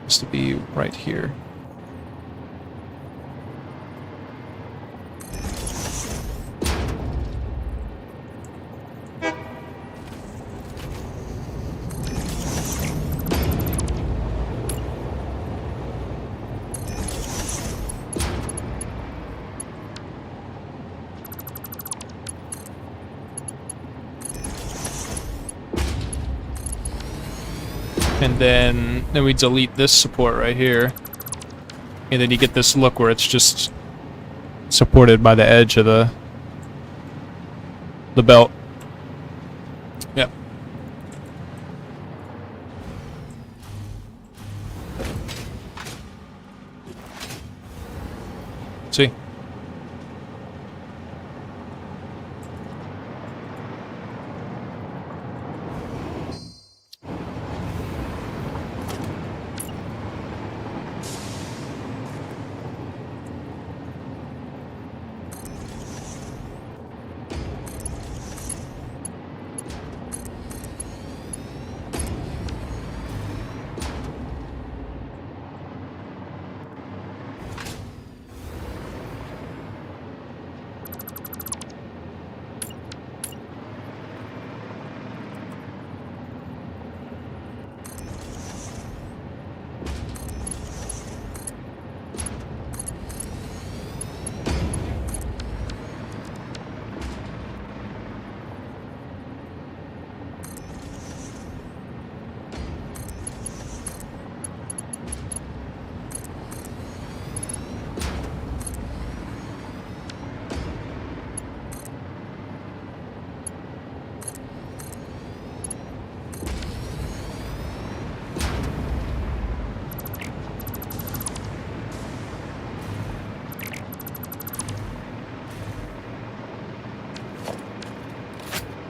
Has to be right here. And then we delete this support right here. And then you get this look where it's just supported by the edge of the belt. Yep. See?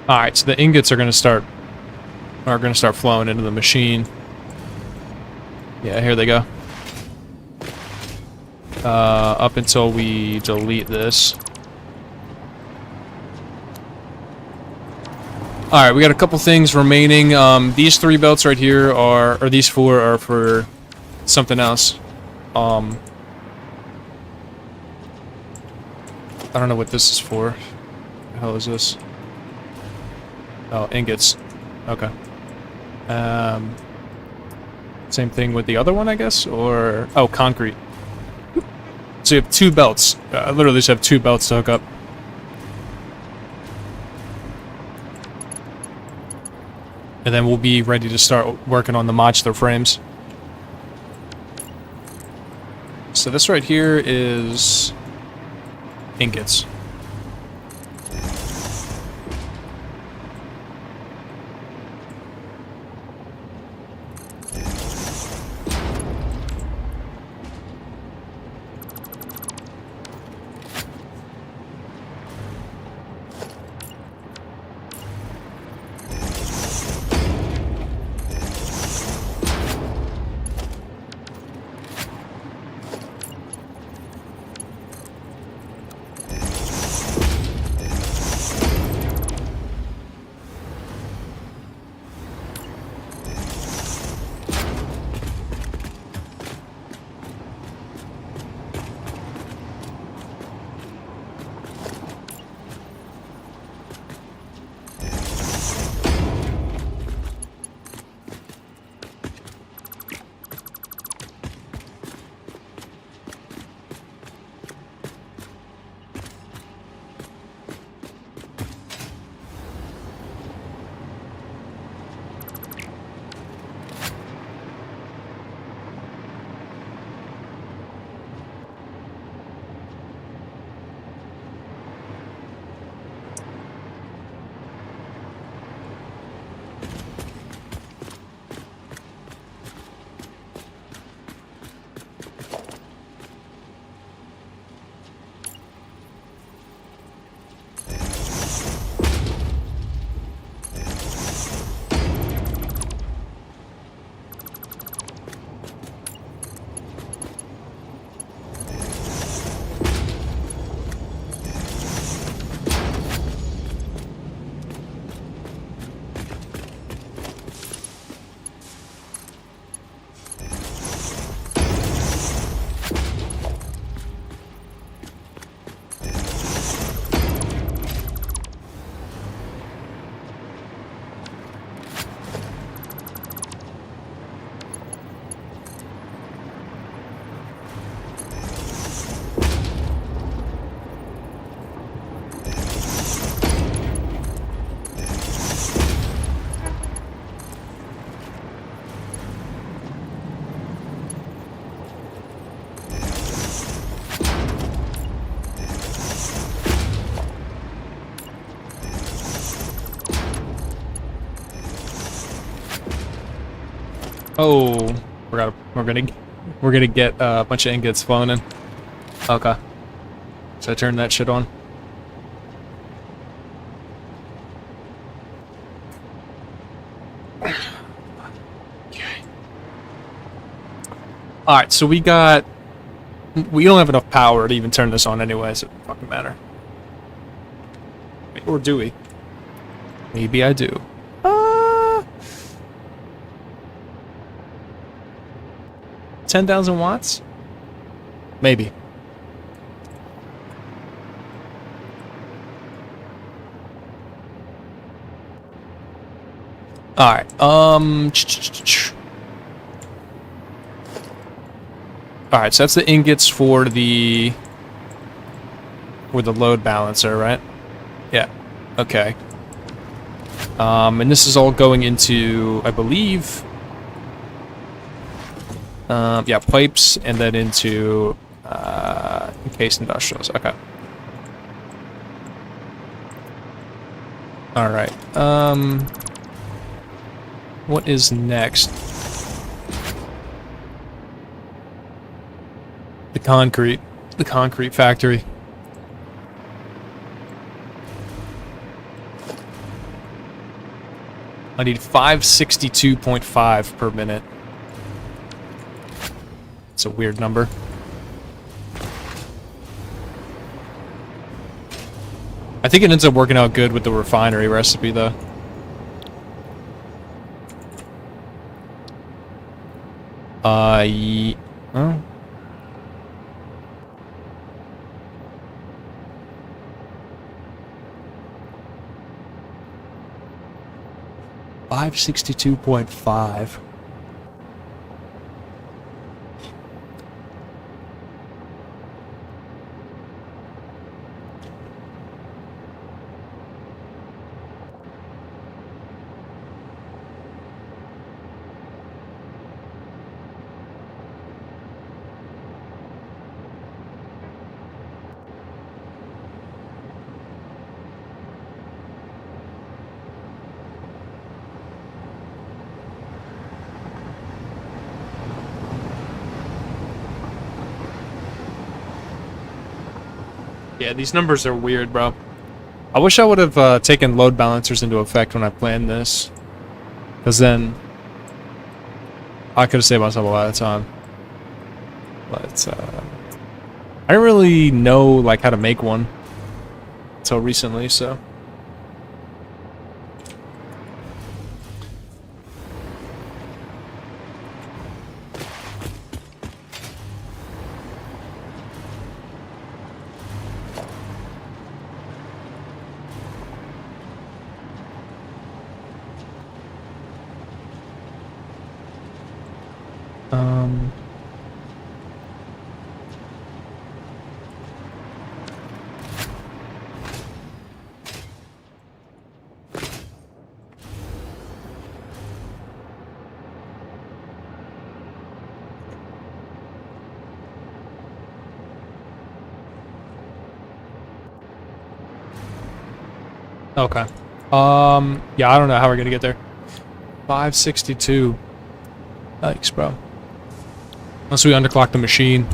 Alright, so the ingots are gonna start flowing into the machine. Yeah, here they go. Up until we delete this. Alright, we got a couple things remaining. These 3 belts right here or these 4 are for something else. I don't know what this is for. What the hell is this? Oh, ingots. Okay. Same thing with the other one, I guess? Or... oh, concrete. So you have 2 belts. I literally just have 2 belts to hook up. And then we'll be ready to start working on the modular frames. So this right here is... ingots. Oh, we're gonna get a bunch of ingots flown in. Okay. So I turn that shit on. Okay. Alright, so we don't have enough power to even turn this on anyway, so it doesn't fucking matter. Or do we? Maybe I do. 10,000 watts? Maybe. Alright, Alright, so that's the ingots for the load balancer, right? Yeah. Okay. And this is all going into, I believe, yeah, pipes, and then into encased industrials. Okay. All right. What is next? The concrete factory. I need 562.5 per minute. It's a weird number. I think it ends up working out good with the refinery recipe, though. Oh. $562.5. Yeah, these numbers are weird, bro. I wish I would have taken load balancers into effect when I planned this. Because then I could have saved myself a lot of time. But I didn't really know like how to make one until recently, so. Okay. Yeah, I don't know how we're gonna get there. 562. Thanks, bro. Unless we underclock the machine.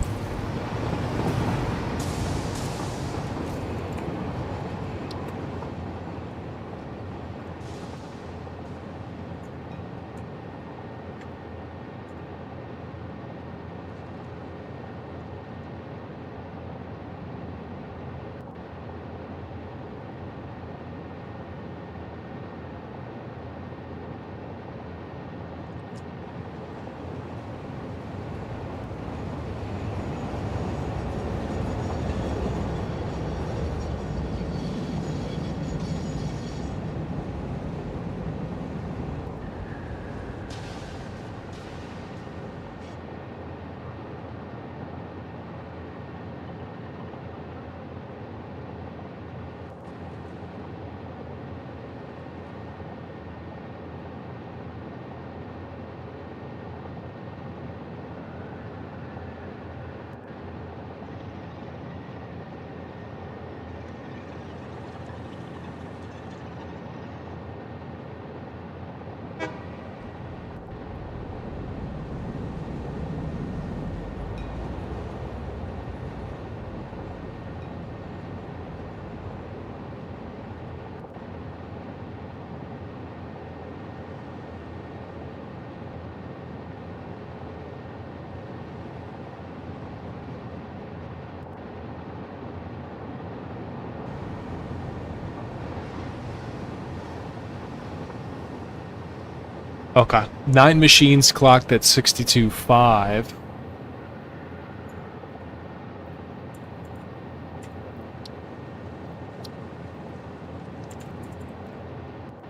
Okay. 9 machines clocked at 62.5.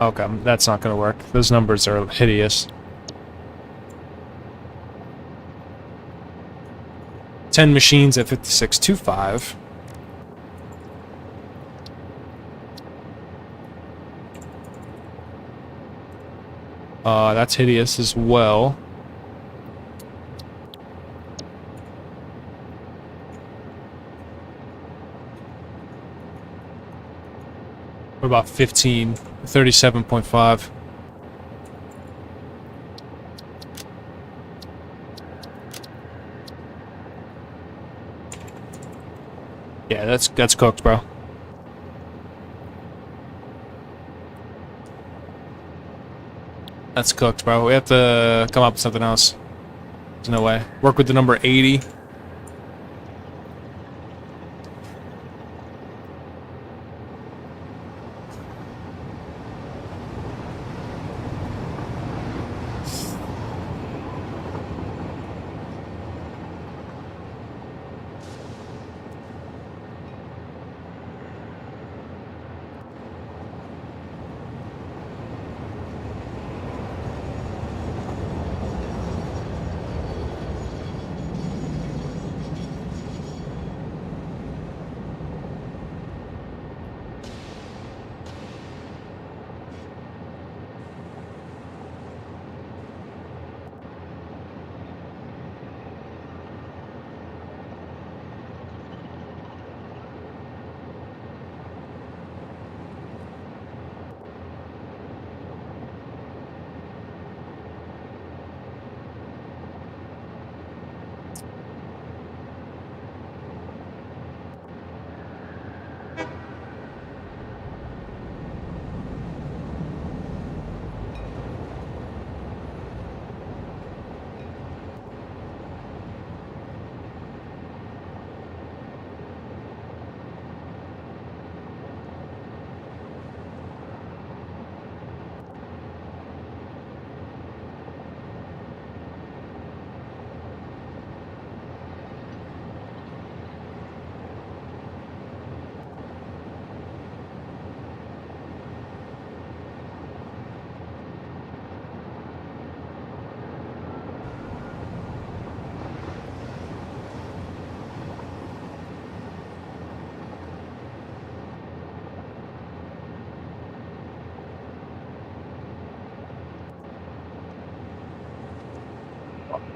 Okay, that's not going to work. Those numbers are hideous. 10 machines at 56.25. That's hideous as well. We're about 15, 37.5. Yeah, that's cooked, bro. That's cooked, bro. We have to come up with something else. There's no way. Work with the number 80.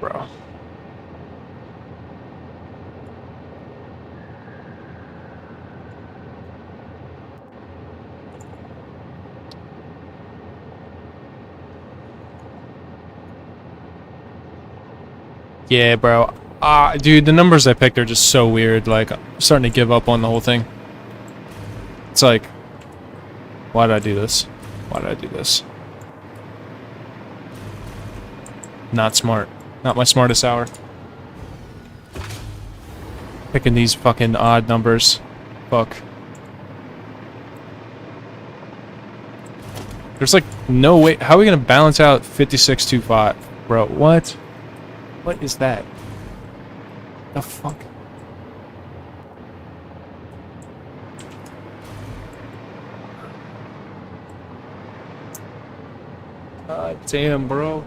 Bro. Yeah, bro. Dude, the numbers I picked are just so weird. Like, I'm starting to give up on the whole thing. It's like, why did I do this? Why did I do this? Not smart. Not my smartest hour. Picking these fucking odd numbers. Fuck. There's like no way. How are we gonna balance out 56.25? Bro, what? What is that? The fuck? God damn, bro.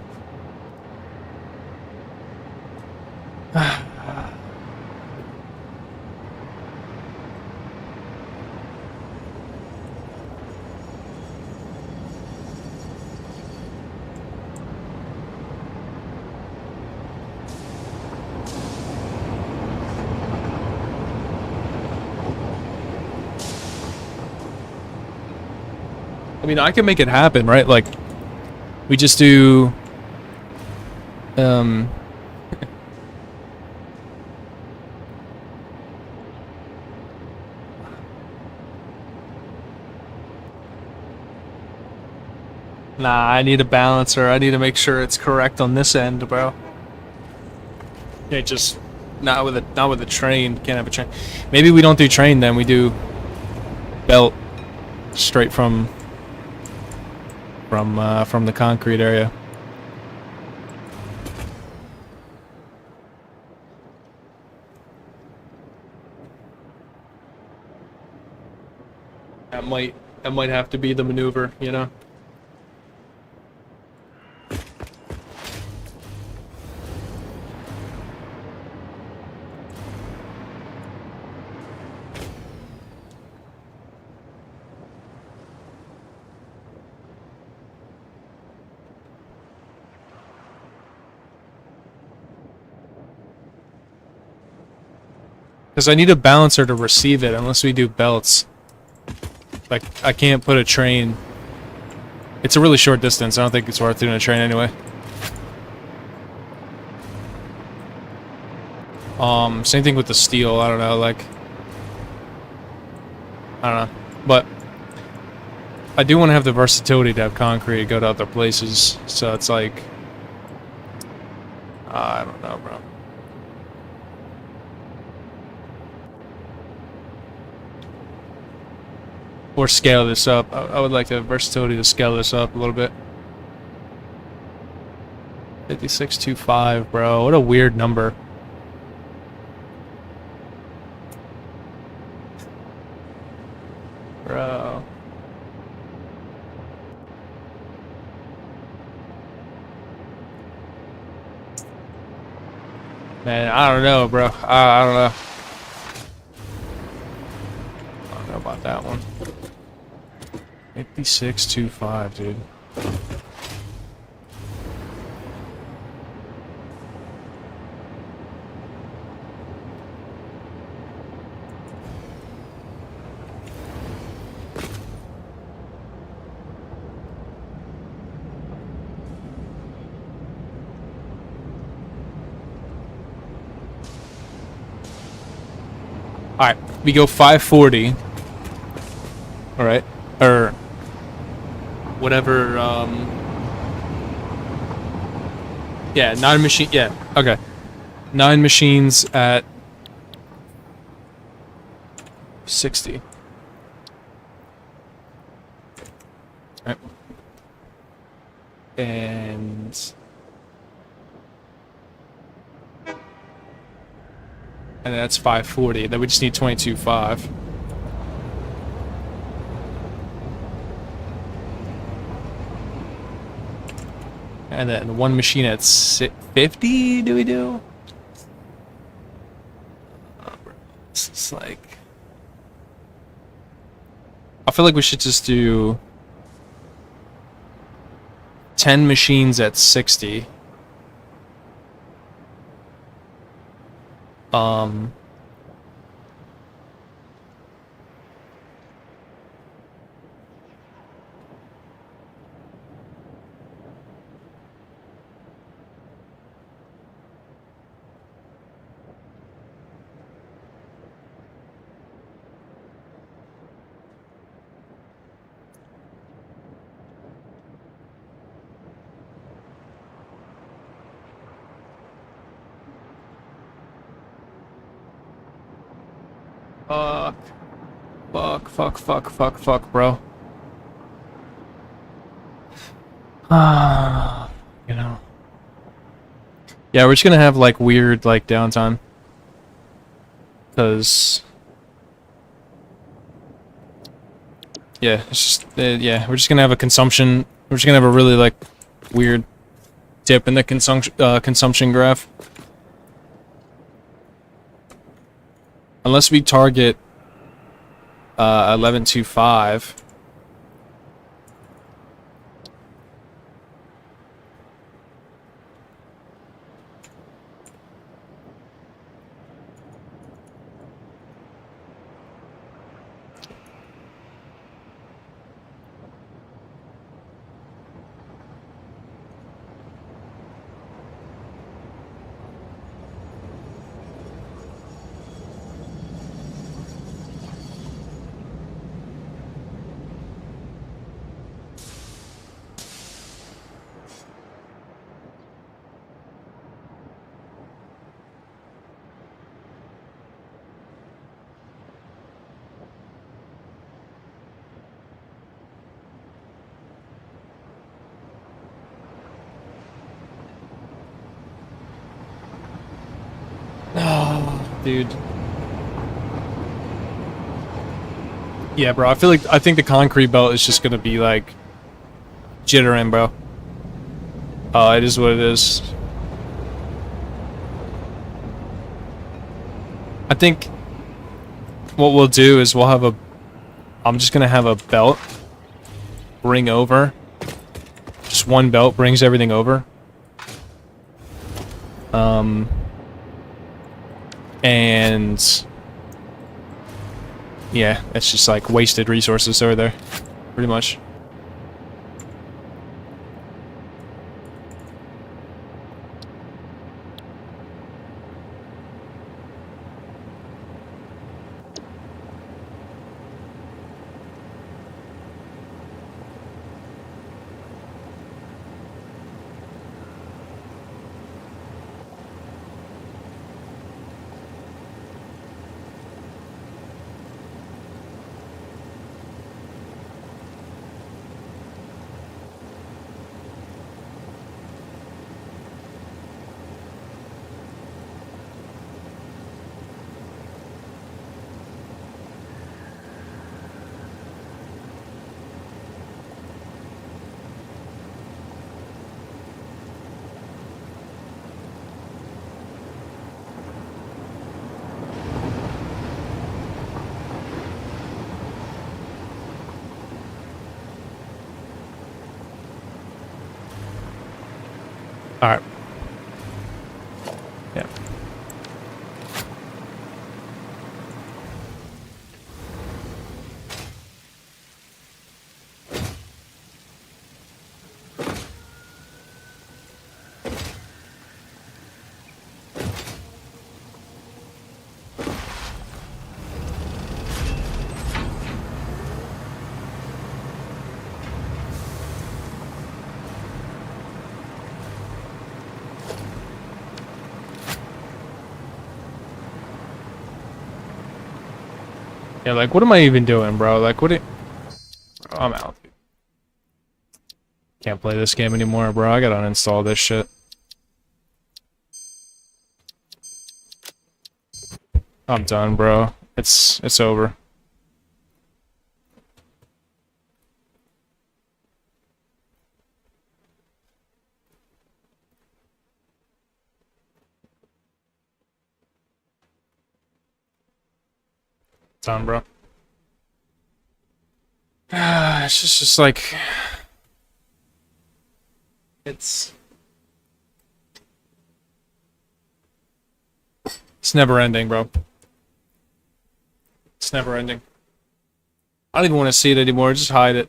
I mean, I can make it happen, right? Like, we just do... Nah, I need a balancer. I need to make sure it's correct on this end, bro. Yeah, just... Not with a train. Can't have a train. Maybe we don't do train then. We do... belt. Straight from the concrete area. That might have to be the maneuver, you know? Because I need a balancer to receive it unless we do belts. Like, I can't put a train. It's a really short distance. I don't think it's worth doing a train anyway. Same thing with the steel. I don't know, like... I don't know. But... I do want to have the versatility to have concrete go to other places. So it's like... I don't know, bro. Or scale this up. I would like the versatility to scale this up a little bit. 5625, bro. What a weird number. Bro. Man, I don't know, bro. I don't know. I don't know about that one. 5625, dude. Alright, we go 540. Alright. Or whatever, yeah, 9 machine, yeah, okay. 9 machines at 60. Alright. And that's 540. Then we just need 22.5. And then one machine at 50, do we do? This is like... I feel like we should just do 10 machines at 60. Fuck, bro. You know. Yeah, we're just gonna have like weird like downtime. Cause yeah, it's just yeah, we're just gonna have a consumption. We're just gonna have a really like weird dip in the consumption graph. Unless we target 1125. Oh, dude. Yeah, bro. I think the concrete belt is just gonna be like jittering, bro. It is what it is. I think what we'll do is we'll have a. I'm just gonna have a belt bring over. Just one belt brings everything over. And yeah, it's just like wasted resources over there, pretty much. All right. Yeah. Yeah, like, what am I even doing, bro? Like, what? I'm out. Can't play this game anymore, bro. I gotta uninstall this shit. I'm done, bro. It's over. Done, bro. It's just like it's it's never ending, bro. It's never ending. I don't even want to see it anymore. Just hide it.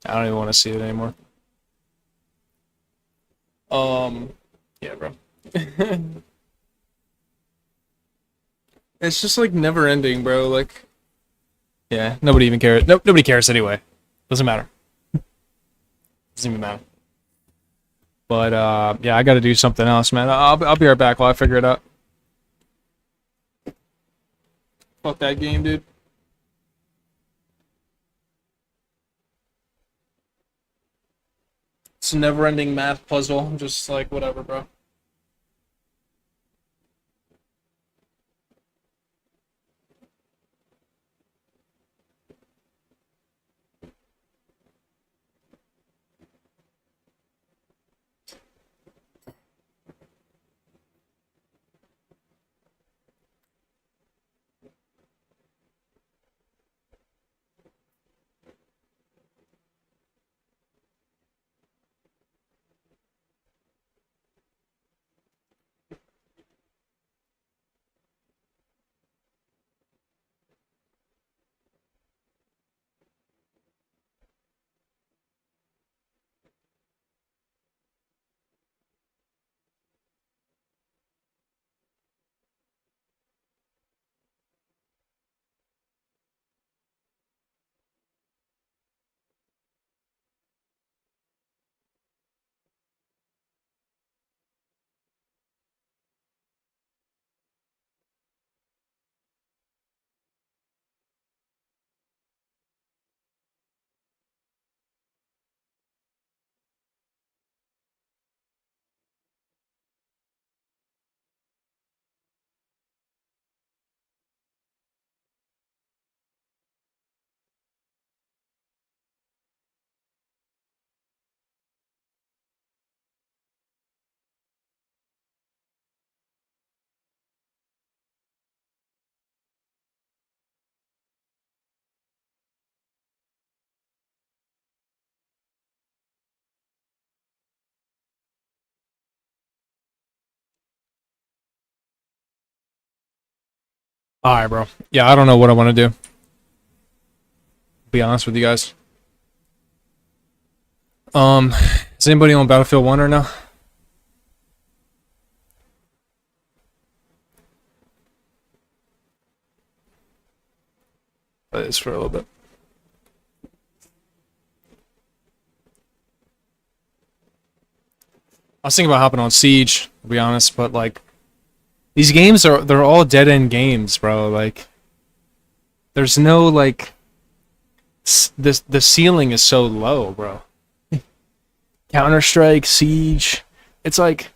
I don't even want to see it anymore. Yeah, bro. It's just like never ending, bro. Like, yeah, nobody even cares. Nope, nobody cares anyway. Doesn't matter. Doesn't even matter. But yeah, I got to do something else, man. I'll be right back while I figure it out. Fuck that game, dude. It's a never-ending math puzzle. Just like whatever, bro. Alright, bro. Yeah, I don't know what I want to do. Be honest with you guys. Is anybody on Battlefield 1 right now? Play this for a little bit. I was thinking about hopping on Siege, to be honest, but like these games they're all dead end games, bro. Like there's no like the ceiling is so low, bro. Counter-Strike, Siege. It's like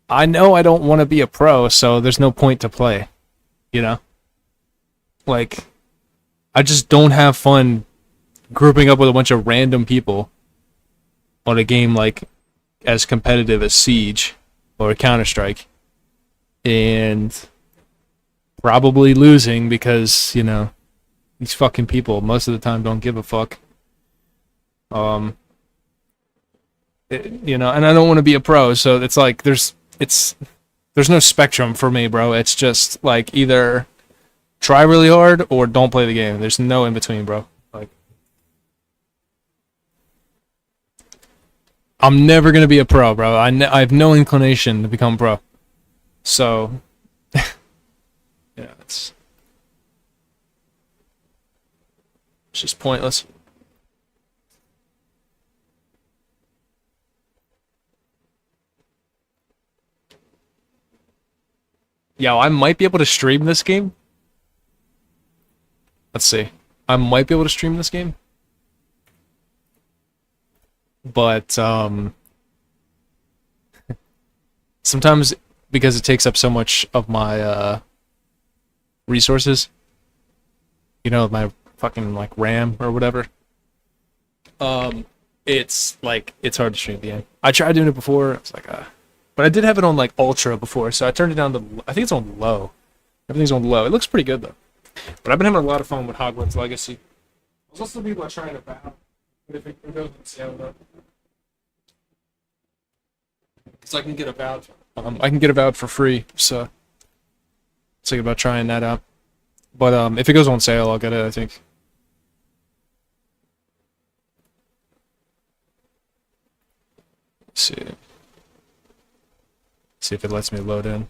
I know I don't want to be a pro, so there's no point to play, you know? Like I just don't have fun grouping up with a bunch of random people on a game like as competitive as Siege or Counter-Strike and probably losing because, you know, these fucking people most of the time don't give a fuck. You know, and I don't want to be a pro, so it's like there's no spectrum for me, bro. It's just like either try really hard or don't play the game. There's no in between, bro. Like I'm never gonna be a pro, bro. I have no inclination to become pro. So, yeah, it's just pointless. Yo, I might be able to stream this game. Let's see. I might be able to stream this game. But, sometimes because it takes up so much of my, resources, you know, my fucking, like, RAM or whatever, it's, like, it's hard to stream the game. I tried doing it before, it's like, but I did have it on, like, Ultra before, so I turned it down to, I think it's on low. Everything's on low. It looks pretty good, though. But I've been having a lot of fun with Hogwarts Legacy. There's also people are trying to battle, but if it goes on sale, though. Because I can get a voucher. I can get a voucher for free, so thinking about trying that out. But if it goes on sale, I'll get it, I think. Let's see. See if it lets me load in.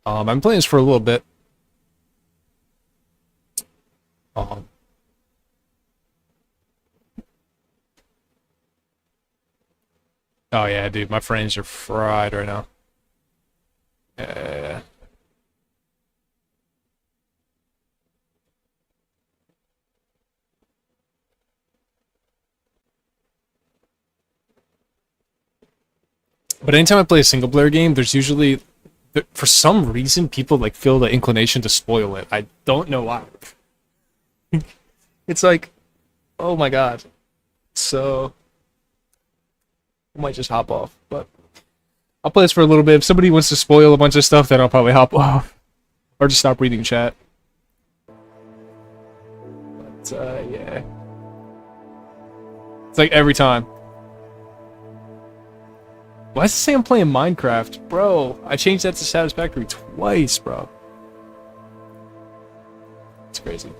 I've been playing this for a little bit. Um, oh yeah, dude, my frames are fried right now. Yeah. But anytime I play a single player game, there's usually, for some reason, people like feel the inclination to spoil it. I don't know why. It's like, oh my god. So I might just hop off, but I'll play this for a little bit. If somebody wants to spoil a bunch of stuff, then I'll probably hop off or just stop reading chat. But yeah, it's like every time. Why does it say I'm playing Minecraft? Bro, I changed that to Satisfactory twice, bro. It's crazy.